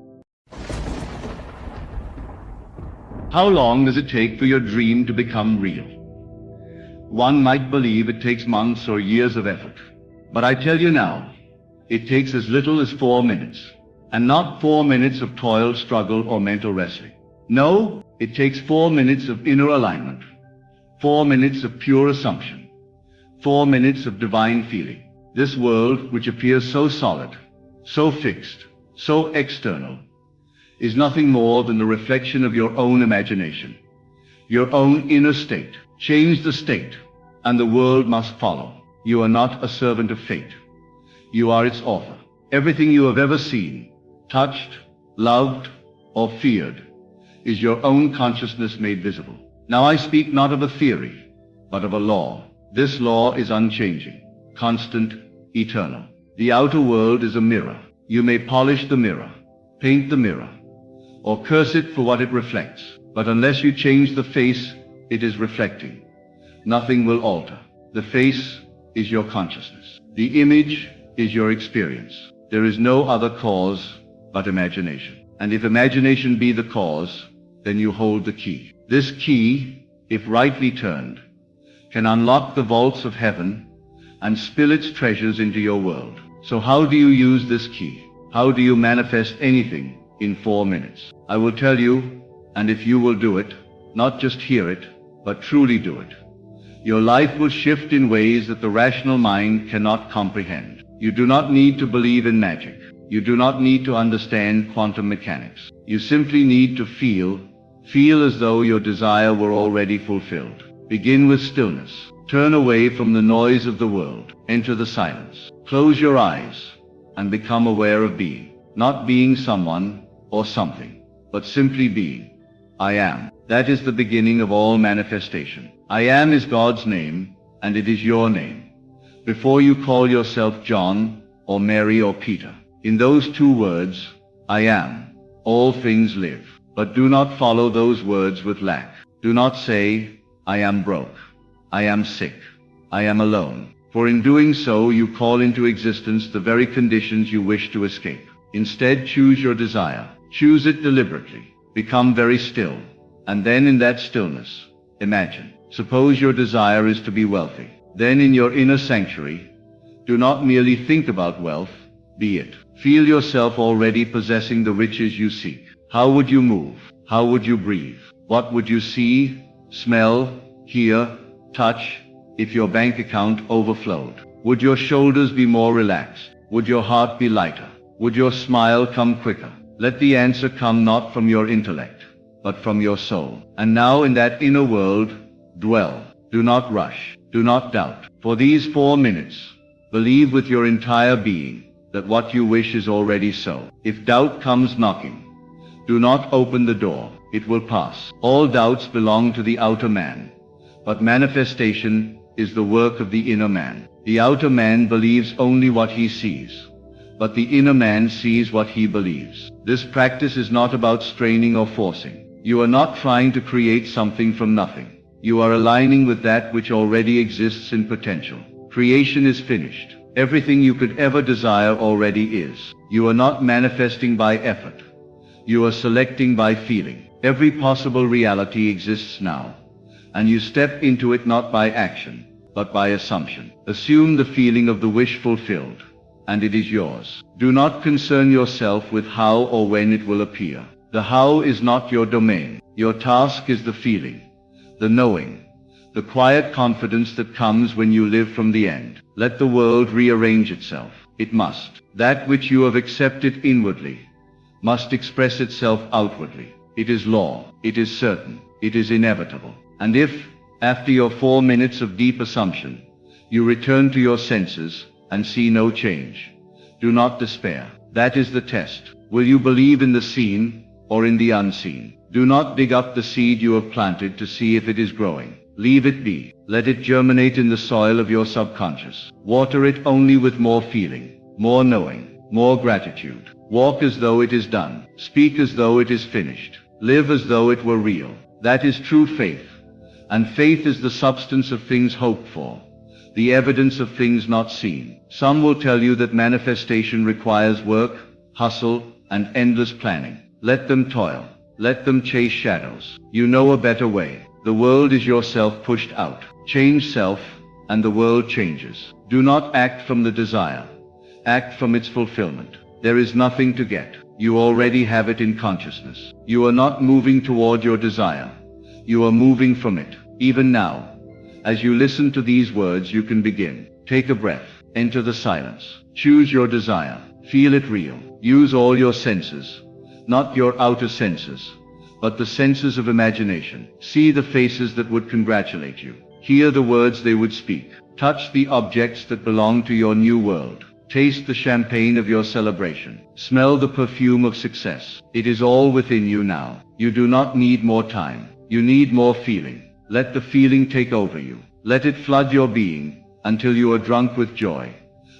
How long does it take for your dream to become real? One might believe it takes months or years of effort. But I tell you now, it takes as little as 4 minutes. And not 4 minutes of toil, struggle, or mental wrestling. No, it takes 4 minutes of inner alignment, 4 minutes of pure assumption, 4 minutes of divine feeling. This world, which appears so solid, so fixed, so external, is nothing more than the reflection of your own imagination, your own inner state. Change the state, and the world must follow. You are not a servant of fate. You are its author. Everything you have ever seen, touched, loved, or feared is your own consciousness made visible. Now I speak not of a theory, but of a law. This law is unchanging, constant, eternal. The outer world is a mirror. You may polish the mirror, paint the mirror, or curse it for what it reflects. But unless you change the face it is reflecting, nothing will alter. The face is your consciousness. The image is your experience. There is no other cause but imagination. And if imagination be the cause, then you hold the key. This key, if rightly turned, can unlock the vaults of heaven and spill its treasures into your world. So how do you use this key? How do you manifest anything in 4 minutes? I will tell you, and if you will do it, not just hear it, but truly do it, your life will shift in ways that the rational mind cannot comprehend. You do not need to believe in magic. You do not need to understand quantum mechanics. You simply need to feel as though your desire were already fulfilled. Begin with stillness. Turn away from the noise of the world. Enter the silence. Close your eyes and become aware of being. Not being someone or something, but simply being. I am. That is the beginning of all manifestation. I am is God's name, and it is your name. Before you call yourself John, or Mary, or Peter, in those 2 words, I am, all things live. But do not follow those words with lack. Do not say, I am broke, I am sick, I am alone. For in doing so you call into existence the very conditions you wish to escape. Instead, choose your desire. Choose it deliberately. Become very still. And then in that stillness, imagine. Suppose your desire is to be wealthy. Then in your inner sanctuary, do not merely think about wealth, be it. Feel yourself already possessing the riches you seek. How would you move? How would you breathe? What would you see, smell, hear, touch, if your bank account overflowed? Would your shoulders be more relaxed? Would your heart be lighter? Would your smile come quicker? Let the answer come not from your intellect, but from your soul. And now in that inner world, dwell. Do not rush. Do not doubt. For these 4 minutes, believe with your entire being that what you wish is already so. If doubt comes knocking, do not open the door. It will pass. All doubts belong to the outer man, but manifestation is the work of the inner man. The outer man believes only what he sees, but the inner man sees what he believes. This practice is not about straining or forcing. You are not trying to create something from nothing. You are aligning with that which already exists in potential. Creation is finished. Everything you could ever desire already is. You are not manifesting by effort. You are selecting by feeling. Every possible reality exists now, and you step into it not by action, but by assumption. Assume the feeling of the wish fulfilled, and it is yours. Do not concern yourself with how or when it will appear. The how is not your domain. Your task is the feeling, the knowing, the quiet confidence that comes when you live from the end. Let the world rearrange itself. It must. That which you have accepted inwardly must express itself outwardly. It is law. It is certain. It is inevitable. And if, after your 4 minutes of deep assumption, you return to your senses and see no change, do not despair. That is the test. Will you believe in the seen or in the unseen? Do not dig up the seed you have planted to see if it is growing. Leave it be. Let it germinate in the soil of your subconscious. Water it only with more feeling, more knowing, more gratitude. Walk as though it is done. Speak as though it is finished. Live as though it were real. That is true faith. And faith is the substance of things hoped for, the evidence of things not seen. Some will tell you that manifestation requires work, hustle, and endless planning. Let them toil. Let them chase shadows. You know a better way. The world is yourself pushed out. Change self, and the world changes. Do not act from the desire. Act from its fulfillment. There is nothing to get. You already have it in consciousness. You are not moving toward your desire. You are moving from it. Even now, as you listen to these words, you can begin. Take a breath. Enter the silence. Choose your desire. Feel it real. Use all your senses. Not your outer senses, but the senses of imagination. See the faces that would congratulate you. Hear the words they would speak. Touch the objects that belong to your new world. Taste the champagne of your celebration. Smell the perfume of success. It is all within you now. You do not need more time. You need more feeling. Let the feeling take over you. Let it flood your being until you are drunk with joy,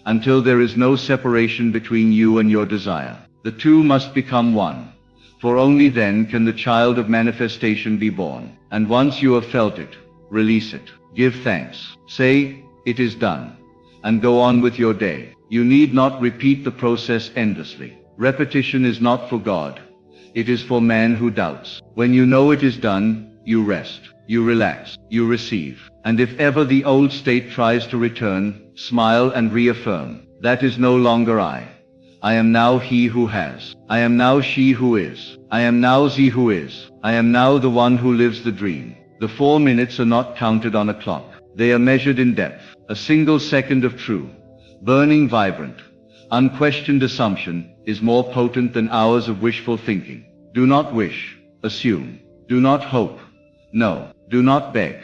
until there is no separation between you and your desire. The two must become one, for only then can the child of manifestation be born. And once you have felt it, release it. Give thanks. Say, it is done, and go on with your day. You need not repeat the process endlessly. Repetition is not for God. It is for man who doubts. When you know it is done, you rest, you relax, you receive. And if ever the old state tries to return, smile and reaffirm, that is no longer I. I am now he who has. I am now she who is. I am now ze who is. I am now the one who lives the dream. The 4 minutes are not counted on a clock. They are measured in depth. A single second of true, burning, vibrant, unquestioned assumption is more potent than hours of wishful thinking. Do not wish, assume. Do not hope. No. Do not beg.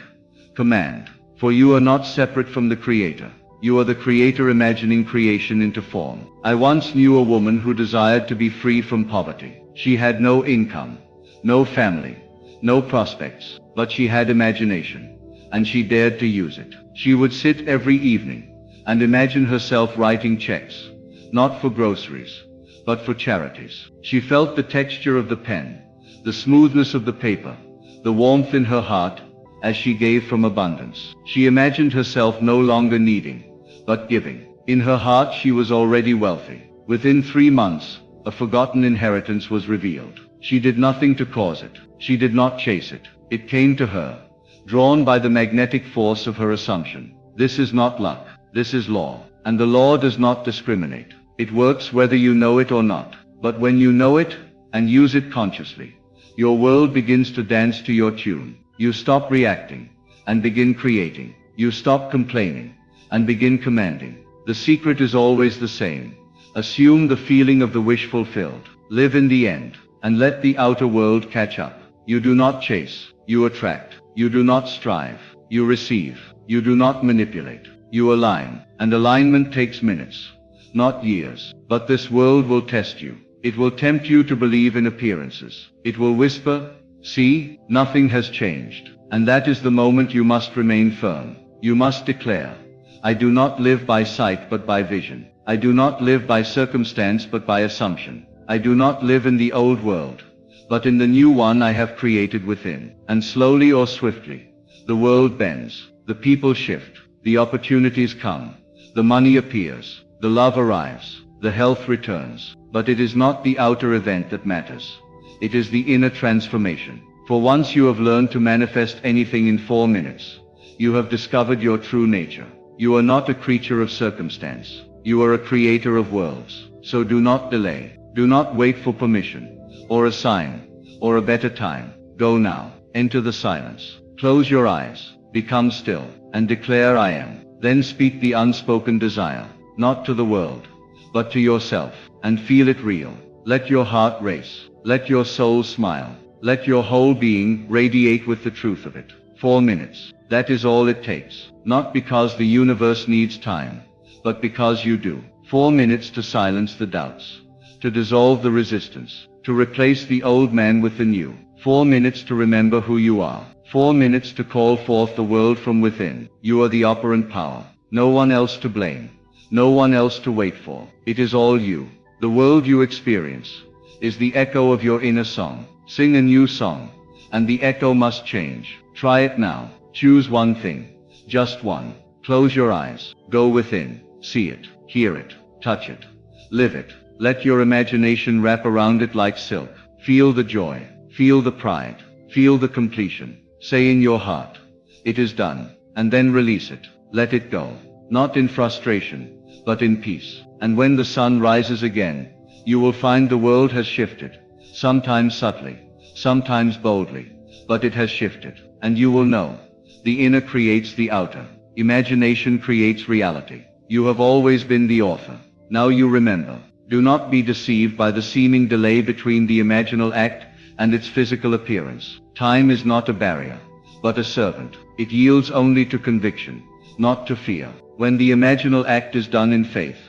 Command. For you are not separate from the Creator. You are the Creator imagining creation into form. I once knew a woman who desired to be free from poverty. She had no income, no family, no prospects, but she had imagination, and she dared to use it. She would sit every evening and imagine herself writing checks, not for groceries, but for charities. She felt the texture of the pen, the smoothness of the paper, the warmth in her heart as she gave from abundance. She imagined herself no longer needing, but giving. In her heart she was already wealthy. Within 3 months, a forgotten inheritance was revealed. She did nothing to cause it. She did not chase it. It came to her, drawn by the magnetic force of her assumption. This is not luck. This is law. And the law does not discriminate. It works whether you know it or not. But when you know it, and use it consciously, your world begins to dance to your tune. You stop reacting, and begin creating. You stop complaining, and begin commanding. The secret is always the same. Assume the feeling of the wish fulfilled. Live in the end, and let the outer world catch up. You do not chase, you attract. You do not strive, you receive. You do not manipulate, you align. And alignment takes minutes, not years. But this world will test you. It will tempt you to believe in appearances. It will whisper, see, nothing has changed. And that is the moment you must remain firm. You must declare, I do not live by sight but by vision. I do not live by circumstance but by assumption. I do not live in the old world, but in the new one I have created within. And slowly or swiftly, the world bends, the people shift, the opportunities come, the money appears, the love arrives, the health returns. But it is not the outer event that matters. It is the inner transformation. For once you have learned to manifest anything in 4 minutes, you have discovered your true nature. You are not a creature of circumstance. You are a creator of worlds. So do not delay. Do not wait for permission, or a sign, or a better time. Go now. Enter the silence. Close your eyes. Become still, and declare I am. Then speak the unspoken desire, not to the world, but to yourself, and feel it real. Let your heart race. Let your soul smile. Let your whole being radiate with the truth of it. 4 minutes. That is all it takes. Not because the universe needs time, but because you do. 4 minutes to silence the doubts, to dissolve the resistance, to replace the old man with the new. 4 minutes to remember who you are. 4 minutes to call forth the world from within. You are the operant power. No one else to blame. No one else to wait for. It is all you. The world you experience is the echo of your inner song. Sing a new song, and the echo must change. Try it now. Choose one thing. Just one. Close your eyes. Go within. See it. Hear it. Touch it. Live it. Let your imagination wrap around it like silk. Feel the joy. Feel the pride. Feel the completion. Say in your heart, it is done. And then release it. Let it go. Not in frustration, but in peace. And when the sun rises again, you will find the world has shifted. Sometimes subtly, sometimes boldly, but it has shifted. And you will know. The inner creates the outer. Imagination creates reality. You have always been the author. Now you remember. Do not be deceived by the seeming delay between the imaginal act and its physical appearance. Time is not a barrier, but a servant. It yields only to conviction, not to fear. When the imaginal act is done in faith,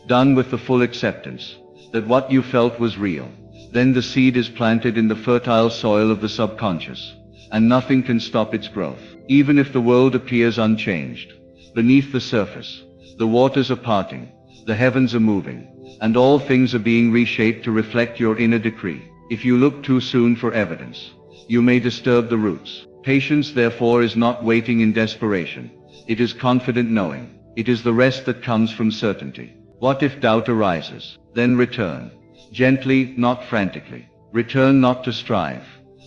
done with the full acceptance that what you felt was real, then the seed is planted in the fertile soil of the subconscious, and nothing can stop its growth. Even if the world appears unchanged, beneath the surface, the waters are parting, the heavens are moving, and all things are being reshaped to reflect your inner decree. If you look too soon for evidence, you may disturb the roots. Patience, therefore, is not waiting in desperation. It is confident knowing. It is the rest that comes from certainty. What if doubt arises? Then return. Gently, not frantically. Return not to strive,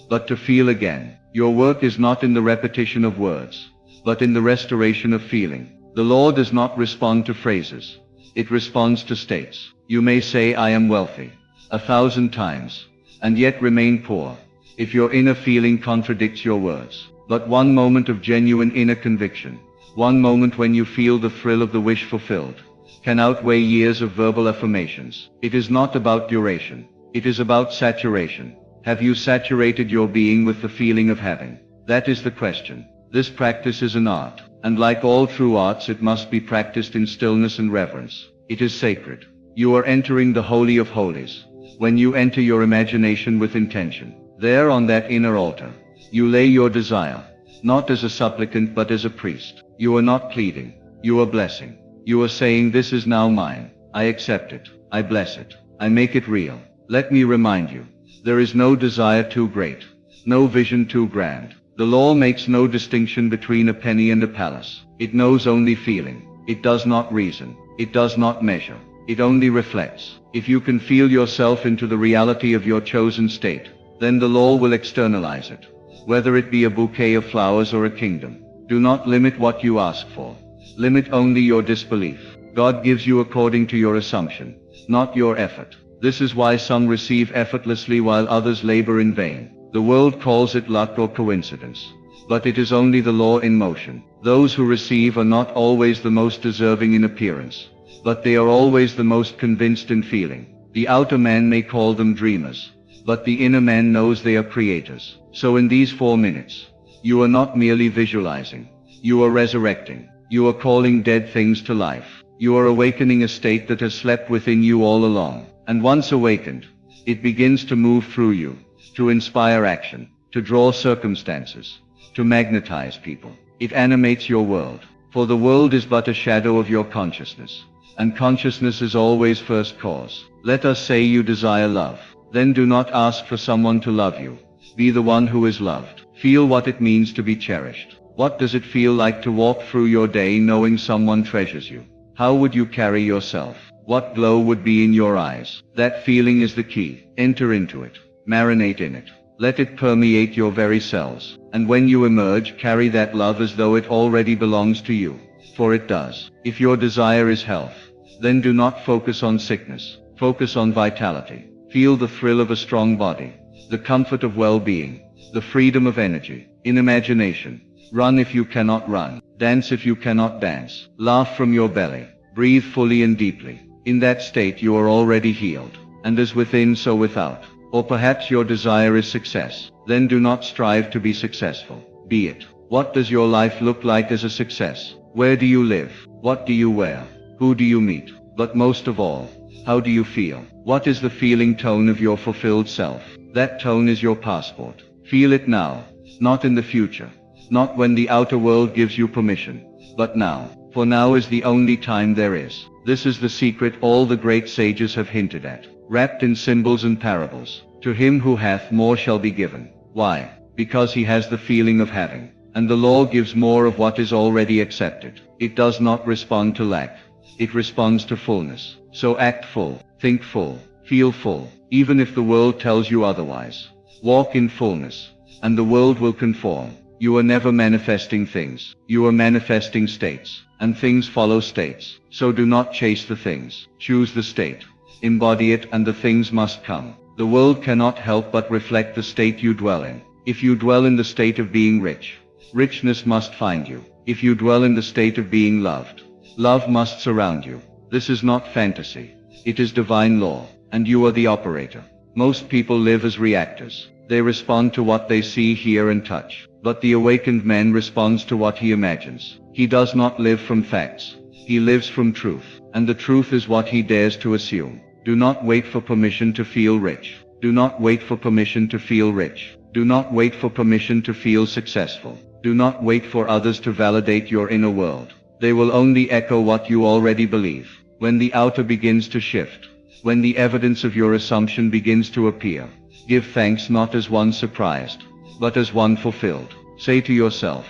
but to feel again. Your work is not in the repetition of words, but in the restoration of feeling. The law does not respond to phrases. It responds to states. You may say I am wealthy 1,000 times, and yet remain poor, if your inner feeling contradicts your words. But one moment of genuine inner conviction, one moment when you feel the thrill of the wish fulfilled, can outweigh years of verbal affirmations. It is not about duration. It is about saturation. Have you saturated your being with the feeling of having? That is the question. This practice is an art, and like all true arts it must be practiced in stillness and reverence. It is sacred. You are entering the Holy of Holies. When you enter your imagination with intention, there on that inner altar, you lay your desire, not as a supplicant but as a priest. You are not pleading. You are blessing. You are saying, this is now mine. I accept it. I bless it. I make it real. Let me remind you, there is no desire too great, no vision too grand. The law makes no distinction between a penny and a palace. It knows only feeling. It does not reason. It does not measure. It only reflects. If you can feel yourself into the reality of your chosen state, then the law will externalize it. Whether it be a bouquet of flowers or a kingdom, do not limit what you ask for. Limit only your disbelief. God gives you according to your assumption, not your effort. This is why some receive effortlessly while others labor in vain. The world calls it luck or coincidence, but it is only the law in motion. Those who receive are not always the most deserving in appearance, but they are always the most convinced in feeling. The outer man may call them dreamers, but the inner man knows they are creators. So in these 4 minutes, you are not merely visualizing. You are resurrecting. You are calling dead things to life. You are awakening a state that has slept within you all along. And once awakened, it begins to move through you, to inspire action, to draw circumstances, to magnetize people. It animates your world, for the world is but a shadow of your consciousness, and consciousness is always first cause. Let us say you desire love. Then do not ask for someone to love you. Be the one who is loved. Feel what it means to be cherished. What does it feel like to walk through your day knowing someone treasures you? How would you carry yourself? What glow would be in your eyes? That feeling is the key. Enter into it. Marinate in it. Let it permeate your very cells. And when you emerge, carry that love as though it already belongs to you. For it does. If your desire is health, then do not focus on sickness. Focus on vitality. Feel the thrill of a strong body, the comfort of well-being, the freedom of energy. In imagination, run if you cannot run. Dance if you cannot dance. Laugh from your belly. Breathe fully and deeply. In that state you are already healed. And as within so without. Or perhaps your desire is success. Then do not strive to be successful. Be it. What does your life look like as a success? Where do you live? What do you wear? Who do you meet? But most of all, how do you feel? What is the feeling tone of your fulfilled self? That tone is your passport. Feel it now, not in the future, not when the outer world gives you permission, but now. For now is the only time there is. This is the secret all the great sages have hinted at, wrapped in symbols and parables. To him who hath more shall be given. Why? Because he has the feeling of having. And the law gives more of what is already accepted. It does not respond to lack. It responds to fullness. So act full, think full, feel full, even if the world tells you otherwise. Walk in fullness, and the world will conform. You are never manifesting things. You are manifesting states, and things follow states. So do not chase the things. Choose the state. Embody it, and the things must come. The world cannot help but reflect the state you dwell in. If you dwell in the state of being rich, richness must find you. If you dwell in the state of being loved, love must surround you. This is not fantasy. It is divine law, and you are the operator. Most people live as reactors. They respond to what they see, hear, and touch. But the awakened man responds to what he imagines. He does not live from facts. He lives from truth. And the truth is what he dares to assume. Do not wait for permission to feel rich. Do not wait for permission to feel rich. Do not wait for permission to feel successful. Do not wait for others to validate your inner world. They will only echo what you already believe. When the outer begins to shift, when the evidence of your assumption begins to appear, give thanks not as one surprised, but as one fulfilled. Say to yourself,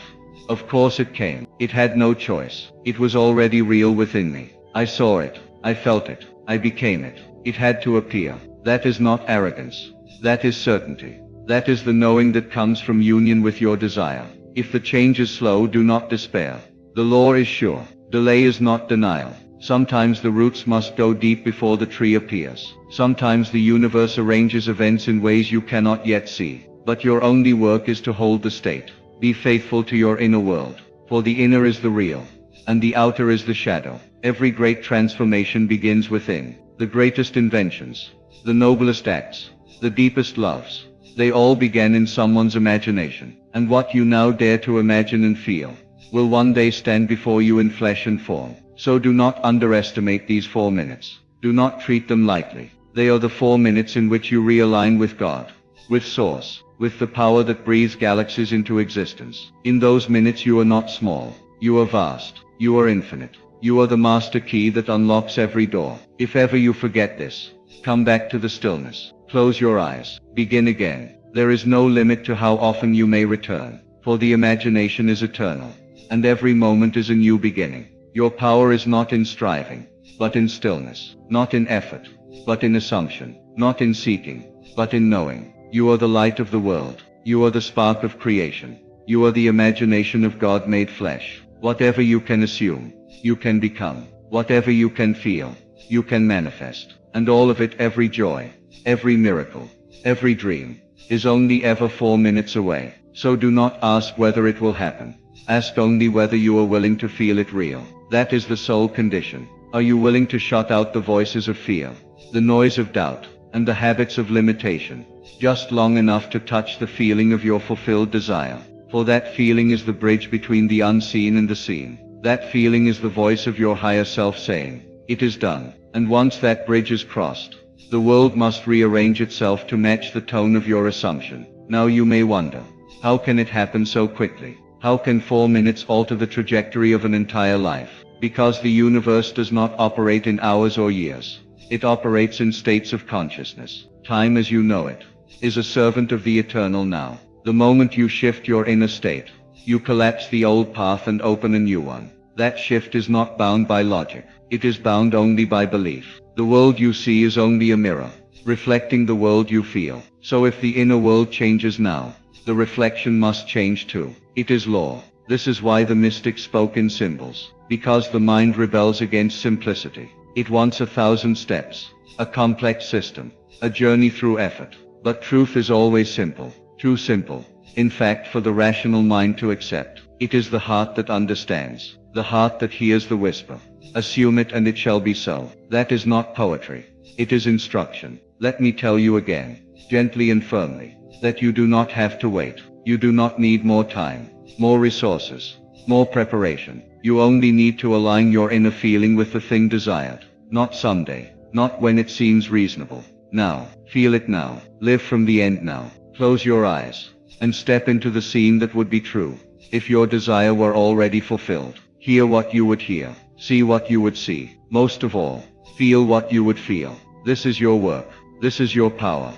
of course it came. It had no choice. It was already real within me. I saw it. I felt it. I became it. It had to appear. That is not arrogance. That is certainty. That is the knowing that comes from union with your desire. If the change is slow, do not despair. The law is sure. Delay is not denial. Sometimes the roots must go deep before the tree appears. Sometimes the universe arranges events in ways you cannot yet see. But your only work is to hold the state. Be faithful to your inner world, for the inner is the real, and the outer is the shadow. Every great transformation begins within. The greatest inventions, the noblest acts, the deepest loves, they all began in someone's imagination. And what you now dare to imagine and feel will one day stand before you in flesh and form. So do not underestimate these 4 minutes. Do not treat them lightly. They are the 4 minutes in which you realign with God, with Source, with the power that breathes galaxies into existence. In those minutes you are not small. You are vast. You are infinite. You are the master key that unlocks every door. If ever you forget this, come back to the stillness. Close your eyes. Begin again. There is no limit to how often you may return, for the imagination is eternal, and every moment is a new beginning. Your power is not in striving, but in stillness, not in effort, but in assumption, not in seeking, but in knowing. You are the light of the world. You are the spark of creation. You are the imagination of God made flesh. Whatever you can assume, you can become. Whatever you can feel, you can manifest. And all of it, every joy, every miracle, every dream, is only ever 4 minutes away. So do not ask whether it will happen. Ask only whether you are willing to feel it real. That is the sole condition. Are you willing to shut out the voices of fear, the noise of doubt, and the habits of limitation, just long enough to touch the feeling of your fulfilled desire? For that feeling is the bridge between the unseen and the seen. That feeling is the voice of your higher self saying, "It is done." And once that bridge is crossed, the world must rearrange itself to match the tone of your assumption. Now you may wonder, how can it happen so quickly? How can 4 minutes alter the trajectory of an entire life? Because the universe does not operate in hours or years. It operates in states of consciousness. Time as you know it is a servant of the eternal now. The moment you shift your inner state, you collapse the old path and open a new one. That shift is not bound by logic. It is bound only by belief. The world you see is only a mirror, reflecting the world you feel. So if the inner world changes now, the reflection must change too. It is law. This is why the mystics spoke in symbols. Because the mind rebels against simplicity. It wants 1,000 steps, a complex system, a journey through effort. But truth is always simple, too simple, in fact, for the rational mind to accept. It is the heart that understands, the heart that hears the whisper. Assume it and it shall be so. That is not poetry. It is instruction. Let me tell you again, gently and firmly, that you do not have to wait. You do not need more time, more resources, more preparation. You only need to align your inner feeling with the thing desired. Not someday, not when it seems reasonable. Now, feel it now. Live from the end now. Close your eyes, and step into the scene that would be true. If your desire were already fulfilled, hear what you would hear, see what you would see. Most of all, feel what you would feel. This is your work. This is your power.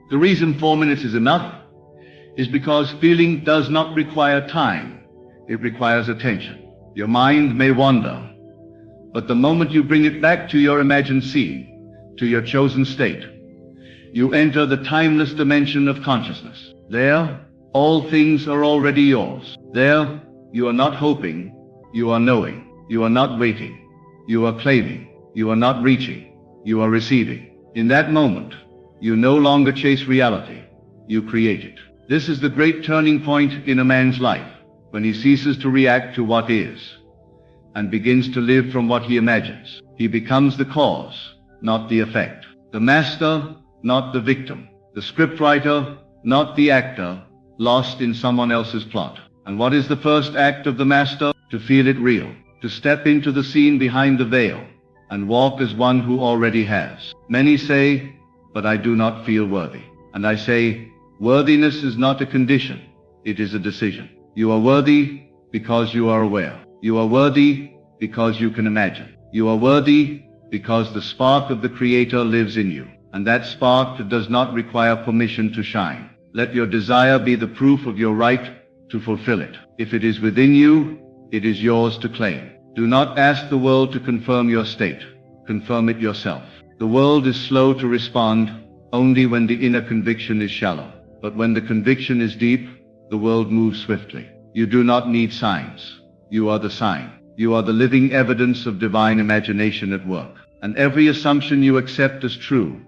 The reason 4 minutes is enough is because feeling does not require time. It requires attention. Your mind may wander, but the moment you bring it back to your imagined scene, to your chosen state, you enter the timeless dimension of consciousness. There, all things are already yours. There, you are not hoping, you are knowing. You are not waiting, you are claiming. You are not reaching, you are receiving. In that moment, you no longer chase reality, you create it. This is the great turning point in a man's life, when he ceases to react to what is, and begins to live from what he imagines. He becomes the cause, not the effect. The master, not the victim. The scriptwriter, not the actor, lost in someone else's plot. And what is the first act of the master? To feel it real, to step into the scene behind the veil, and walk as one who already has. Many say, but I do not feel worthy. And I say, worthiness is not a condition, it is a decision. You are worthy because you are aware. You are worthy because you can imagine. You are worthy because the spark of the Creator lives in you. And that spark does not require permission to shine. Let your desire be the proof of your right to fulfill it. If it is within you, it is yours to claim. Do not ask the world to confirm your state. Confirm it yourself. The world is slow to respond, only when the inner conviction is shallow. But when the conviction is deep, the world moves swiftly. You do not need signs. You are the sign. You are the living evidence of divine imagination at work. And every assumption you accept as true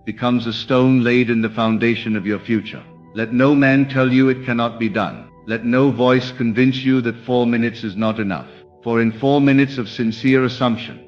becomes a stone laid in the foundation of your future. Let no man tell you it cannot be done. Let no voice convince you that 4 minutes is not enough. For in 4 minutes of sincere assumption,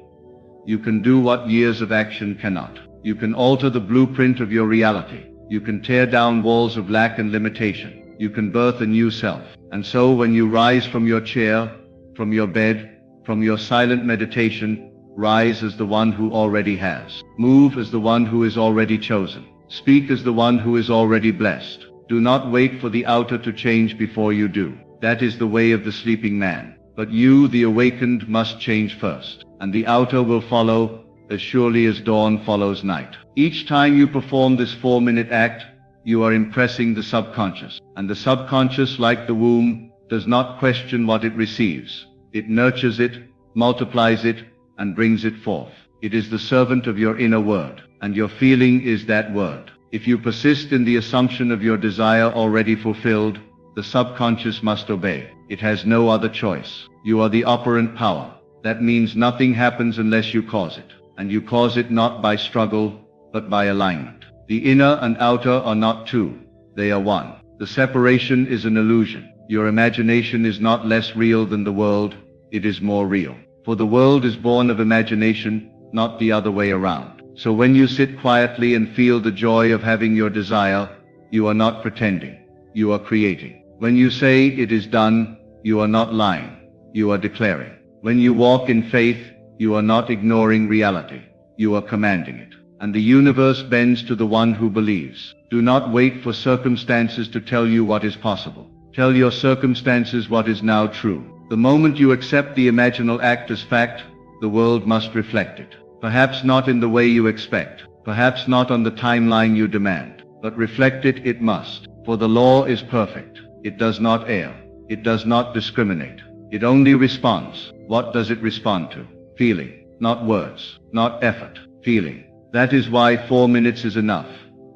you can do what years of action cannot. You can alter the blueprint of your reality. You can tear down walls of lack and limitation. You can birth a new self. And so when you rise from your chair, from your bed, from your silent meditation, rise as the one who already has. Move as the one who is already chosen. Speak as the one who is already blessed. Do not wait for the outer to change before you do. That is the way of the sleeping man. But you, the awakened, must change first. And the outer will follow as surely as dawn follows night. Each time you perform this 4-minute act, you are impressing the subconscious. And the subconscious, like the womb, does not question what it receives. It nurtures it, multiplies it, and brings it forth. It is the servant of your inner word, and your feeling is that word. If you persist in the assumption of your desire already fulfilled, the subconscious must obey. It has no other choice. You are the operant power. That means nothing happens unless you cause it. And you cause it not by struggle, but by alignment. The inner and outer are not two. They are one. The separation is an illusion. Your imagination is not less real than the world. It is more real. For the world is born of imagination, not the other way around. So when you sit quietly and feel the joy of having your desire, you are not pretending. You are creating. When you say it is done, you are not lying. You are declaring. When you walk in faith, you are not ignoring reality. You are commanding it. And the universe bends to the one who believes. Do not wait for circumstances to tell you what is possible. Tell your circumstances what is now true. The moment you accept the imaginal act as fact, the world must reflect it. Perhaps not in the way you expect. Perhaps not on the timeline you demand. But reflect it, it must. For the law is perfect. It does not err. It does not discriminate. It only responds. What does it respond to? Feeling. Not words. Not effort. Feeling. That is why 4 minutes is enough.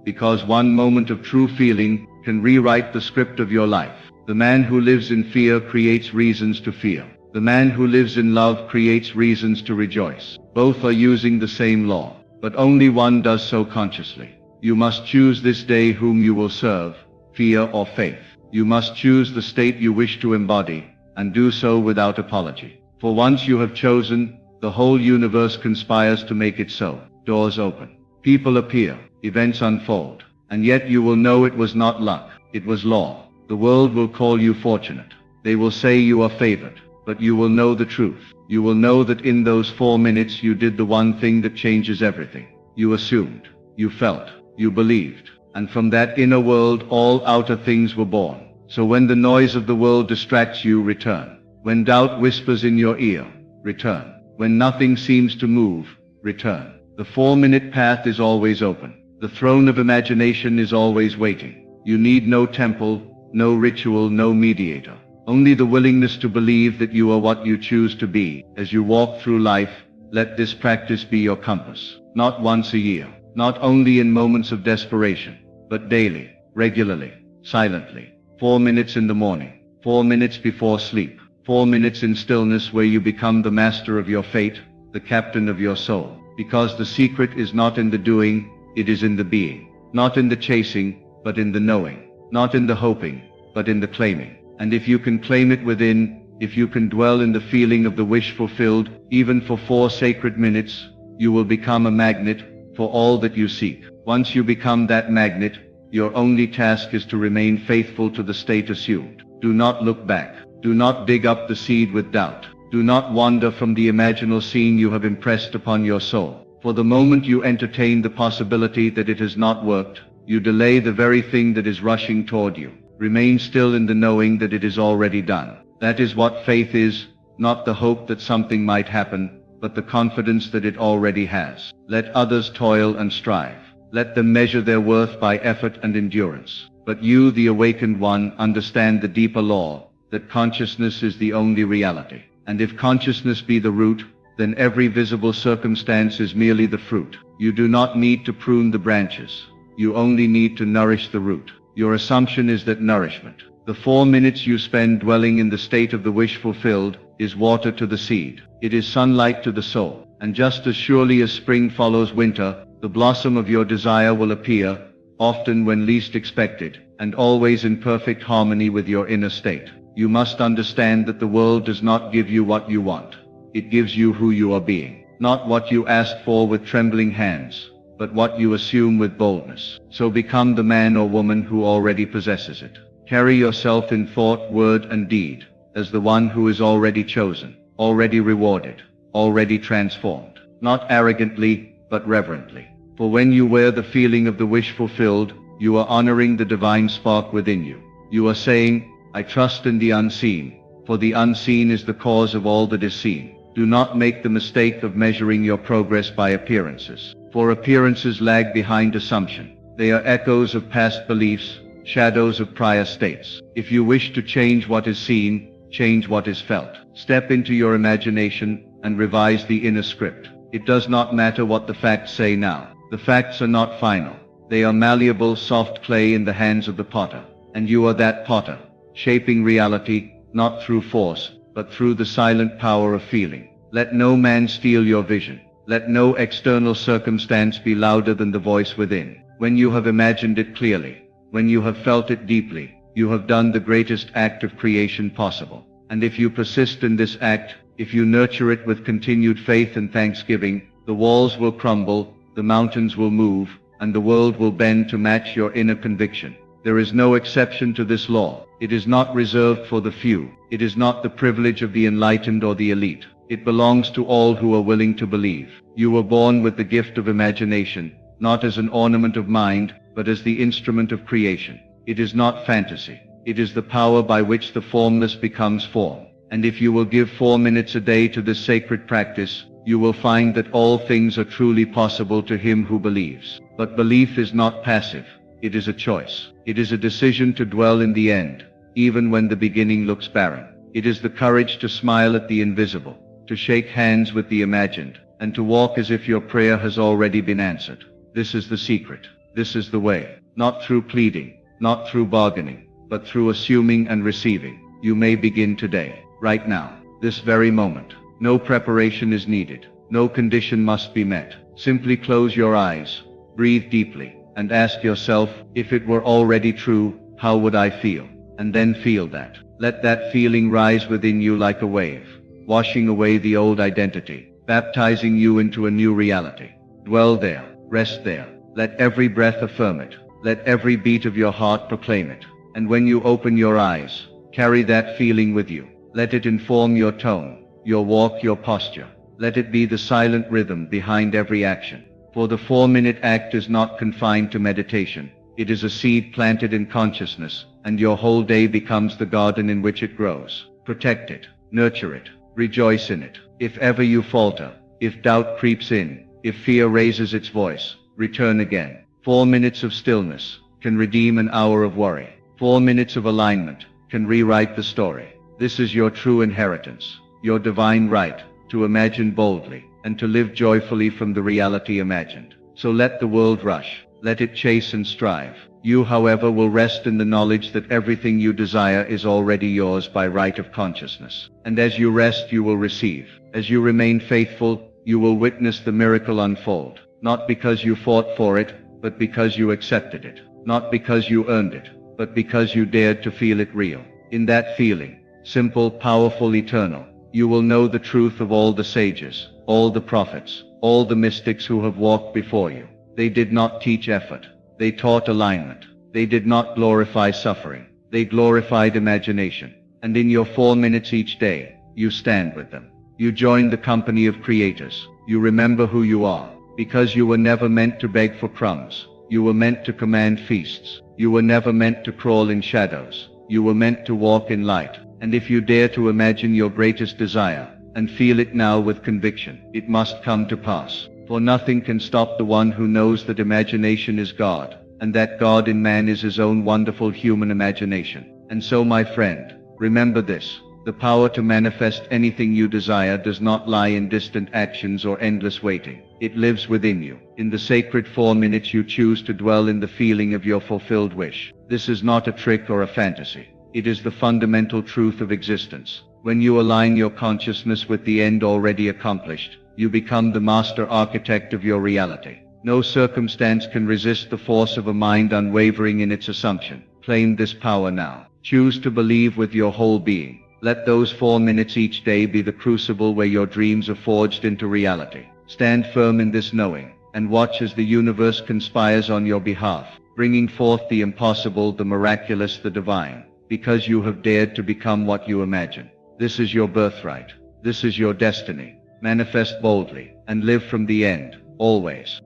Because one moment of true feeling can rewrite the script of your life. The man who lives in fear creates reasons to fear. The man who lives in love creates reasons to rejoice. Both are using the same law, but only one does so consciously. You must choose this day whom you will serve, fear or faith. You must choose the state you wish to embody, and do so without apology. For once you have chosen, the whole universe conspires to make it so. Doors open. People appear. Events unfold. And yet you will know it was not luck. It was law. The world will call you fortunate. They will say you are favored. But you will know the truth. You will know that in those 4 minutes you did the one thing that changes everything. You assumed. You felt. You believed. And from that inner world all outer things were born. So when the noise of the world distracts you, return. When doubt whispers in your ear, return. When nothing seems to move, return. The 4-minute path is always open. The throne of imagination is always waiting. You need no temple, no ritual, no mediator. Only the willingness to believe that you are what you choose to be. As you walk through life, let this practice be your compass. Not once a year, not only in moments of desperation, but daily, regularly, silently. 4 minutes in the morning, 4 minutes before sleep, 4 minutes in stillness where you become the master of your fate, the captain of your soul. Because the secret is not in the doing, it is in the being. Not in the chasing, but in the knowing. Not in the hoping, but in the claiming. And if you can claim it within, if you can dwell in the feeling of the wish fulfilled, even for 4 sacred minutes, you will become a magnet for all that you seek. Once you become that magnet, your only task is to remain faithful to the state assumed. Do not look back. Do not dig up the seed with doubt. Do not wander from the imaginal scene you have impressed upon your soul. For the moment you entertain the possibility that it has not worked, you delay the very thing that is rushing toward you. Remain still in the knowing that it is already done. That is what faith is, not the hope that something might happen, but the confidence that it already has. Let others toil and strive. Let them measure their worth by effort and endurance. But you, the awakened one, understand the deeper law, that consciousness is the only reality. And if consciousness be the root, then every visible circumstance is merely the fruit. You do not need to prune the branches. You only need to nourish the root. Your assumption is that nourishment, the 4 minutes you spend dwelling in the state of the wish fulfilled, is water to the seed. It is sunlight to the soul. And just as surely as spring follows winter, the blossom of your desire will appear, often when least expected, and always in perfect harmony with your inner state. You must understand that the world does not give you what you want. It gives you who you are being. Not what you ask for with trembling hands, but what you assume with boldness. So become the man or woman who already possesses it. Carry yourself in thought, word, and deed as the one who is already chosen, already rewarded, already transformed. Not arrogantly, but reverently. For when you wear the feeling of the wish fulfilled, you are honoring the divine spark within you. You are saying, I trust in the unseen, for the unseen is the cause of all that is seen. Do not make the mistake of measuring your progress by appearances, for appearances lag behind assumption. They are echoes of past beliefs, shadows of prior states. If you wish to change what is seen, change what is felt. Step into your imagination and revise the inner script. It does not matter what the facts say now. The facts are not final. They are malleable, soft clay in the hands of the potter. And you are that potter, shaping reality, not through force, but through the silent power of feeling. Let no man steal your vision. Let no external circumstance be louder than the voice within. When you have imagined it clearly, when you have felt it deeply, you have done the greatest act of creation possible. And if you persist in this act, if you nurture it with continued faith and thanksgiving, the walls will crumble, the mountains will move, and the world will bend to match your inner conviction. There is no exception to this law. It is not reserved for the few. It is not the privilege of the enlightened or the elite. It belongs to all who are willing to believe. You were born with the gift of imagination, not as an ornament of mind, but as the instrument of creation. It is not fantasy. It is the power by which the formless becomes form. And if you will give 4 minutes a day to this sacred practice, you will find that all things are truly possible to him who believes. But belief is not passive. It is a choice. It is a decision to dwell in the end, even when the beginning looks barren. It is the courage to smile at the invisible, to shake hands with the imagined, and to walk as if your prayer has already been answered. This is the secret. This is the way. Not through pleading, not through bargaining, but through assuming and receiving. You may begin today, right now, this very moment. No preparation is needed. No condition must be met. Simply close your eyes, breathe deeply, and ask yourself, if it were already true, how would I feel? And then feel that. Let that feeling rise within you like a wave, washing away the old identity, baptizing you into a new reality. Dwell there, rest there. Let every breath affirm it. Let every beat of your heart proclaim it. And when you open your eyes, carry that feeling with you. Let it inform your tone, your walk, your posture. Let it be the silent rhythm behind every action. For the 4-minute act is not confined to meditation. It is a seed planted in consciousness, and your whole day becomes the garden in which it grows. Protect it, nurture it, rejoice in it. If ever you falter, if doubt creeps in, if fear raises its voice, return again. 4 minutes of stillness can redeem an hour of worry. 4 minutes of alignment can rewrite the story. This is your true inheritance, your divine right to imagine boldly and to live joyfully from the reality imagined. So let the world rush, let it chase and strive. You, however, will rest in the knowledge that everything you desire is already yours by right of consciousness. And as you rest, you will receive. As you remain faithful, you will witness the miracle unfold. Not because you fought for it, but because you accepted it. Not because you earned it, but because you dared to feel it real. In that feeling, simple, powerful, eternal, you will know the truth of all the sages, all the prophets, all the mystics who have walked before you. They did not teach effort. They taught alignment. They did not glorify suffering. They glorified imagination. And in your 4 minutes each day, you stand with them. You join the company of creators. You remember who you are. Because you were never meant to beg for crumbs. You were meant to command feasts. You were never meant to crawl in shadows. You were meant to walk in light. And if you dare to imagine your greatest desire, and feel it now with conviction, it must come to pass. For nothing can stop the one who knows that imagination is God, and that God in man is his own wonderful human imagination. And so, my friend, remember this. The power to manifest anything you desire does not lie in distant actions or endless waiting. It lives within you. In the sacred 4 minutes you choose to dwell in the feeling of your fulfilled wish. This is not a trick or a fantasy. It is the fundamental truth of existence. When you align your consciousness with the end already accomplished, you become the master architect of your reality. No circumstance can resist the force of a mind unwavering in its assumption. Claim this power now. Choose to believe with your whole being. Let those 4 minutes each day be the crucible where your dreams are forged into reality. Stand firm in this knowing, and watch as the universe conspires on your behalf, bringing forth the impossible, the miraculous, the divine, because you have dared to become what you imagine. This is your birthright. This is your destiny. Manifest boldly, and live from the end, always.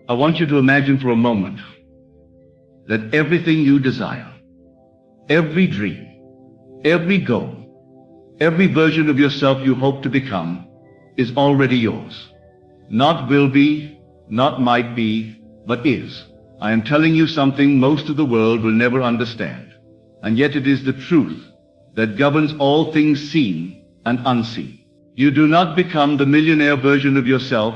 I want you to imagine for a moment that everything you desire, every dream, every goal, every version of yourself you hope to become is already yours. Not will be, not might be, but is. I am telling you something most of the world will never understand, and yet it is the truth that governs all things seen and unseen. You do not become the millionaire version of yourself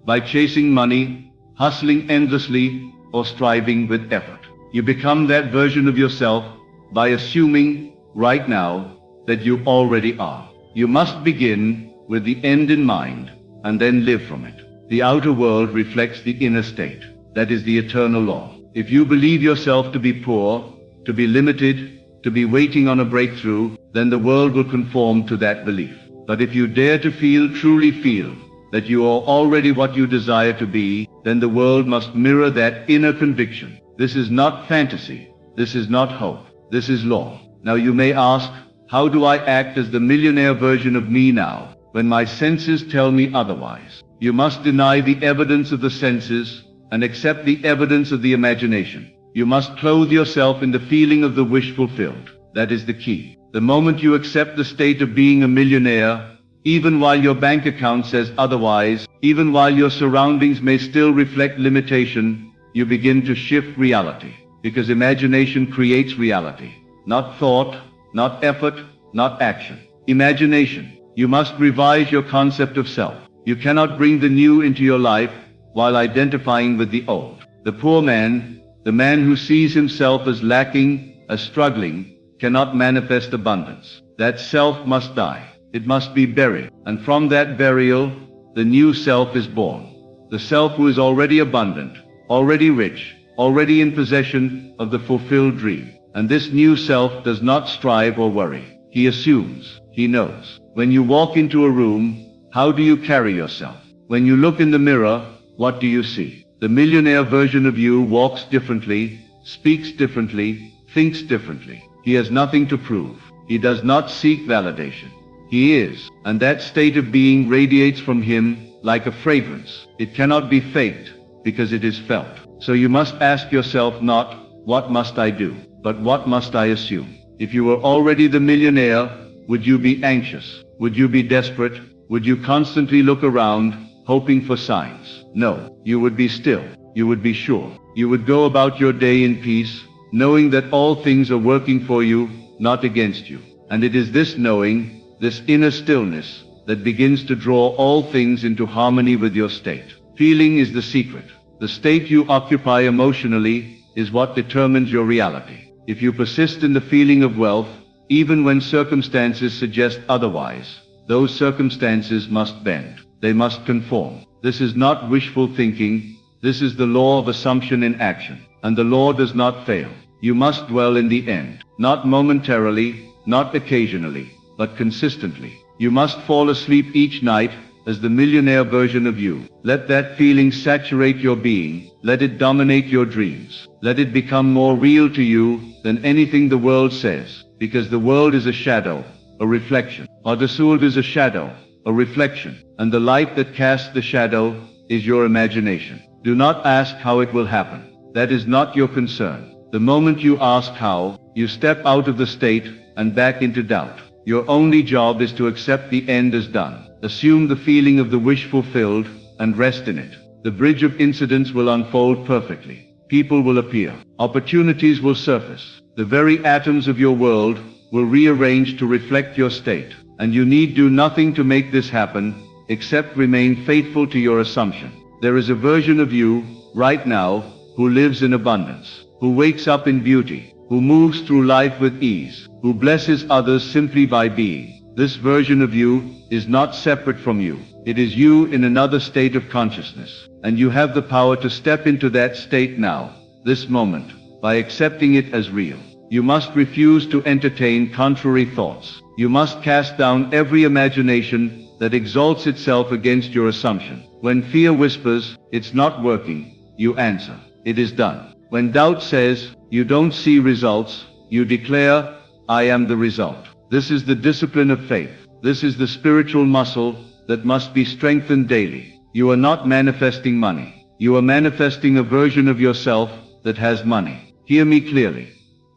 by chasing money, hustling endlessly, or striving with effort. You become that version of yourself by assuming right now that you already are. You must begin with the end in mind and then live from it. The outer world reflects the inner state. That is the eternal law. If you believe yourself to be poor, to be limited, to be waiting on a breakthrough, then the world will conform to that belief. But if you dare to feel, truly feel, that you are already what you desire to be, then the world must mirror that inner conviction. This is not fantasy. This is not hope. This is law. Now you may ask, how do I act as the millionaire version of me now, when my senses tell me otherwise? You must deny the evidence of the senses and accept the evidence of the imagination. You must clothe yourself in the feeling of the wish fulfilled. That is the key. The moment you accept the state of being a millionaire, even while your bank account says otherwise, even while your surroundings may still reflect limitation, you begin to shift reality. Because imagination creates reality. Not thought, not effort, not action. Imagination. You must revise your concept of self. You cannot bring the new into your life while identifying with the old. The poor man, the man who sees himself as lacking, as struggling, cannot manifest abundance. That self must die. It must be buried. And from that burial, the new self is born. The self who is already abundant, already rich, already in possession of the fulfilled dream. And this new self does not strive or worry. He assumes. He knows. When you walk into a room, how do you carry yourself? When you look in the mirror, what do you see? The millionaire version of you walks differently, speaks differently, thinks differently. He has nothing to prove. He does not seek validation. He is, and that state of being radiates from him like a fragrance. It cannot be faked, because it is felt. So you must ask yourself not, what must I do, but what must I assume? If you were already the millionaire, would you be anxious? Would you be desperate? Would you constantly look around, hoping for signs? No, you would be still. You would be sure. You would go about your day in peace, knowing that all things are working for you, not against you. And it is this knowing, this inner stillness, that begins to draw all things into harmony with your state. Feeling is the secret. The state you occupy emotionally is what determines your reality. If you persist in the feeling of wealth, even when circumstances suggest otherwise, those circumstances must bend. They must conform. This is not wishful thinking. This is the law of assumption in action. And the law does not fail. You must dwell in the end. Not momentarily, not occasionally, but consistently. You must fall asleep each night as the millionaire version of you. Let that feeling saturate your being. Let it dominate your dreams. Let it become more real to you than anything the world says. Because the world is a shadow, a reflection. Or the soul is a shadow, a reflection. And the light that casts the shadow is your imagination. Do not ask how it will happen. That is not your concern. The moment you ask how, you step out of the state and back into doubt. Your only job is to accept the end as done. Assume the feeling of the wish fulfilled and rest in it. The bridge of incidents will unfold perfectly. People will appear. Opportunities will surface. The very atoms of your world will rearrange to reflect your state. And you need do nothing to make this happen, except remain faithful to your assumption. There is a version of you, right now, who lives in abundance, who wakes up in beauty, who moves through life with ease, who blesses others simply by being. This version of you is not separate from you. It is you in another state of consciousness, and you have the power to step into that state now, this moment, by accepting it as real. You must refuse to entertain contrary thoughts. You must cast down every imagination that exalts itself against your assumption. When fear whispers, "It's not working," you answer, "It is done." When doubt says, "You don't see results," you declare, "I am the result." This is the discipline of faith. This is the spiritual muscle that must be strengthened daily. You are not manifesting money. You are manifesting a version of yourself that has money. Hear me clearly.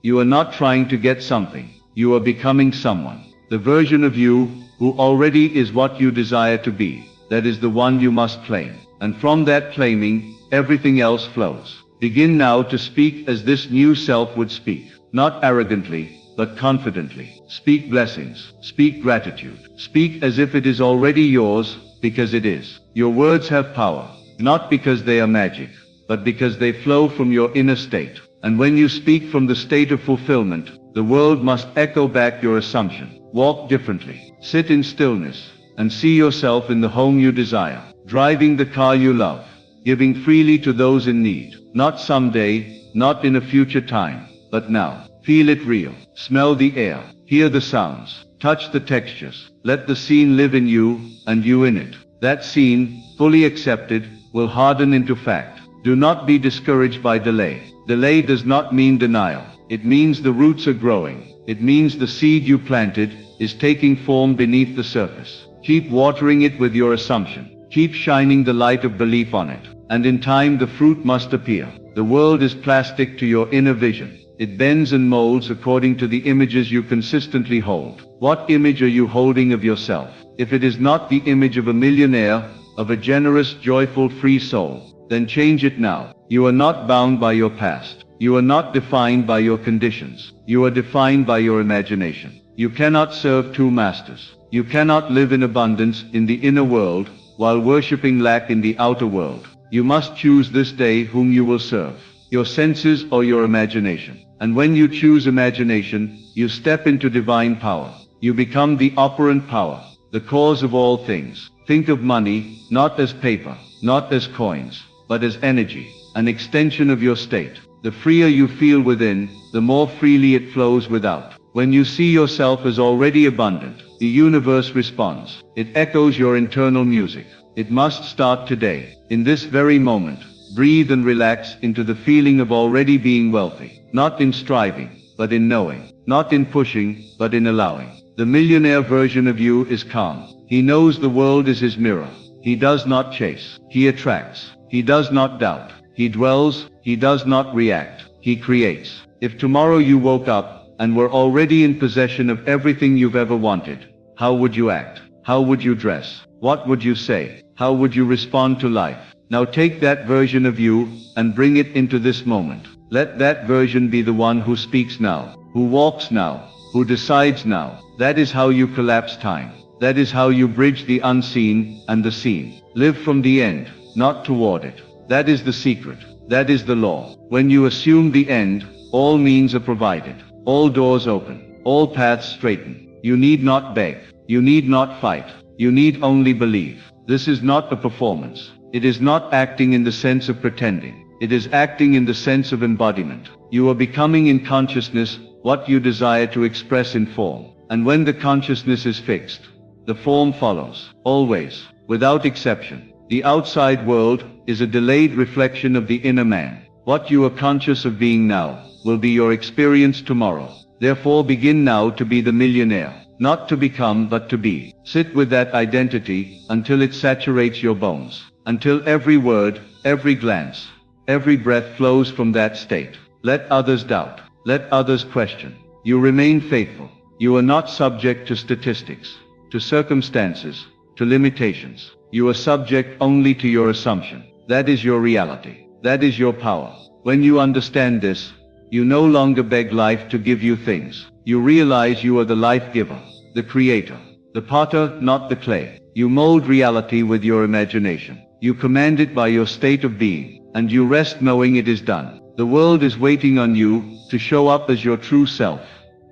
You are not trying to get something. You are becoming someone. The version of you who already is what you desire to be. That is the one you must claim. And from that claiming, everything else flows. Begin now to speak as this new self would speak. Not arrogantly, but confidently. Speak blessings. Speak gratitude. Speak as if it is already yours, because it is. Your words have power, not because they are magic, but because they flow from your inner state. And when you speak from the state of fulfillment, the world must echo back your assumption. Walk differently. Sit in stillness, and see yourself in the home you desire. Driving the car you love. Giving freely to those in need. Not someday, not in a future time, but now. Feel it real. Smell the air. Hear the sounds. Touch the textures. Let the scene live in you, and you in it. That scene, fully accepted, will harden into fact. Do not be discouraged by delay. Delay does not mean denial. It means the roots are growing. It means the seed you planted is taking form beneath the surface. Keep watering it with your assumption. Keep shining the light of belief on it. And in time the fruit must appear. The world is plastic to your inner vision. It bends and molds according to the images you consistently hold. What image are you holding of yourself? If it is not the image of a millionaire, of a generous, joyful, free soul, then change it now. You are not bound by your past. You are not defined by your conditions. You are defined by your imagination. You cannot serve two masters. You cannot live in abundance in the inner world while worshipping lack in the outer world. You must choose this day whom you will serve, your senses or your imagination. And when you choose imagination, you step into divine power. You become the operant power, the cause of all things. Think of money, not as paper, not as coins, but as energy, an extension of your state. The freer you feel within, the more freely it flows without. When you see yourself as already abundant, the universe responds. It echoes your internal music. It must start today. In this very moment, breathe and relax into the feeling of already being wealthy. Not in striving, but in knowing. Not in pushing, but in allowing. The millionaire version of you is calm. He knows the world is his mirror. He does not chase. He attracts. He does not doubt. He dwells. He does not react. He creates. If tomorrow you woke up and were already in possession of everything you've ever wanted, how would you act? How would you dress? What would you say? How would you respond to life? Now take that version of you and bring it into this moment. Let that version be the one who speaks now, who walks now, who decides now. That is how you collapse time. That is how you bridge the unseen and the seen. Live from the end, not toward it. That is the secret. That is the law. When you assume the end, all means are provided. All doors open. All paths straighten. You need not beg. You need not fight. You need only believe. This is not a performance. It is not acting in the sense of pretending. It is acting in the sense of embodiment. You are becoming in consciousness what you desire to express in form. And when the consciousness is fixed, the form follows. Always, without exception. The outside world is a delayed reflection of the inner man. What you are conscious of being now will be your experience tomorrow. Therefore begin now to be the millionaire. Not to become, but to be. Sit with that identity until it saturates your bones. Until every word, every glance, every breath flows from that state. Let others doubt. Let others question. You remain faithful. You are not subject to statistics, to circumstances, to limitations. You are subject only to your assumption. That is your reality. That is your power. When you understand this, you no longer beg life to give you things. You realize you are the life giver, the creator, the potter, not the clay. You mold reality with your imagination. You command it by your state of being, and you rest knowing it is done. The world is waiting on you to show up as your true self.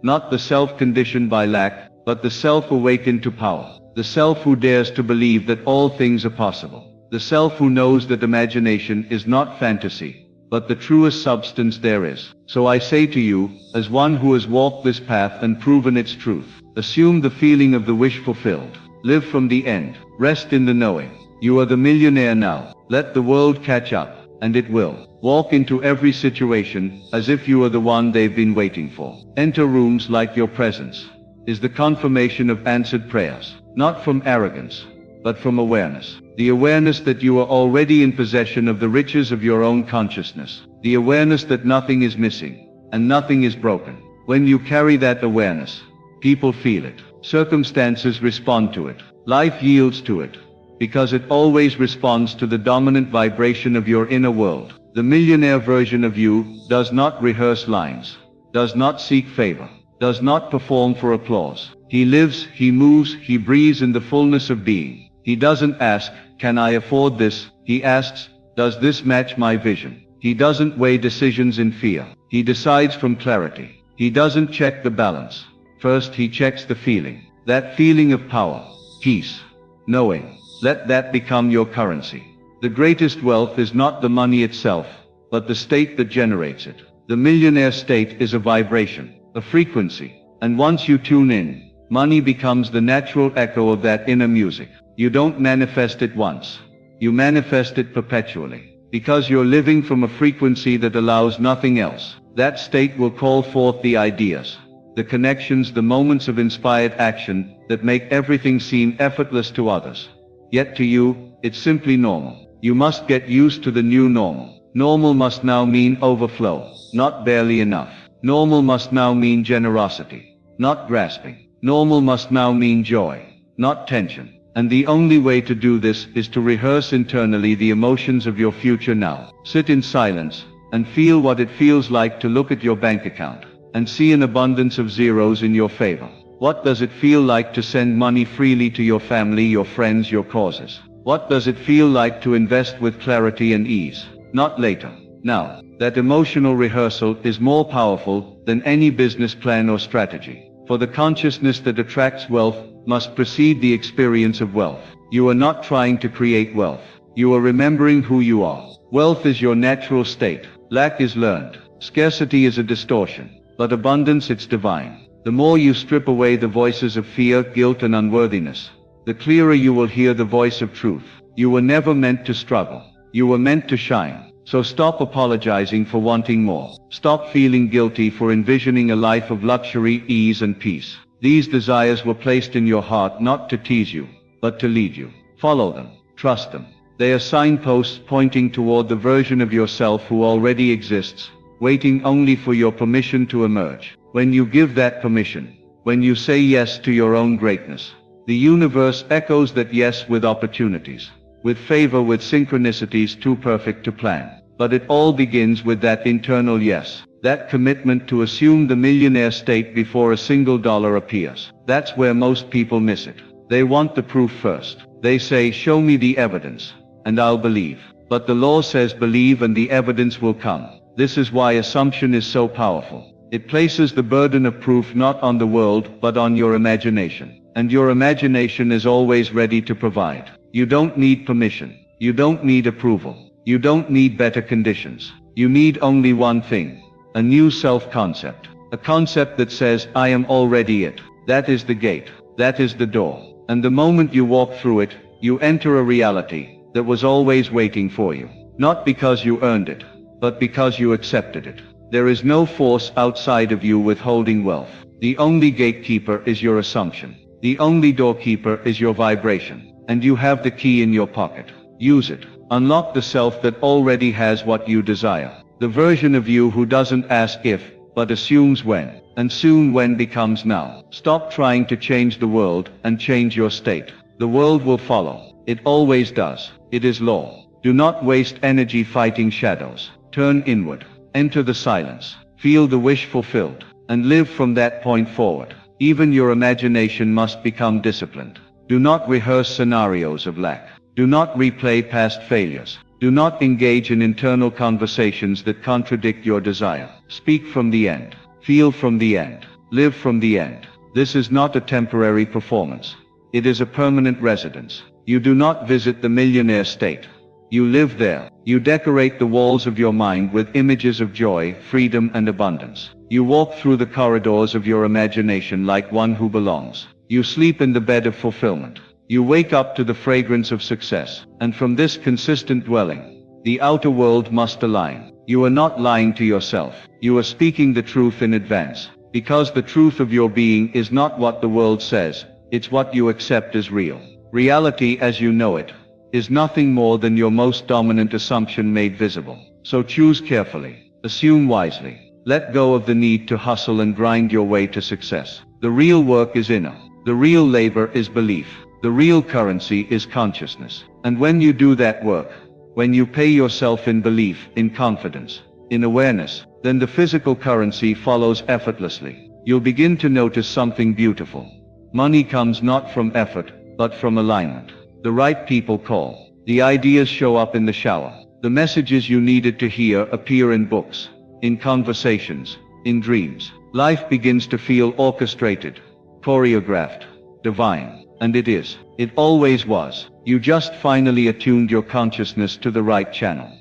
Not the self conditioned by lack, but the self awakened to power. The self who dares to believe that all things are possible. The self who knows that imagination is not fantasy, but the truest substance there is. So I say to you, as one who has walked this path and proven its truth, assume the feeling of the wish fulfilled. Live from the end. Rest in the knowing. You are the millionaire now. Let the world catch up, and it will. Walk into every situation as if you are the one they've been waiting for. Enter rooms like your presence is the confirmation of answered prayers, not from arrogance, but from awareness. The awareness that you are already in possession of the riches of your own consciousness. The awareness that nothing is missing, and nothing is broken. When you carry that awareness, people feel it. Circumstances respond to it. Life yields to it, because it always responds to the dominant vibration of your inner world. The millionaire version of you does not rehearse lines, does not seek favor, does not perform for applause. He lives, he moves, he breathes in the fullness of being. He doesn't ask, can I afford this? He asks, does this match my vision? He doesn't weigh decisions in fear. He decides from clarity. He doesn't check the balance. First he checks the feeling. That feeling of power, peace, knowing. Let that become your currency. The greatest wealth is not the money itself, but the state that generates it. The millionaire state is a vibration, a frequency. And once you tune in, money becomes the natural echo of that inner music. You don't manifest it once. You manifest it perpetually. Because you're living from a frequency that allows nothing else. That state will call forth the ideas, the connections, the moments of inspired action that make everything seem effortless to others. Yet to you, it's simply normal. You must get used to the new normal. Normal must now mean overflow, not barely enough. Normal must now mean generosity, not grasping. Normal must now mean joy, not tension. And the only way to do this is to rehearse internally the emotions of your future now. Sit in silence and feel what it feels like to look at your bank account and see an abundance of zeros in your favor. What does it feel like to send money freely to your family, your friends, your causes? What does it feel like to invest with clarity and ease? Not later. Now. That emotional rehearsal is more powerful than any business plan or strategy. For the consciousness that attracts wealth must precede the experience of wealth. You are not trying to create wealth. You are remembering who you are. Wealth is your natural state. Lack is learned. Scarcity is a distortion. But abundance, it's divine. The more you strip away the voices of fear, guilt, and unworthiness, the clearer you will hear the voice of truth. You were never meant to struggle. You were meant to shine. So stop apologizing for wanting more. Stop feeling guilty for envisioning a life of luxury, ease, and peace. These desires were placed in your heart not to tease you, but to lead you. Follow them. Trust them. They are signposts pointing toward the version of yourself who already exists, waiting only for your permission to emerge. When you give that permission, when you say yes to your own greatness, the universe echoes that yes with opportunities, with favor, with synchronicities too perfect to plan. But it all begins with that internal yes, that commitment to assume the millionaire state before a single dollar appears. That's where most people miss it. They want the proof first. They say, show me the evidence, and I'll believe. But the law says believe and the evidence will come. This is why assumption is so powerful. It places the burden of proof not on the world, but on your imagination. And your imagination is always ready to provide. You don't need permission. You don't need approval. You don't need better conditions. You need only one thing. A new self-concept. A concept that says, I am already it. That is the gate. That is the door. And the moment you walk through it, you enter a reality that was always waiting for you. Not because you earned it, but because you accepted it. There is no force outside of you withholding wealth. The only gatekeeper is your assumption. The only doorkeeper is your vibration. And you have the key in your pocket. Use it. Unlock the self that already has what you desire. The version of you who doesn't ask if, but assumes when. And soon when becomes now. Stop trying to change the world and change your state. The world will follow. It always does. It is law. Do not waste energy fighting shadows. Turn inward. Enter the silence. Feel the wish fulfilled. And live from that point forward. Even your imagination must become disciplined. Do not rehearse scenarios of lack. Do not replay past failures. Do not engage in internal conversations that contradict your desire. Speak from the end. Feel from the end. Live from the end. This is not a temporary performance. It is a permanent residence. You do not visit the millionaire state. You live there. You decorate the walls of your mind with images of joy, freedom, and abundance. You walk through the corridors of your imagination like one who belongs. You sleep in the bed of fulfillment. You wake up to the fragrance of success. And from this consistent dwelling, the outer world must align. You are not lying to yourself. You are speaking the truth in advance. Because the truth of your being is not what the world says, it's what you accept as real. Reality as you know it is nothing more than your most dominant assumption made visible. So choose carefully. Assume wisely. Let go of the need to hustle and grind your way to success. The real work is inner. The real labor is belief. The real currency is consciousness. And when you do that work, when you pay yourself in belief, in confidence, in awareness, then the physical currency follows effortlessly. You'll begin to notice something beautiful. Money comes not from effort, but from alignment. The right people call. The ideas show up in the shower. The messages you needed to hear appear in books, in conversations, in dreams. Life begins to feel orchestrated, choreographed, divine. And it is. It always was. You just finally attuned your consciousness to the right channel.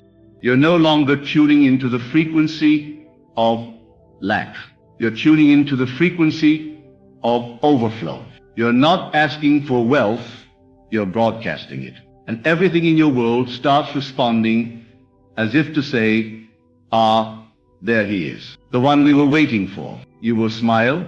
You're no longer tuning into the frequency of lack. You're tuning into the frequency of overflow. You're not asking for wealth, you're broadcasting it. And everything in your world starts responding as if to say, ah, there he is, the one we were waiting for. You will smile,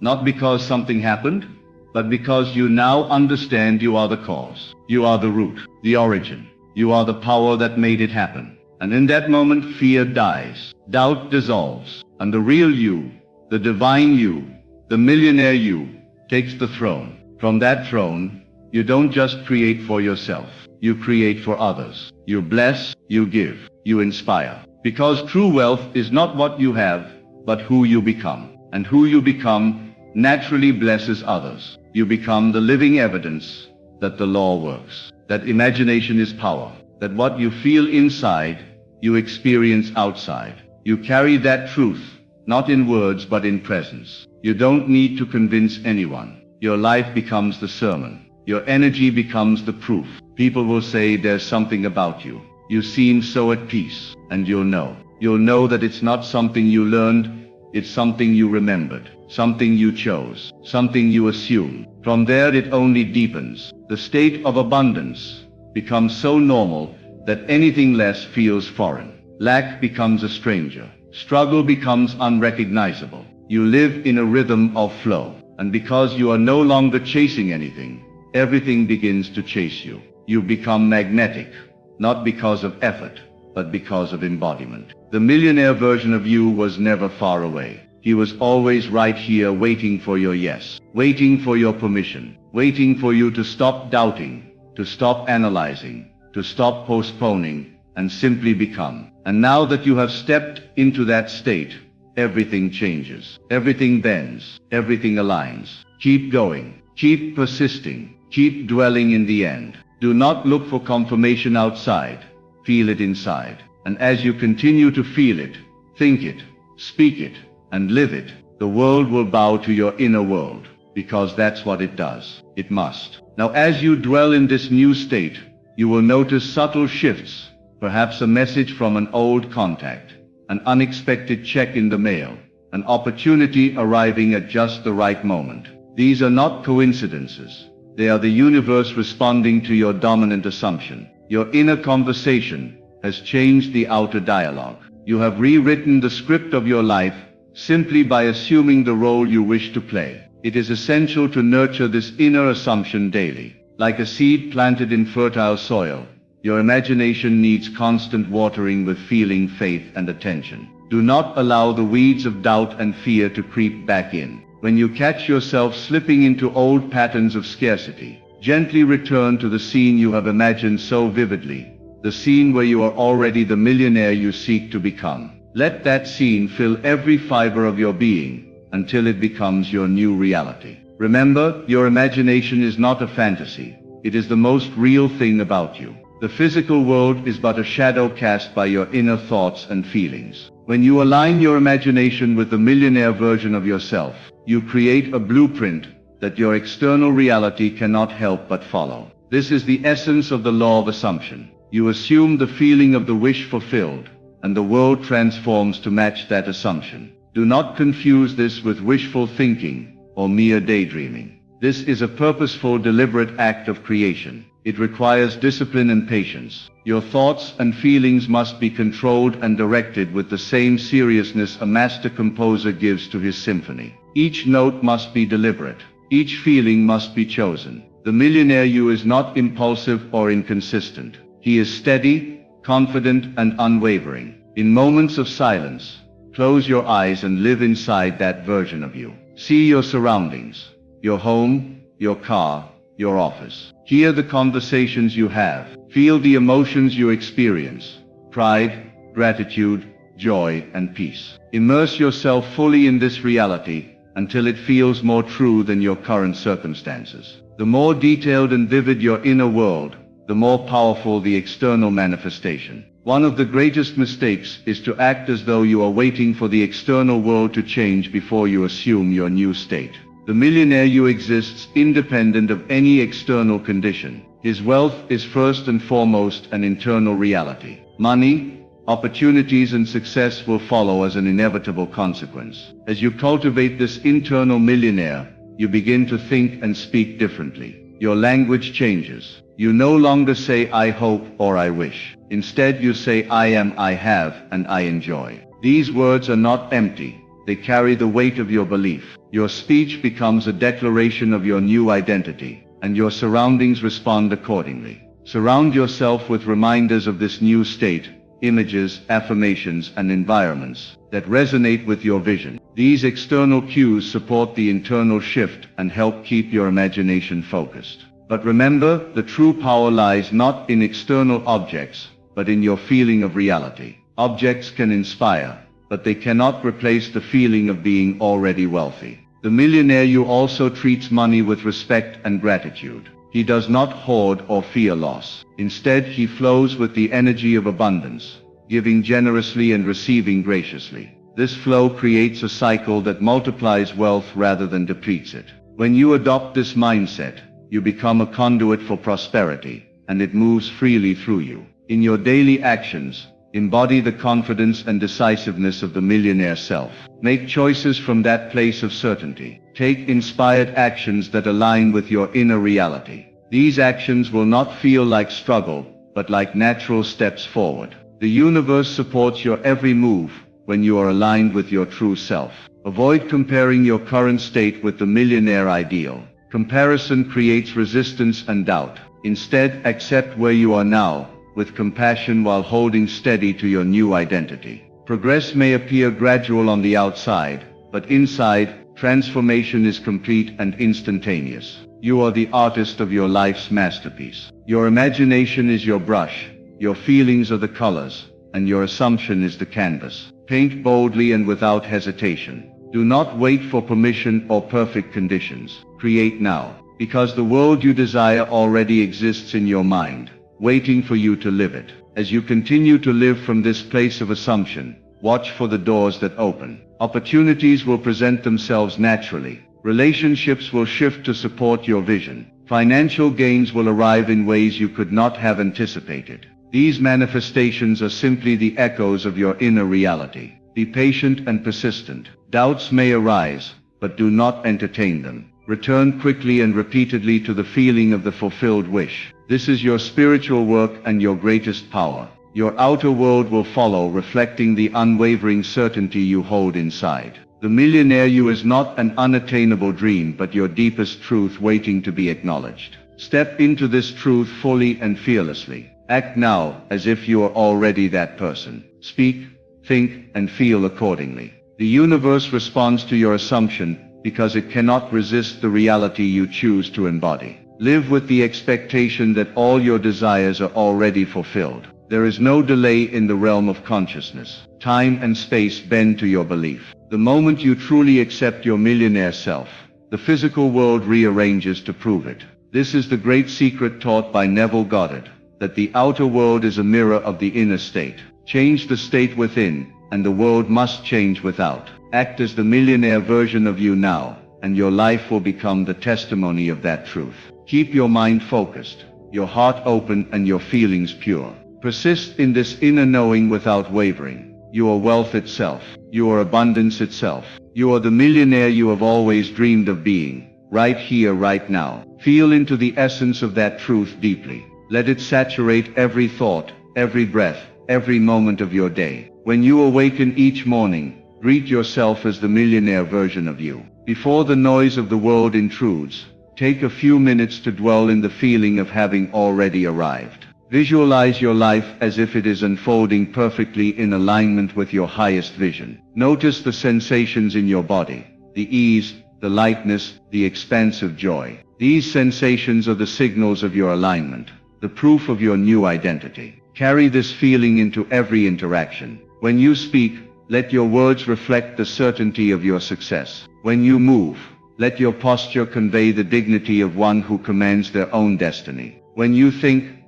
not because something happened, but because you now understand you are the cause. You are the root, the origin. You are the power that made it happen. And in that moment, fear dies, doubt dissolves, and the real you, the divine you, the millionaire you, takes the throne. From that throne, you don't just create for yourself, you create for others. You bless, you give, you inspire. Because true wealth is not what you have, but who you become. And who you become naturally blesses others. You become the living evidence that the law works, that imagination is power, that what you feel inside, you experience outside. You carry that truth, not in words but in presence. You don't need to convince anyone. Your life becomes the sermon. Your energy becomes the proof. People will say there's something about you. You seem so at peace, and you'll know. You'll know that it's not something you learned, it's something you remembered, something you chose, something you assumed. From there it only deepens. The state of abundance becomes so normal that anything less feels foreign. Lack becomes a stranger. Struggle becomes unrecognizable. You live in a rhythm of flow. And because you are no longer chasing anything, everything begins to chase you. You become magnetic, not because of effort, but because of embodiment. The millionaire version of you was never far away. He was always right here waiting for your yes, waiting for your permission, waiting for you to stop doubting, to stop analyzing, to stop postponing, and simply become. And now that you have stepped into that state, everything changes, everything bends, everything aligns. Keep going, keep persisting, keep dwelling in the end. Do not look for confirmation outside, feel it inside. And as you continue to feel it, think it, speak it, and live it, the world will bow to your inner world, because that's what it does. It must. Now as you dwell in this new state, you will notice subtle shifts, perhaps a message from an old contact, an unexpected check in the mail, an opportunity arriving at just the right moment. These are not coincidences. They are the universe responding to your dominant assumption. Your inner conversation has changed the outer dialogue. You have rewritten the script of your life simply by assuming the role you wish to play. It is essential to nurture this inner assumption daily. Like a seed planted in fertile soil, your imagination needs constant watering with feeling, faith, and attention. Do not allow the weeds of doubt and fear to creep back in. When you catch yourself slipping into old patterns of scarcity, gently return to the scene you have imagined so vividly, the scene where you are already the millionaire you seek to become. Let that scene fill every fiber of your being until it becomes your new reality. Remember, your imagination is not a fantasy. It is the most real thing about you. The physical world is but a shadow cast by your inner thoughts and feelings. When you align your imagination with the millionaire version of yourself, you create a blueprint that your external reality cannot help but follow. This is the essence of the law of assumption. You assume the feeling of the wish fulfilled, and the world transforms to match that assumption. Do not confuse this with wishful thinking or mere daydreaming. This is a purposeful, deliberate act of creation. It requires discipline and patience. Your thoughts and feelings must be controlled and directed with the same seriousness a master composer gives to his symphony. Each note must be deliberate. Each feeling must be chosen. The millionaire you is not impulsive or inconsistent. He is steady, confident, and unwavering. In moments of silence, close your eyes and live inside that version of you. See your surroundings, your home, your car, your office. Hear the conversations you have. Feel the emotions you experience: pride, gratitude, joy, and peace. Immerse yourself fully in this reality until it feels more true than your current circumstances. The more detailed and vivid your inner world, the more powerful the external manifestation. One of the greatest mistakes is to act as though you are waiting for the external world to change before you assume your new state. The millionaire you exists independent of any external condition. His wealth is first and foremost an internal reality. Money, opportunities, and success will follow as an inevitable consequence. As you cultivate this internal millionaire, you begin to think and speak differently. Your language changes. You no longer say "I hope" or "I wish." Instead, you say "I am, I have, and I enjoy." These words are not empty. They carry the weight of your belief. Your speech becomes a declaration of your new identity, and your surroundings respond accordingly. Surround yourself with reminders of this new state, images, affirmations, and environments that resonate with your vision. These external cues support the internal shift and help keep your imagination focused. But remember, the true power lies not in external objects, but in your feeling of reality. Objects can inspire, but they cannot replace the feeling of being already wealthy. The millionaire you also treats money with respect and gratitude. He does not hoard or fear loss. Instead, he flows with the energy of abundance, giving generously and receiving graciously. This flow creates a cycle that multiplies wealth rather than depletes it. When you adopt this mindset, you become a conduit for prosperity, and it moves freely through you. In your daily actions, embody the confidence and decisiveness of the millionaire self. Make choices from that place of certainty. Take inspired actions that align with your inner reality. These actions will not feel like struggle, but like natural steps forward. The universe supports your every move when you are aligned with your true self. Avoid comparing your current state with the millionaire ideal. Comparison creates resistance and doubt. Instead, accept where you are now, with compassion while holding steady to your new identity. Progress may appear gradual on the outside, but inside, transformation is complete and instantaneous. You are the artist of your life's masterpiece. Your imagination is your brush, your feelings are the colors, and your assumption is the canvas. Paint boldly and without hesitation. Do not wait for permission or perfect conditions. Create now, because the world you desire already exists in your mind, waiting for you to live it. As you continue to live from this place of assumption, watch for the doors that open. Opportunities will present themselves naturally. Relationships will shift to support your vision. Financial gains will arrive in ways you could not have anticipated. These manifestations are simply the echoes of your inner reality. Be patient and persistent. Doubts may arise, but do not entertain them. Return quickly and repeatedly to the feeling of the fulfilled wish. This is your spiritual work and your greatest power. Your outer world will follow, reflecting the unwavering certainty you hold inside. The millionaire you is not an unattainable dream, but your deepest truth waiting to be acknowledged. Step into this truth fully and fearlessly. Act now as if you are already that person. Speak, think, and feel accordingly. The universe responds to your assumption because it cannot resist the reality you choose to embody. Live with the expectation that all your desires are already fulfilled. There is no delay in the realm of consciousness. Time and space bend to your belief. The moment you truly accept your millionaire self, the physical world rearranges to prove it. This is the great secret taught by Neville Goddard, that the outer world is a mirror of the inner state. Change the state within, and the world must change without. Act as the millionaire version of you now, and your life will become the testimony of that truth. Keep your mind focused, your heart open, and your feelings pure. Persist in this inner knowing without wavering. You are wealth itself. You are abundance itself. You are the millionaire you have always dreamed of being, right here, right now. Feel into the essence of that truth deeply. Let it saturate every thought, every breath, every moment of your day. When you awaken each morning, greet yourself as the millionaire version of you. Before the noise of the world intrudes, take a few minutes to dwell in the feeling of having already arrived. Visualize your life as if it is unfolding perfectly in alignment with your highest vision. Notice the sensations in your body, the ease, the lightness, the expansive joy. These sensations are the signals of your alignment, the proof of your new identity. Carry this feeling into every interaction. When you speak, let your words reflect the certainty of your success. When you move, let your posture convey the dignity of one who commands their own destiny. When you think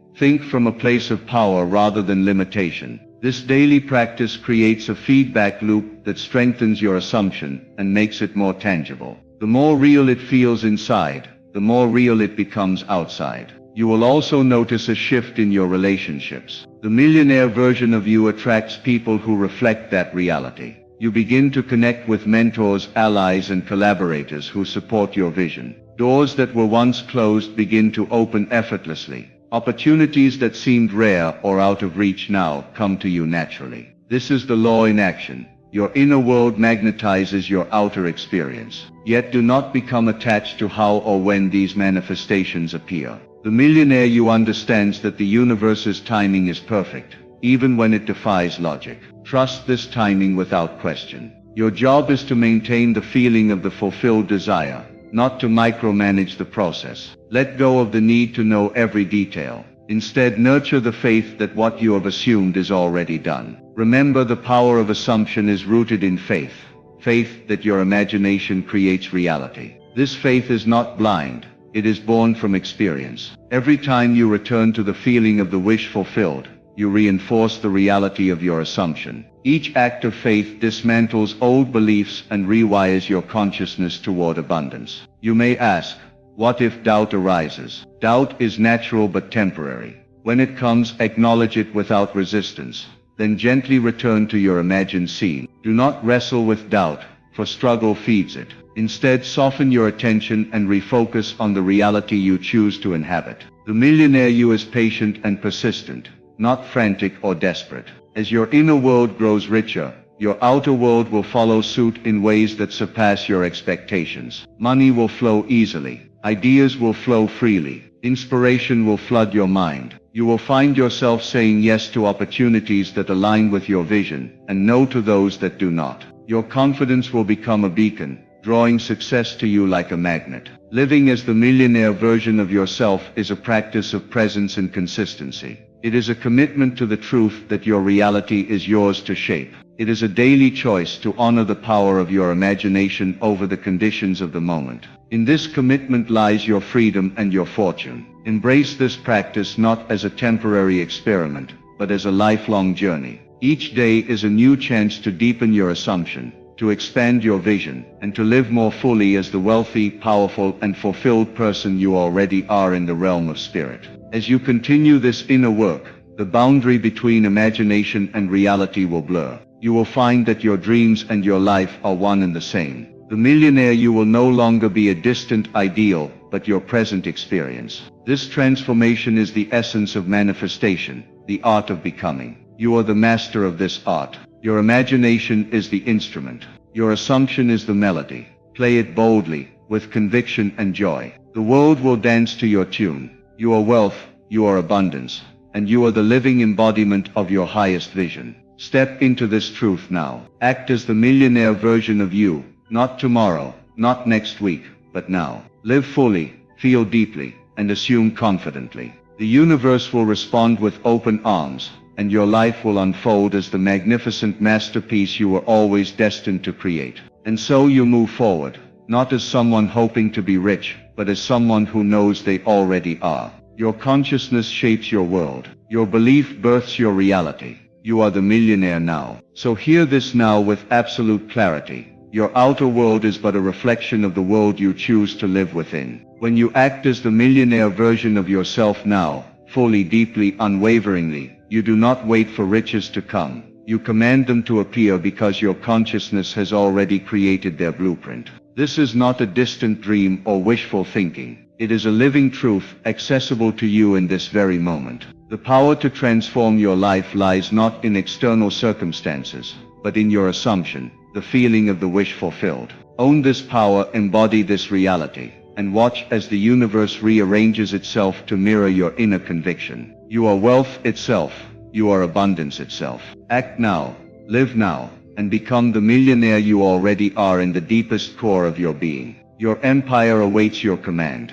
from a place of power rather than limitation. This daily practice creates a feedback loop that strengthens your assumption and makes it more tangible. The more real it feels inside, the more real it becomes outside. You will also notice a shift in your relationships. The millionaire version of you attracts people who reflect that reality. You begin to connect with mentors, allies, and collaborators who support your vision. Doors that were once closed begin to open effortlessly. Opportunities that seemed rare or out of reach now come to you naturally. This is the law in action. Your inner world magnetizes your outer experience. Yet do not become attached to how or when these manifestations appear. The millionaire you understands that the universe's timing is perfect, even when it defies logic. Trust this timing without question. Your job is to maintain the feeling of the fulfilled desire, not to micromanage the process. Let go of the need to know every detail. Instead, nurture the faith that what you have assumed is already done. Remember, the power of assumption is rooted in faith. Faith that your imagination creates reality. This faith is not blind. It is born from experience. Every time you return to the feeling of the wish fulfilled, you reinforce the reality of your assumption. Each act of faith dismantles old beliefs and rewires your consciousness toward abundance. You may ask, what if doubt arises? Doubt is natural but temporary. When it comes, acknowledge it without resistance. Then gently return to your imagined scene. Do not wrestle with doubt, for struggle feeds it. Instead, soften your attention and refocus on the reality you choose to inhabit. The millionaire you is patient and persistent, not frantic or desperate. As your inner world grows richer, your outer world will follow suit in ways that surpass your expectations. Money will flow easily. Ideas will flow freely. Inspiration will flood your mind. You will find yourself saying yes to opportunities that align with your vision, and no to those that do not. Your confidence will become a beacon, drawing success to you like a magnet. Living as the millionaire version of yourself is a practice of presence and consistency. It is a commitment to the truth that your reality is yours to shape. It is a daily choice to honor the power of your imagination over the conditions of the moment. In this commitment lies your freedom and your fortune. Embrace this practice not as a temporary experiment, but as a lifelong journey. Each day is a new chance to deepen your assumption, to expand your vision, and to live more fully as the wealthy, powerful, and fulfilled person you already are in the realm of spirit. As you continue this inner work, the boundary between imagination and reality will blur. You will find that your dreams and your life are one and the same. The millionaire you will no longer be a distant ideal, but your present experience. This transformation is the essence of manifestation, the art of becoming. You are the master of this art. Your imagination is the instrument. Your assumption is the melody. Play it boldly, with conviction and joy. The world will dance to your tune. You are wealth, you are abundance, and you are the living embodiment of your highest vision. Step into this truth now. Act as the millionaire version of you, not tomorrow, not next week, but now. Live fully, feel deeply, and assume confidently. The universe will respond with open arms, and your life will unfold as the magnificent masterpiece you were always destined to create. And so you move forward, not as someone hoping to be rich, but as someone who knows they already are. Your consciousness shapes your world. Your belief births your reality. You are the millionaire now. So hear this now with absolute clarity. Your outer world is but a reflection of the world you choose to live within. When you act as the millionaire version of yourself now, fully, deeply, unwaveringly, you do not wait for riches to come. You command them to appear because your consciousness has already created their blueprint. This is not a distant dream or wishful thinking. It is a living truth, accessible to you in this very moment. The power to transform your life lies not in external circumstances, but in your assumption, the feeling of the wish fulfilled. Own this power, embody this reality, and watch as the universe rearranges itself to mirror your inner conviction. You are wealth itself. You are abundance itself. Act now, live now, and become the millionaire you already are in the deepest core of your being. Your empire awaits your command.